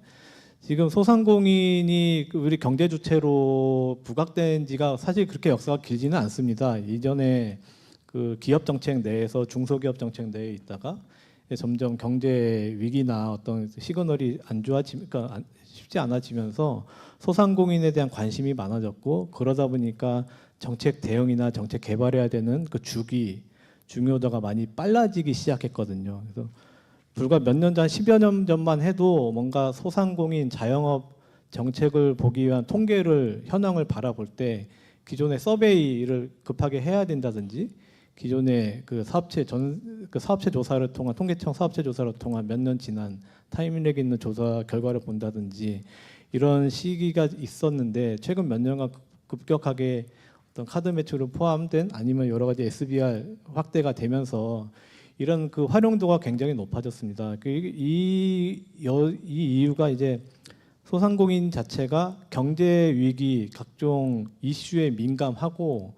지금 소상공인이 우리 경제 주체로 부각된 지가 사실 그렇게 역사가 길지는 않습니다. 이전에 그 기업 정책 내에서 중소기업 정책 내에 있다가 점점 경제 위기나 어떤 시그널이 그러니까 쉽지 않아지면서 소상공인에 대한 관심이 많아졌고 그러다 보니까 정책 대응이나 정책 개발해야 되는 그 주기 중요도가 많이 빨라지기 시작했거든요. 그래서 불과 몇 년 전, 10여 년 전만 해도 뭔가 소상공인 자영업 정책을 보기 위한 통계를 현황을 바라볼 때 기존의 서베이를 급하게 해야 된다든지 기존의 그 사업체 조사를 통한 통계청 사업체 조사를 통한 몇 년 지난 타임렉 있는 조사 결과를 본다든지 이런 시기가 있었는데 최근 몇 년간 급격하게 어떤 카드 매출을 포함된 아니면 여러 가지 SBR 확대가 되면서 이런 그 활용도가 굉장히 높아졌습니다. 이 이유가 이제 소상공인 자체가 경제 위기 각종 이슈에 민감하고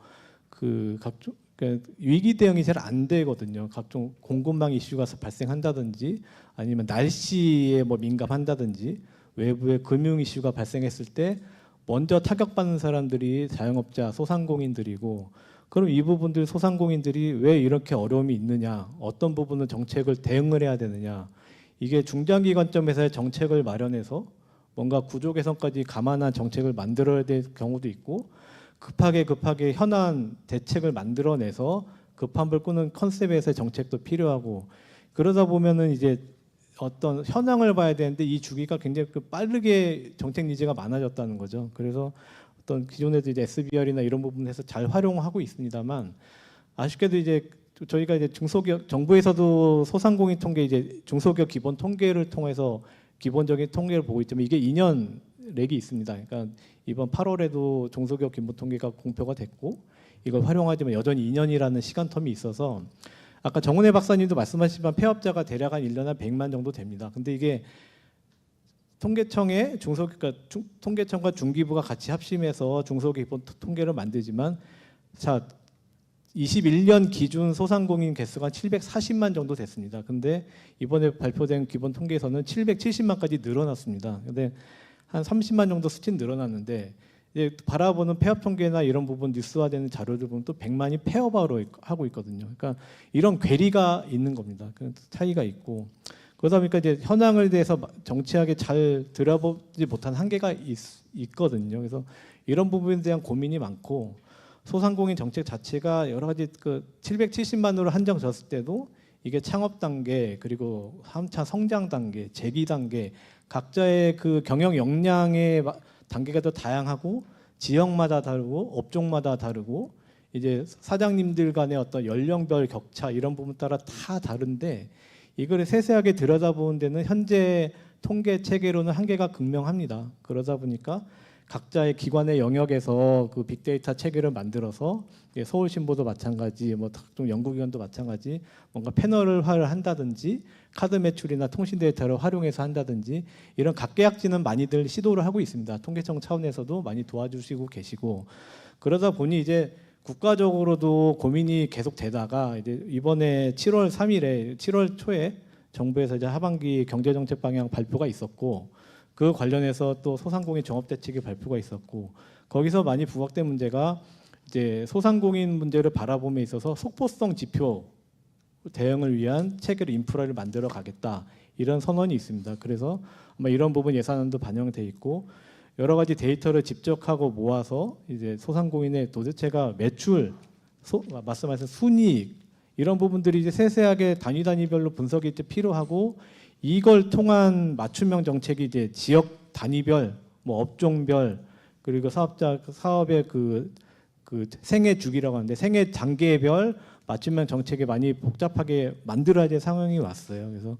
각종 그러니까 위기 대응이 잘 안 되거든요. 각종 공급망 이슈가 발생한다든지 아니면 날씨에 뭐 민감한다든지 외부의 금융 이슈가 발생했을 때 먼저 타격받는 사람들이 자영업자, 소상공인들이고 그럼 이 부분들 소상공인들이 왜 이렇게 어려움이 있느냐, 어떤 부분은 정책을 대응을 해야 되느냐, 이게 중장기 관점에서의 정책을 마련해서 뭔가 구조 개선까지 감안한 정책을 만들어야 될 경우도 있고 급하게 현안 대책을 만들어내서 급한 불 끄는 컨셉에서의 정책도 필요하고 그러다 보면은 이제 어떤 현황을 봐야 되는데 이 주기가 굉장히 빠르게 정책 니즈가 많아졌다는 거죠. 그래서 어떤 기존에도 이제 SBR이나 이런 부분에서 잘 활용하고 있습니다만 아쉽게도 이제 저희가 이제 중소기업 정부에서도 소상공인 통계 이제 중소기업 기본 통계를 통해서 기본적인 통계를 보고 있지만 이게 2년 렉이 있습니다. 그러니까 이번 8월에도 중소기업 기본 통계가 공표가 됐고 이걸 활용하지만 여전히 2년이라는 시간 텀이 있어서 아까 정은혜 박사님도 말씀하시지만 폐업자가 대략 한 1년에 100만 정도 됩니다. 근데 이게 통계청의 통계청과 중기부가 같이 합심해서 중소기업 통계를 만들지만 자 21년 기준 소상공인 개수가 740만 정도 됐습니다. 근데 이번에 발표된 기본 통계에서는 770만까지 늘어났습니다. 근데 한 30만 정도 수치는 늘어났는데 이제 바라보는 폐업 통계나 이런 부분 뉴스화되는 자료들 보면 또 100만이 폐업하고 하고 있거든요. 그러니까 이런 괴리가 있는 겁니다. 그 차이가 있고 그러다 보니까 이제 현황을 대해서 정치하게 잘 들여다보지 못한 한계가 있거든요. 그래서 이런 부분에 대한 고민이 많고 소상공인 정책 자체가 여러 가지 그 770만으로 한정졌을 때도 이게 창업 단계 그리고 3차 성장 단계, 재기 단계 각자의 그 경영 역량의 단계가 더 다양하고 지역마다 다르고 업종마다 다르고 이제 사장님들 간의 어떤 연령별 격차 이런 부분 따라 다 다른데 이걸 세세하게 들여다보는 데는 현재 통계 체계로는 한계가 극명합니다. 그러다 보니까 각자의 기관의 영역에서 그 빅데이터 체계를 만들어서 서울신보도 마찬가지, 뭐 각종 연구기관도 마찬가지, 뭔가 패널을 한다든지 카드 매출이나 통신 데이터를 활용해서 한다든지 이런 각계약지는 많이들 시도를 하고 있습니다. 통계청 차원에서도 많이 도와주시고 계시고 그러다 보니 이제 국가적으로도 고민이 계속 되다가 이제 이번에 7월 3일에 7월 초에 정부에서 이제 하반기 경제정책 방향 발표가 있었고 그 관련해서 또 소상공인 종합대책이 발표가 있었고 거기서 많이 부각된 문제가 이제 소상공인 문제를 바라봄에 있어서 속보성 지표 대응을 위한 체계를 인프라를 만들어 가겠다 이런 선언이 있습니다. 그래서 아마 이런 부분 예산안도 반영돼 있고 여러 가지 데이터를 집적하고 모아서 이제 소상공인의 도대체가 매출, 말씀하신 순이익 이런 부분들이 이제 세세하게 단위별로 분석이 이제 필요하고 이걸 통한 맞춤형 정책이 이제 지역 단위별, 뭐 업종별 그리고 사업의 그 생애 주기라고 하는데 생애 단계별 맞춤형 정책이 많이 복잡하게 만들어야 될 상황이 왔어요. 그래서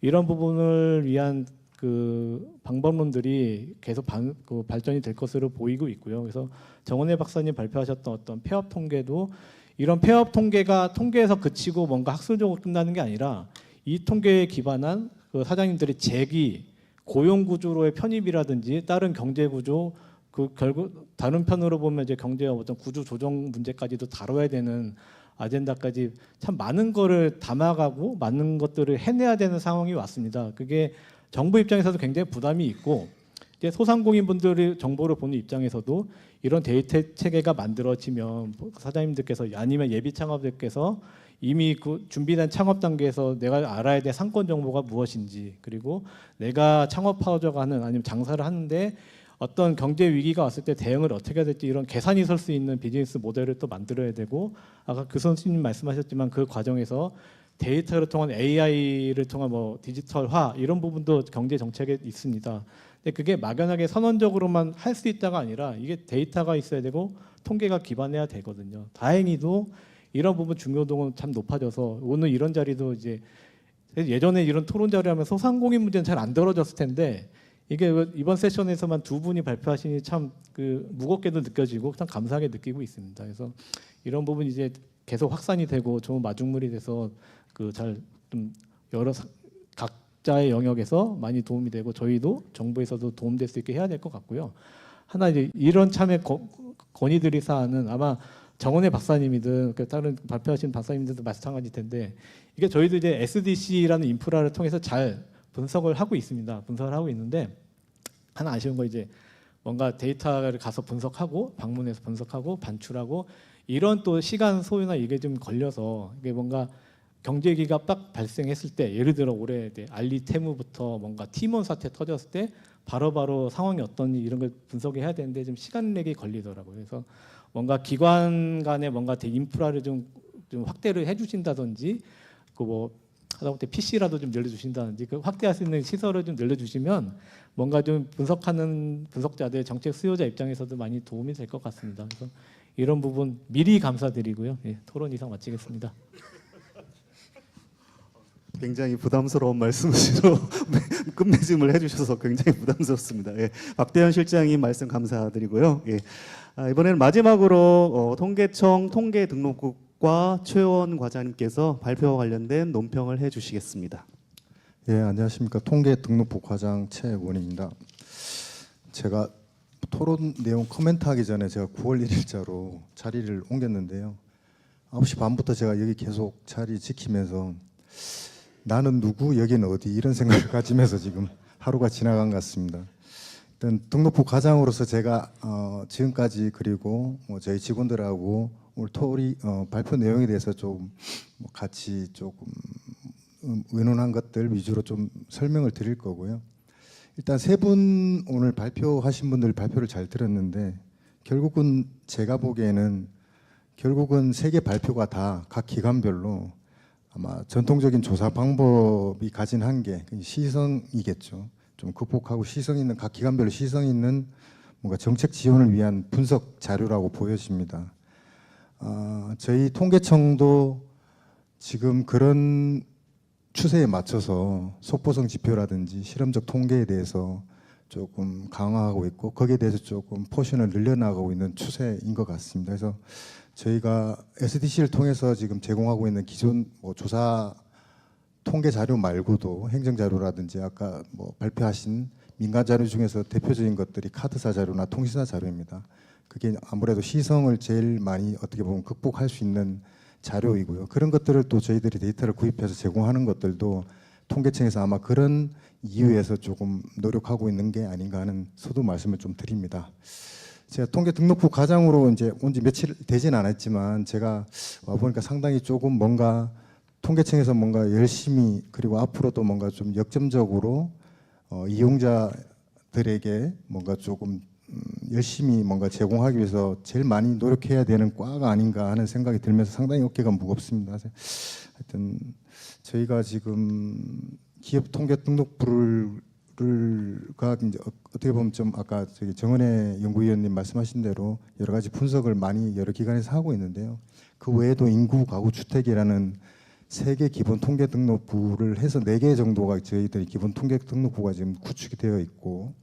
이런 부분을 위한 그 방법론들이 계속 발전이 될 것으로 보이고 있고요. 그래서 정원혜 박사님 발표하셨던 어떤 폐업 통계도 이런 폐업 통계가 통계에서 그치고 뭔가 학술적으로 끝나는 게 아니라 이 통계에 기반한 그 사장님들의 재기, 고용 구조로의 편입이라든지 다른 경제 구조, 그 결국 다른 편으로 보면 이제 경제의 어떤 구조 조정 문제까지도 다뤄야 되는 아젠다까지 참 많은 거를 담아가고 많은 것들을 해내야 되는 상황이 왔습니다. 그게 정부 입장에서도 굉장히 부담이 있고 이제 소상공인 분들이 정보를 보는 입장에서도 이런 데이터 체계가 만들어지면 사장님들께서 아니면 예비 창업들께서 이미 그 준비된 창업 단계에서 내가 알아야 될 상권 정보가 무엇인지 그리고 내가 창업하려고 하는 아니면 장사를 하는데 어떤 경제 위기가 왔을 때 대응을 어떻게 해야 될지 이런 계산이 설 수 있는 비즈니스 모델을 또 만들어야 되고 아까 그 선생님 말씀하셨지만 그 과정에서 데이터를 통한 AI를 통한 뭐 디지털화 이런 부분도 경제 정책에 있습니다. 근데 그게 막연하게 선언적으로만 할 수 있다가 아니라 이게 데이터가 있어야 되고 통계가 기반해야 되거든요. 다행히도 이런 부분 중요도는 참 높아져서 오늘 이런 자리도 이제 예전에 이런 토론 자리 하면 소상공인 문제는 잘 안 다뤄졌을 텐데 이게 이번 세션에서만 두 분이 발표하시니 참 그 무겁게도 느껴지고 참 감사하게 느끼고 있습니다. 그래서 이런 부분 이제 계속 확산이 되고 좋은 마중물이 돼서 그 잘 좀 여러 각자의 영역에서 많이 도움이 되고 저희도 정부에서도 도움될 수 있게 해야 될 것 같고요. 하나 이제 이런 참여 건의들이 사안은 아마 정원혜 박사님이든 다른 발표하신 박사님들도 마찬가지일 텐데 이게 저희도 이제 SDC라는 인프라를 통해서 잘 분석을 하고 있습니다. 분석을 하고 있는데 하나 아쉬운 거 이제 뭔가 데이터를 가서 분석하고 방문해서 분석하고 반출하고 이런 또 시간 소요나 이게 좀 걸려서 이게 뭔가 경제위기가 딱 발생했을 때 예를 들어 올해 알리테무부터 뭔가 티몬 사태 터졌을 때 바로바로 상황이 어떤지 이런 걸 분석해야 되는데 좀 시간 렉이 걸리더라고요. 그래서 뭔가 기관 간에 뭔가 인프라를 좀 확대를 해주신다든지 그 뭐 하다못해 PC라도 좀 늘려주신다든지 그 확대할 수 있는 시설을 좀 늘려주시면 뭔가 좀 분석하는 분석자들 정책 수요자 입장에서도 많이 도움이 될 것 같습니다. 그래서 이런 부분 미리 감사드리고요. 예, 토론 이상 마치겠습니다. 굉장히 부담스러운 말씀으로 끝맺음을 해주셔서 굉장히 부담스럽습니다. 예, 박대현 실장님 말씀 감사드리고요. 예, 이번에는 마지막으로 통계청 통계등록국과 최원 과장님께서 발표와 관련된 논평을 해주시겠습니다. 예, 안녕하십니까. 통계등록부 과장 최원입니다. 제가 토론 내용 코멘트하기 전에 제가 9월 1일자로 자리를 옮겼는데요. 9시 반부터 제가 여기 계속 자리 지키면서 나는 누구, 여기는 어디 이런 생각을 가지면서 지금 하루가 지나간 것 같습니다. 일단 등록부 과장으로서 제가 지금까지 그리고 뭐 저희 직원들하고 오늘 발표 내용에 대해서 좀 뭐 같이 조금 의논한 것들 위주로 좀 설명을 드릴 거고요. 일단 세 분 오늘 발표하신 분들 발표를 잘 들었는데 결국은 제가 보기에는 결국은 세 개 발표가 다 각 기관별로 아마 전통적인 조사 방법이 가진 한계, 시성이겠죠. 좀 극복하고 시성 있는 각 기관별로 시성 있는 뭔가 정책 지원을 위한 분석 자료라고 보여집니다. 저희 통계청도 지금 그런 추세에 맞춰서 속보성 지표라든지 실험적 통계에 대해서 조금 강화하고 있고 거기에 대해서 조금 포션을 늘려나가고 있는 추세인 것 같습니다. 그래서 저희가 SDC를 통해서 지금 제공하고 있는 기존 뭐 조사 통계 자료 말고도 행정 자료라든지 아까 뭐 발표하신 민간 자료 중에서 대표적인 것들이 카드사 자료나 통신사 자료입니다. 그게 아무래도 시성을 제일 많이 어떻게 보면 극복할 수 있는 자료이고요. 그런 것들을 또 저희들이 데이터를 구입해서 제공하는 것들도 통계청에서 아마 그런 이유에서 조금 노력하고 있는 게 아닌가 하는 서두 말씀을 좀 드립니다. 제가 통계 등록부 과장으로 이제 온 지 며칠 되진 않았지만 제가 와 보니까 상당히 조금 뭔가 통계청에서 뭔가 열심히 그리고 앞으로도 뭔가 좀 역점적으로 이용자들에게 뭔가 조금 열심히 뭔가 제공하기 위해서 제일 많이 노력해야 되는 과가 아닌가 하는 생각이 들면서 상당히 어깨가 무겁습니다. 하여튼 저희가 지금 기업 통계 등록부가 이제 어떻게 보면 좀 아까 저기 정은혜 연구위원님 말씀하신 대로 여러 가지 분석을 많이 여러 기관에서 하고 있는데요. 그 외에도 인구, 가구, 주택이라는 3개 기본 통계 등록부를 해서 4개 정도가 저희들이 기본 통계 등록부가 지금 구축이 되어 있고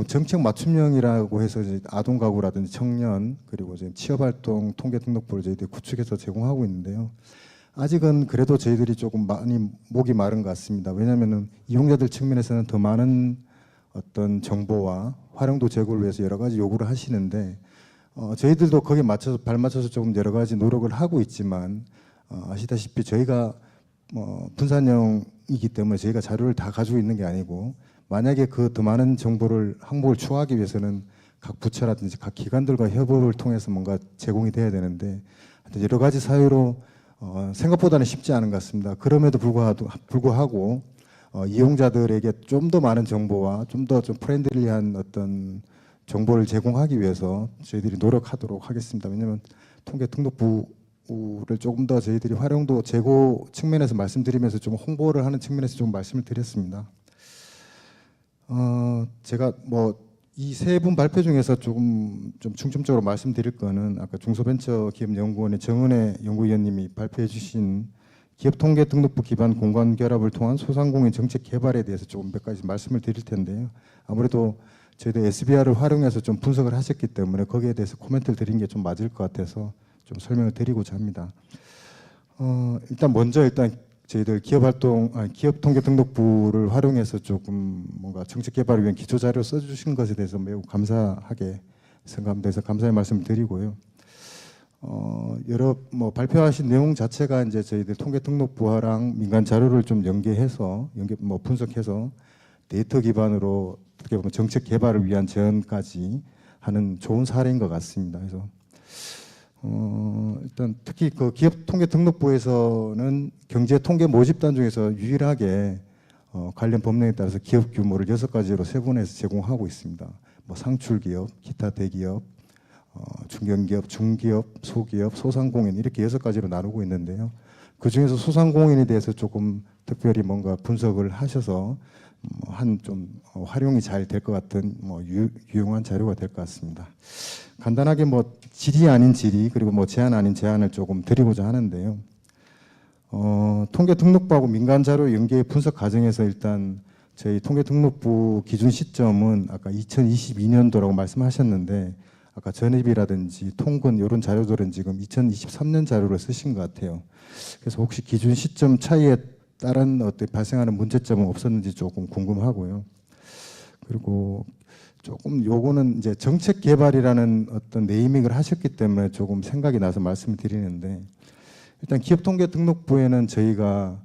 정책 맞춤형이라고 해서 이제 아동 가구라든지 청년 그리고 이제 취업활동 통계 등록부를 저희들이 구축해서 제공하고 있는데요. 아직은 그래도 저희들이 조금 많이 목이 마른 것 같습니다. 왜냐하면은 이용자들 측면에서는 더 많은 어떤 정보와 활용도 제고를 위해서 여러 가지 요구를 하시는데 저희들도 거기에 맞춰서 발맞춰서 조금 여러 가지 노력을 하고 있지만 아시다시피 저희가 분산형이기 때문에 저희가 자료를 다 가지고 있는 게 아니고 만약에 그 더 많은 정보를 항목을 추가하기 위해서는 각 부처라든지 각 기관들과 협업을 통해서 뭔가 제공이 돼야 되는데 여러 가지 사유로 생각보다는 쉽지 않은 것 같습니다. 그럼에도 불구하고 이용자들에게 좀 더 많은 정보와 좀 더 좀 프렌들리한 어떤 정보를 제공하기 위해서 저희들이 노력하도록 하겠습니다. 왜냐하면 통계 등록부를 조금 더 저희들이 활용도 제고 측면에서 말씀드리면서 좀 홍보를 하는 측면에서 좀 말씀을 드렸습니다. 제가 뭐 이 세 분 발표 중에서 조금 좀 중점적으로 말씀드릴 거는 아까 중소벤처기업연구원의 정은혜 연구위원님이 발표해 주신 기업 통계 등록부 기반 공간 결합을 통한 소상공인 정책 개발에 대해서 조금 몇 가지 말씀을 드릴 텐데요. 아무래도 저희도 SBR을 활용해서 좀 분석을 하셨기 때문에 거기에 대해서 코멘트를 드린 게 좀 맞을 것 같아서 좀 설명을 드리고자 합니다. 일단 저희들 기업 통계 등록부를 활용해서 조금 뭔가 정책 개발을 위한 기초 자료 써주신 것에 대해서 매우 감사하게 생각합니다. 그래서 감사의 말씀을 드리고요. 여러 발표하신 내용 자체가 이제 저희들 통계 등록부랑 민간 자료를 좀 연계해서 분석해서 데이터 기반으로 어떻게 보면 정책 개발을 위한 제언까지 하는 좋은 사례인 것 같습니다. 그래서 일단 특히 그 기업 통계 등록부에서는 경제 통계 모집단 중에서 유일하게 관련 법령에 따라서 기업 규모를 6가지로 세분해서 제공하고 있습니다. 뭐 상출기업, 기타 대기업, 중견기업, 중기업, 소기업, 소상공인 이렇게 6가지로 나누고 있는데요. 그 중에서 소상공인에 대해서 조금 특별히 뭔가 분석을 하셔서 좀 활용이 잘 될 것 같은 유용한 자료가 될 것 같습니다. 간단하게 질의 아닌 질의 그리고 제안 아닌 제안을 조금 드리고자 하는데요. 통계 등록부하고 민간 자료 연계 분석 과정에서 일단 저희 통계 등록부 기준 시점은 아까 2022년도라고 말씀하셨는데 아까 전입이라든지 통근 이런 자료들은 지금 2023년 자료를 쓰신 것 같아요. 그래서 혹시 기준 시점 차이에 다른 어떤 발생하는 문제점은 없었는지 조금 궁금하고요. 그리고 조금 요거는 이제 정책 개발이라는 어떤 네이밍을 하셨기 때문에 조금 생각이 나서 말씀을 드리는데 일단 기업 통계 등록부에는 저희가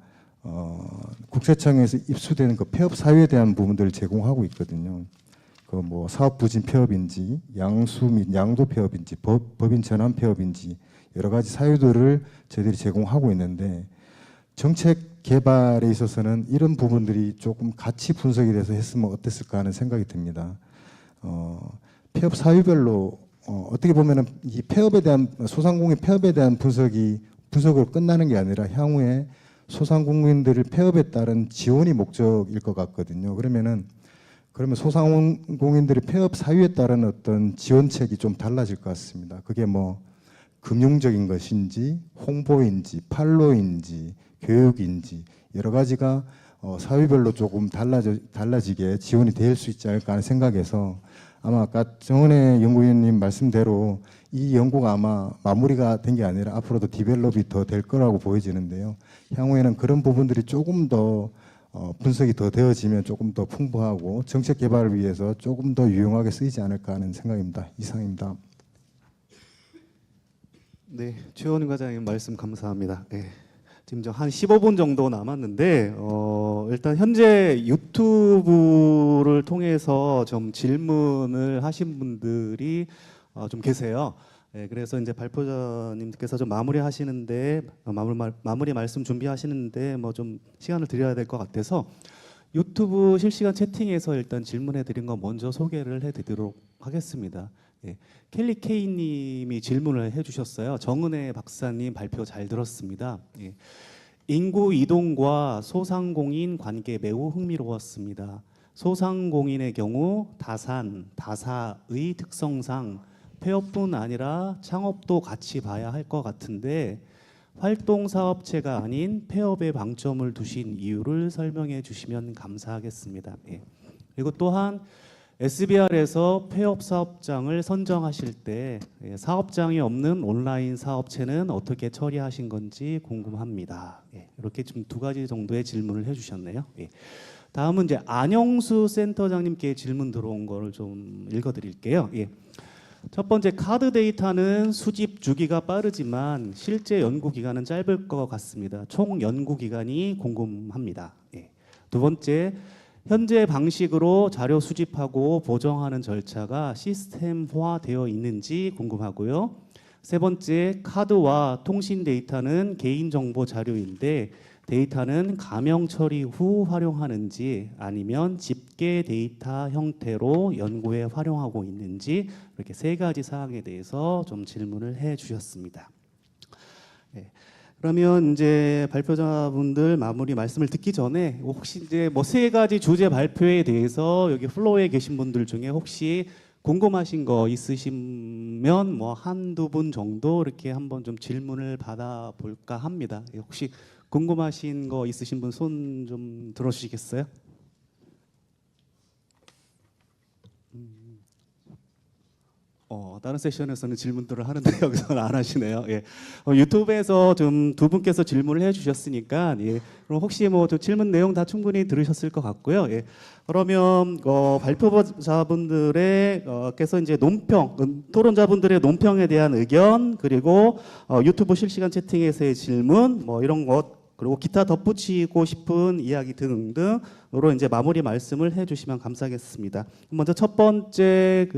국세청에서 입수되는 그 폐업 사유에 대한 부분들을 제공하고 있거든요. 그 뭐 사업 부진 폐업인지, 양수 및 양도 폐업인지, 법인 전환 폐업인지 여러 가지 사유들을 저희들이 제공하고 있는데 정책 개발에 있어서는 이런 부분들이 조금 같이 분석이 돼서 했으면 어땠을까 하는 생각이 듭니다. 폐업 사유별로 어떻게 보면은 이 폐업에 대한 소상공인 폐업에 대한 분석으로 끝나는 게 아니라 향후에 소상공인들을 폐업에 따른 지원이 목적일 것 같거든요. 그러면 소상공인들의 폐업 사유에 따른 어떤 지원책이 좀 달라질 것 같습니다. 그게 뭐 금융적인 것인지, 홍보인지, 판로인지, 교육인지 여러 가지가 사유별로 조금 달라지게 지원이 될 수 있지 않을까 하는 생각에서 아마 아까 정은혜 연구위원님 말씀대로 이 연구가 아마 마무리가 된 게 아니라 앞으로도 디벨롭이 더 될 거라고 보여지는데요. 향후에는 그런 부분들이 조금 더 분석이 더 되어지면 조금 더 풍부하고 정책 개발을 위해서 조금 더 유용하게 쓰이지 않을까 하는 생각입니다. 이상입니다. 네, 최원희 과장님 말씀 감사합니다. 네, 지금 한 15분 정도 남았는데 일단 현재 유튜브를 통해서 좀 질문을 하신 분들이 좀 계세요. 네, 그래서 이제 발표자님께서 좀 마무리하시는데 마무리 말씀 준비하시는데 뭐 좀 시간을 드려야 될 것 같아서 유튜브 실시간 채팅에서 일단 질문해 드린 거 먼저 소개를 해드리도록 하겠습니다. 예, 켈리 K님이 질문을 해주셨어요. 정은혜 박사님 발표 잘 들었습니다. 예, 인구 이동과 소상공인 관계 매우 흥미로웠습니다. 소상공인의 경우 다사의 특성상 폐업뿐 아니라 창업도 같이 봐야 할 것 같은데 활동사업체가 아닌 폐업에 방점을 두신 이유를 설명해 주시면 감사하겠습니다. 예. 그리고 또한 SBR에서 폐업 사업장을 선정하실 때 사업장이 없는 온라인 사업체는 어떻게 처리하신 건지 궁금합니다. 예. 이렇게 좀 두 가지 정도의 질문을 해주셨네요. 예. 다음은 이제 안영수 센터장님께 질문 들어온 거를 좀 읽어드릴게요. 예. 첫 번째, 카드 데이터는 수집 주기가 빠르지만 실제 연구 기간은 짧을 것 같습니다. 총 연구 기간이 궁금합니다. 예. 두 번째, 현재 방식으로 자료 수집하고 보정하는 절차가 시스템화되어 있는지 궁금하고요. 세 번째, 카드와 통신 데이터는 개인정보 자료인데 데이터는 가명 처리 후 활용하는지 아니면 집계 데이터 형태로 연구에 활용하고 있는지 이렇게 세 가지 사항에 대해서 좀 질문을 해 주셨습니다. 네. 그러면 이제 발표자분들 마무리 말씀을 듣기 전에 혹시 이제 뭐 세 가지 주제 발표에 대해서 여기 플로어에 계신 분들 중에 혹시 궁금하신 거 있으시면 뭐 한두 분 정도 이렇게 한번 좀 질문을 받아볼까 합니다. 혹시 궁금하신 거 있으신 분 손 좀 들어주시겠어요? 다른 세션에서는 질문들을 하는데 여기서는 안 하시네요. 예. 유튜브에서 좀 두 분께서 질문을 해주셨으니까 예. 그럼 혹시 뭐 질문 내용 다 충분히 들으셨을 것 같고요. 예. 그러면 발표자분들의 께서 이제 논평, 토론자분들의 논평에 대한 의견 그리고 유튜브 실시간 채팅에서의 질문 뭐 이런 것 그리고 기타 덧붙이고 싶은 이야기 등등으로 이제 마무리 말씀을 해주시면 감사하겠습니다. 먼저 첫 번째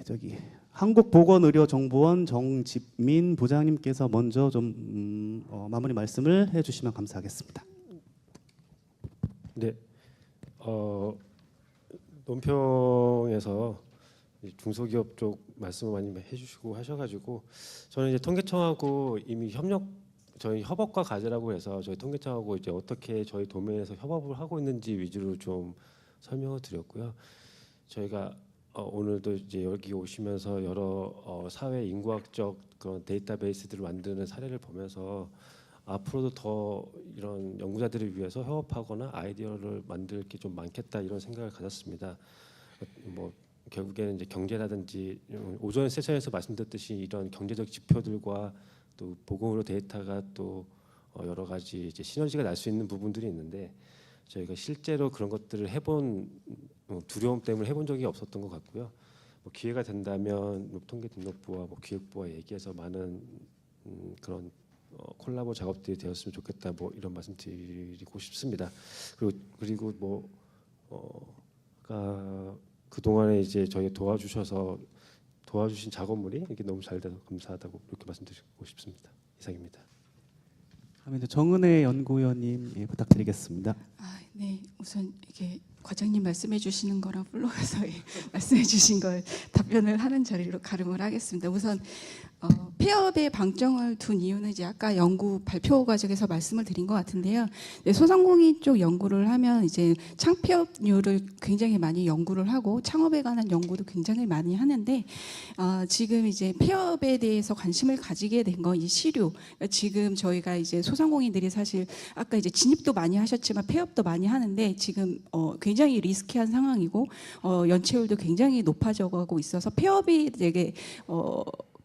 저기 한국보건의료정보원 정집민 부장님께서 먼저 좀 마무리 말씀을 해주시면 감사하겠습니다. 네, 논평에서 중소기업 쪽 말씀을 많이 해주시고 하셔가지고 저는 이제 통계청하고 이미 저희 협업과 과제라고 해서 저희 통계청하고 이제 어떻게 저희 도메인에서 협업을 하고 있는지 위주로 좀 설명을 드렸고요. 저희가 오늘도 이제 여기 오시면서 여러 사회 인구학적 그런 데이터베이스들을 만드는 사례를 보면서 앞으로도 더 이런 연구자들을 위해서 협업하거나 아이디어를 만들 게 좀 많겠다 이런 생각을 가졌습니다. 뭐 결국에는 이제 경제라든지 오전 세션에서 말씀드렸듯이 이런 경제적 지표들과 또 보건의료 데이터가 또 여러 가지 이제 시너지가 날 수 있는 부분들이 있는데 저희가 실제로 그런 것들을 해본 두려움 때문에 해본 적이 없었던 것 같고요. 뭐 기회가 된다면 통계등록부와 뭐 기획부와 얘기해서 많은 그런 콜라보 작업들이 되었으면 좋겠다. 뭐 이런 말씀 드리고 싶습니다. 그리고 그 동안에 이제 저희 도와주신 작업물이 이렇게 너무 잘 돼서 감사하다고 이렇게 말씀드리고 싶습니다. 이상입니다. 다음에 이제 정은혜 연구위원님 예, 부탁드리겠습니다. 네, 우선 이게 과장님 말씀해 주시는 거랑 플로에서 말씀해 주신 걸 답변을 하는 자리로 가름을 하겠습니다. 우선 폐업에 방점을 둔 이유는 이제 아까 연구 발표 과정에서 말씀을 드린 것 같은데요. 네, 소상공인 쪽 연구를 하면 이제 창피업률을 굉장히 많이 연구를 하고 창업에 관한 연구도 굉장히 많이 하는데 지금 이제 폐업에 대해서 관심을 가지게 된 건 이 시류. 그러니까 지금 저희가 이제 소상공인들이 사실 아까 이제 진입도 많이 하셨지만 폐업도 많이 하는데 지금 굉장히 리스키한 상황이고 연체율도 굉장히 높아져 가고 있어서 폐업이 되게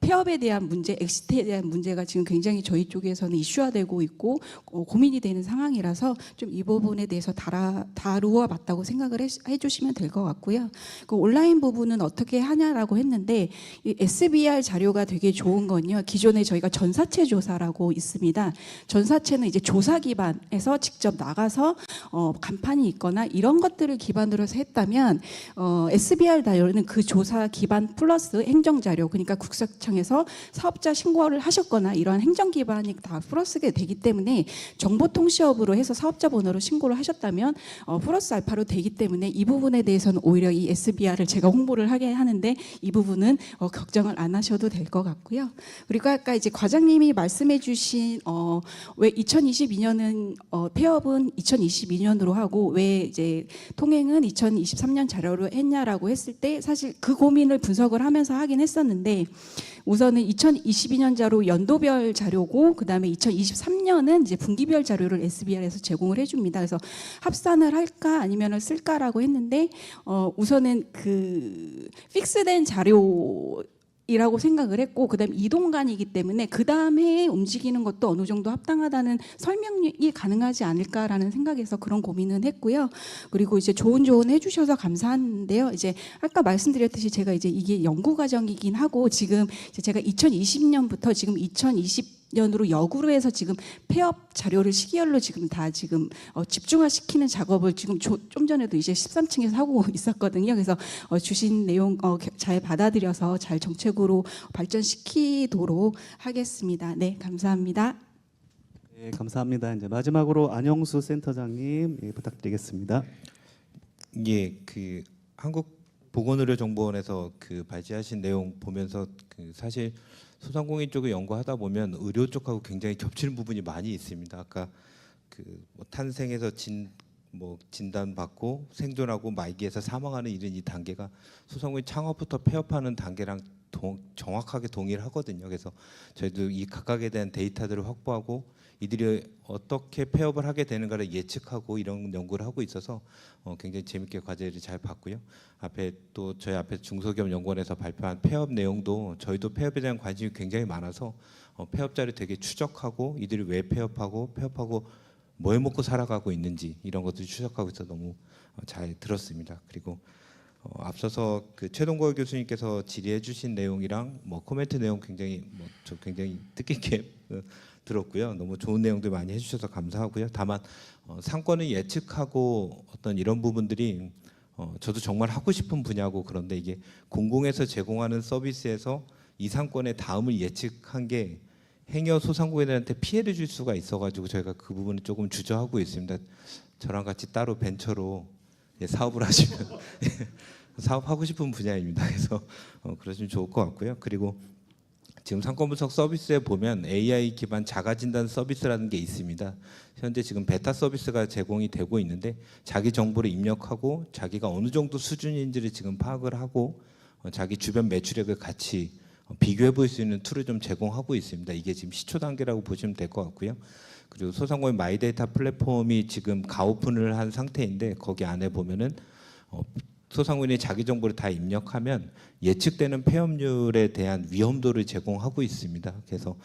폐업에 대한 문제, 엑시트에 대한 문제가 지금 굉장히 저희 쪽에서는 이슈화되고 있고 고민이 되는 상황이라서 좀 이 부분에 대해서 다루어 봤다고 생각을 해주시면 될 것 같고요. 그 온라인 부분은 어떻게 하냐라고 했는데 이 SBR 자료가 되게 좋은 건요. 기존에 저희가 전사채 조사라고 있습니다. 전사채는 이제 조사 기반에서 직접 나가서 간판이 있거나 이런 것들을 기반으로 해서 했다면 SBR 자료는 그 조사 기반 플러스 행정 자료, 그러니까 국세청에서 사업자 신고를 하셨거나 이러한 행정 기반이 다 플러스가 되기 때문에 정보통시업으로 해서 사업자 번호로 신고를 하셨다면 플러스 알파로 되기 때문에 이 부분에 대해서는 오히려 이 SBR을 제가 홍보를 하게 하는데 이 부분은 걱정을 안 하셔도 될 것 같고요. 그리고 아까 이제 과장님이 말씀해주신 왜 2022년은 폐업은 2022년으로 하고 왜 이제 통행은 2023년 자료로 했냐라고 했을 때 사실 그 고민을 분석을 하면서 하긴 했었는데 우선은 2022년 자료 연도별 자료고 그다음에 2023년은 이제 분기별 자료를 SBR에서 제공을 해줍니다. 그래서 합산을 할까 아니면은 쓸까라고 했는데 우선은 그 픽스된 자료 이라고 생각을 했고 그다음에 이동간이기 때문에 그다음 해에 움직이는 것도 어느 정도 합당하다는 설명이 가능하지 않을까라는 생각에서 그런 고민은 했고요. 그리고 이제 좋은 조언 해주셔서 감사한데요. 이제 아까 말씀드렸듯이 제가 이제 이게 연구 과정이긴 하고 지금 이제 제가 2020년부터 지금 2020년으로 역으로 해서 지금 폐업 자료를 시기열로 지금 다 지금 집중화시키는 작업을 지금 좀 전에도 이제 13층에서 하고 있었거든요. 그래서 주신 내용 잘 받아들여서 잘 정책으로 발전시키도록 하겠습니다. 네, 감사합니다. 네, 감사합니다. 이제 마지막으로 안영수 센터장님 예, 부탁드리겠습니다. 예, 그 한국보건의료정보원에서 그 발제하신 내용 보면서 그 사실 소상공인 쪽을 연구하다 보면 의료 쪽하고 굉장히 겹치는 부분이 많이 있습니다. 아까 그뭐 탄생에서 진단 받고 생존하고 말기에서 사망하는 이런 이 단계가 소상공인 창업부터 폐업하는 단계랑 정확하게 동일하거든요. 그래서 저희도 이 각각에 대한 데이터들을 확보하고 이들이 어떻게 폐업을 하게 되는가를 예측하고 이런 연구를 하고 있어서 굉장히 재밌게 과제를 잘 봤고요. 앞에 또 저희 앞에 중소기업연구원에서 발표한 폐업 내용도 저희도 폐업에 대한 관심이 굉장히 많아서 폐업자를 되게 추적하고 이들이 왜 폐업하고 뭐 해먹고 살아가고 있는지 이런 것들을 추적하고 있어 너무 잘 들었습니다. 그리고 앞서서 그 최동걸 교수님께서 질의해주신 내용이랑 뭐 코멘트 내용 굉장히 저 굉장히 뜻깊게 들었고요. 너무 좋은 내용들 많이 해주셔서 감사하고요. 다만 상권을 예측하고 어떤 이런 부분들이 저도 정말 하고 싶은 분야고 그런데 이게 공공에서 제공하는 서비스에서 이 상권의 다음을 예측한 게 행여 소상공인들한테 피해를 줄 수가 있어가지고 저희가 그 부분을 조금 주저하고 있습니다. 저랑 같이 따로 벤처로 사업을 하시면 사업하고 싶은 분야입니다. 그래서 그러시면 좋을 것 같고요. 그리고 지금 상권 분석 서비스에 보면 AI 기반 자가 진단 서비스라는 게 있습니다. 현재 지금 베타 서비스가 제공이 되고 있는데 자기 정보를 입력하고 자기가 어느 정도 수준인지를 지금 파악을 하고 자기 주변 매출액을 같이 비교해 볼 수 있는 툴을 좀 제공하고 있습니다. 이게 지금 시초 단계라고 보시면 될 것 같고요. 그리고 소상공인 마이데이터 플랫폼이 지금 가오픈을 한 상태인데 거기 안에 보면은 소상공인이 자기 정보를 다 입력하면 예측되는 폐업률에 대한 위험도를 제공하고 있습니다. 그래서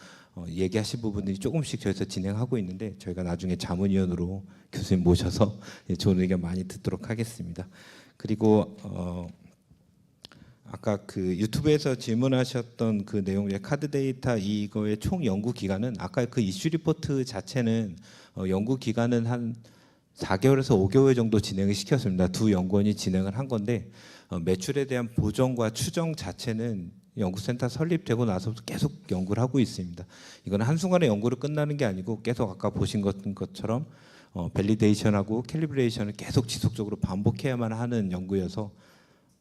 얘기하신 부분들이 조금씩 저희서 진행하고 있는데 저희가 나중에 자문위원으로 교수님 모셔서 좋은 의견 많이 듣도록 하겠습니다. 그리고 아까 그 유튜브에서 질문하셨던 그 내용, 카드 데이터 이거의 총 연구 기간은 아까 그 이슈 리포트 자체는 연구 기간은 한 4개월에서 5개월 정도 진행을 시켰습니다. 두 연구원이 진행을 한 건데 매출에 대한 보정과 추정 자체는 연구센터 설립되고 나서부터 계속 연구를 하고 있습니다. 이건 한순간에 연구를 끝나는 게 아니고 계속 아까 보신 것처럼 밸리데이션하고 캘리브레이션을 계속 지속적으로 반복해야만 하는 연구여서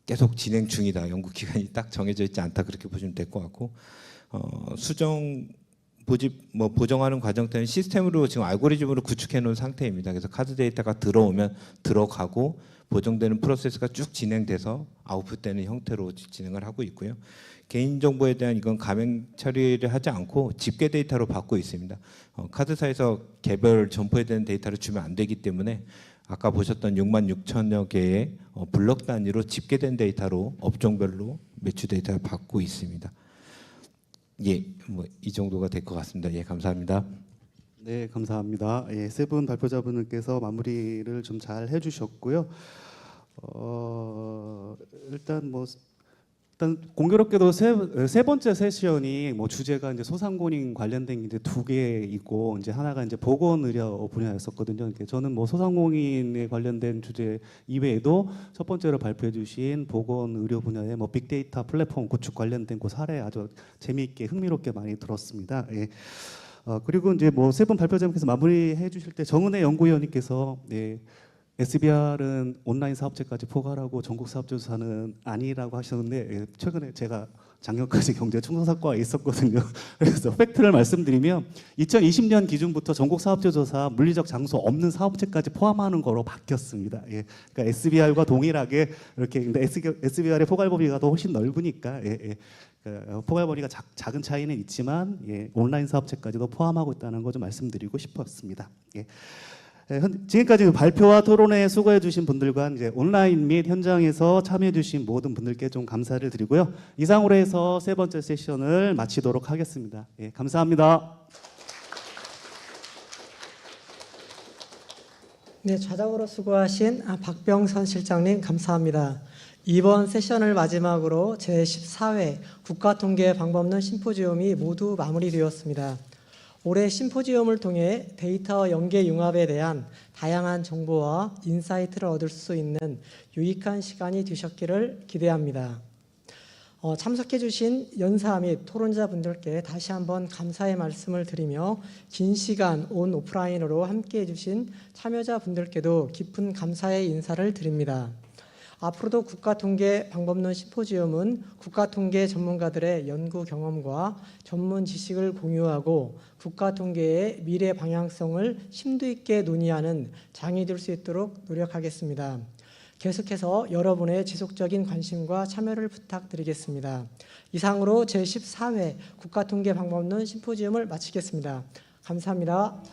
계속 진행 중이다. 연구 기간이 딱 정해져 있지 않다. 그렇게 보시면 될 것 같고 수정 보정하는 과정 때는 시스템으로 지금 알고리즘으로 구축해 놓은 상태입니다. 그래서 카드 데이터가 들어오면 들어가고 보정되는 프로세스가 쭉 진행돼서 아웃풋되는 형태로 진행을 하고 있고요. 개인정보에 대한 이건 가맹 처리를 하지 않고 집계 데이터로 받고 있습니다. 카드사에서 개별 점포에 대한 데이터를 주면 안 되기 때문에 아까 보셨던 6만 6천여 개의 블럭 단위로 집계된 데이터로 업종별로 매출 데이터를 받고 있습니다. 예, 뭐 이 정도가 될 것 같습니다. 예, 감사합니다. 네, 감사합니다. 예, 세 분 발표자분들께서 마무리를 좀 잘 해주셨고요. 일단 공교롭게도 세 번째 세션이 뭐 주제가 이제 소상공인 관련된 게 이제 2개 있고 이제 하나가 이제 보건의료 분야였었거든요. 그러니까 저는 뭐 소상공인에 관련된 주제 이외에도 첫 번째로 발표해주신 보건의료 분야의 뭐 빅데이터 플랫폼 구축 관련된 그 사례 아주 재미있게 흥미롭게 많이 들었습니다. 예. 그리고 이제 뭐 세 분 발표자님께서 마무리해 주실 때 정은혜 연구위원님께서 예, SBR은 온라인 사업체까지 포괄하고 전국 사업조사는 아니라고 하셨는데 예, 최근에 제가 작년까지 경제총괄학과에 있었거든요. 그래서 팩트를 말씀드리면 2020년 기준부터 전국 사업조사 물리적 장소 없는 사업체까지 포함하는 거로 바뀌었습니다. 예, 그러니까 SBR과 동일하게 이렇게 근데 SBR의 포괄 범위가 더 훨씬 넓으니까 포괄 범위가 작은 차이는 있지만 예, 온라인 사업체까지도 포함하고 있다는 거 좀 말씀드리고 싶었습니다. 예. 지금까지 발표와 토론에 수고해 주신 분들과 이제 온라인 및 현장에서 참여해 주신 모든 분들께 좀 감사를 드리고요. 이상으로 해서 세 번째 세션을 마치도록 하겠습니다. 예, 감사합니다. 네, 좌장으로 수고하신 박병선 실장님 감사합니다. 이번 세션을 마지막으로 제14회 국가통계방법론 심포지움이 모두 마무리되었습니다. 올해 심포지움을 통해 데이터 연계 융합에 대한 다양한 정보와 인사이트를 얻을 수 있는 유익한 시간이 되셨기를 기대합니다. 참석해 주신 연사 및 토론자분들께 다시 한번 감사의 말씀을 드리며 긴 시간 온 오프라인으로 함께해 주신 참여자분들께도 깊은 감사의 인사를 드립니다. 앞으로도 국가통계방법론 심포지움은 국가통계 전문가들의 연구 경험과 전문 지식을 공유하고 국가통계의 미래 방향성을 심도 있게 논의하는 장이 될 수 있도록 노력하겠습니다. 계속해서 여러분의 지속적인 관심과 참여를 부탁드리겠습니다. 이상으로 제14회 국가통계방법론 심포지움을 마치겠습니다. 감사합니다.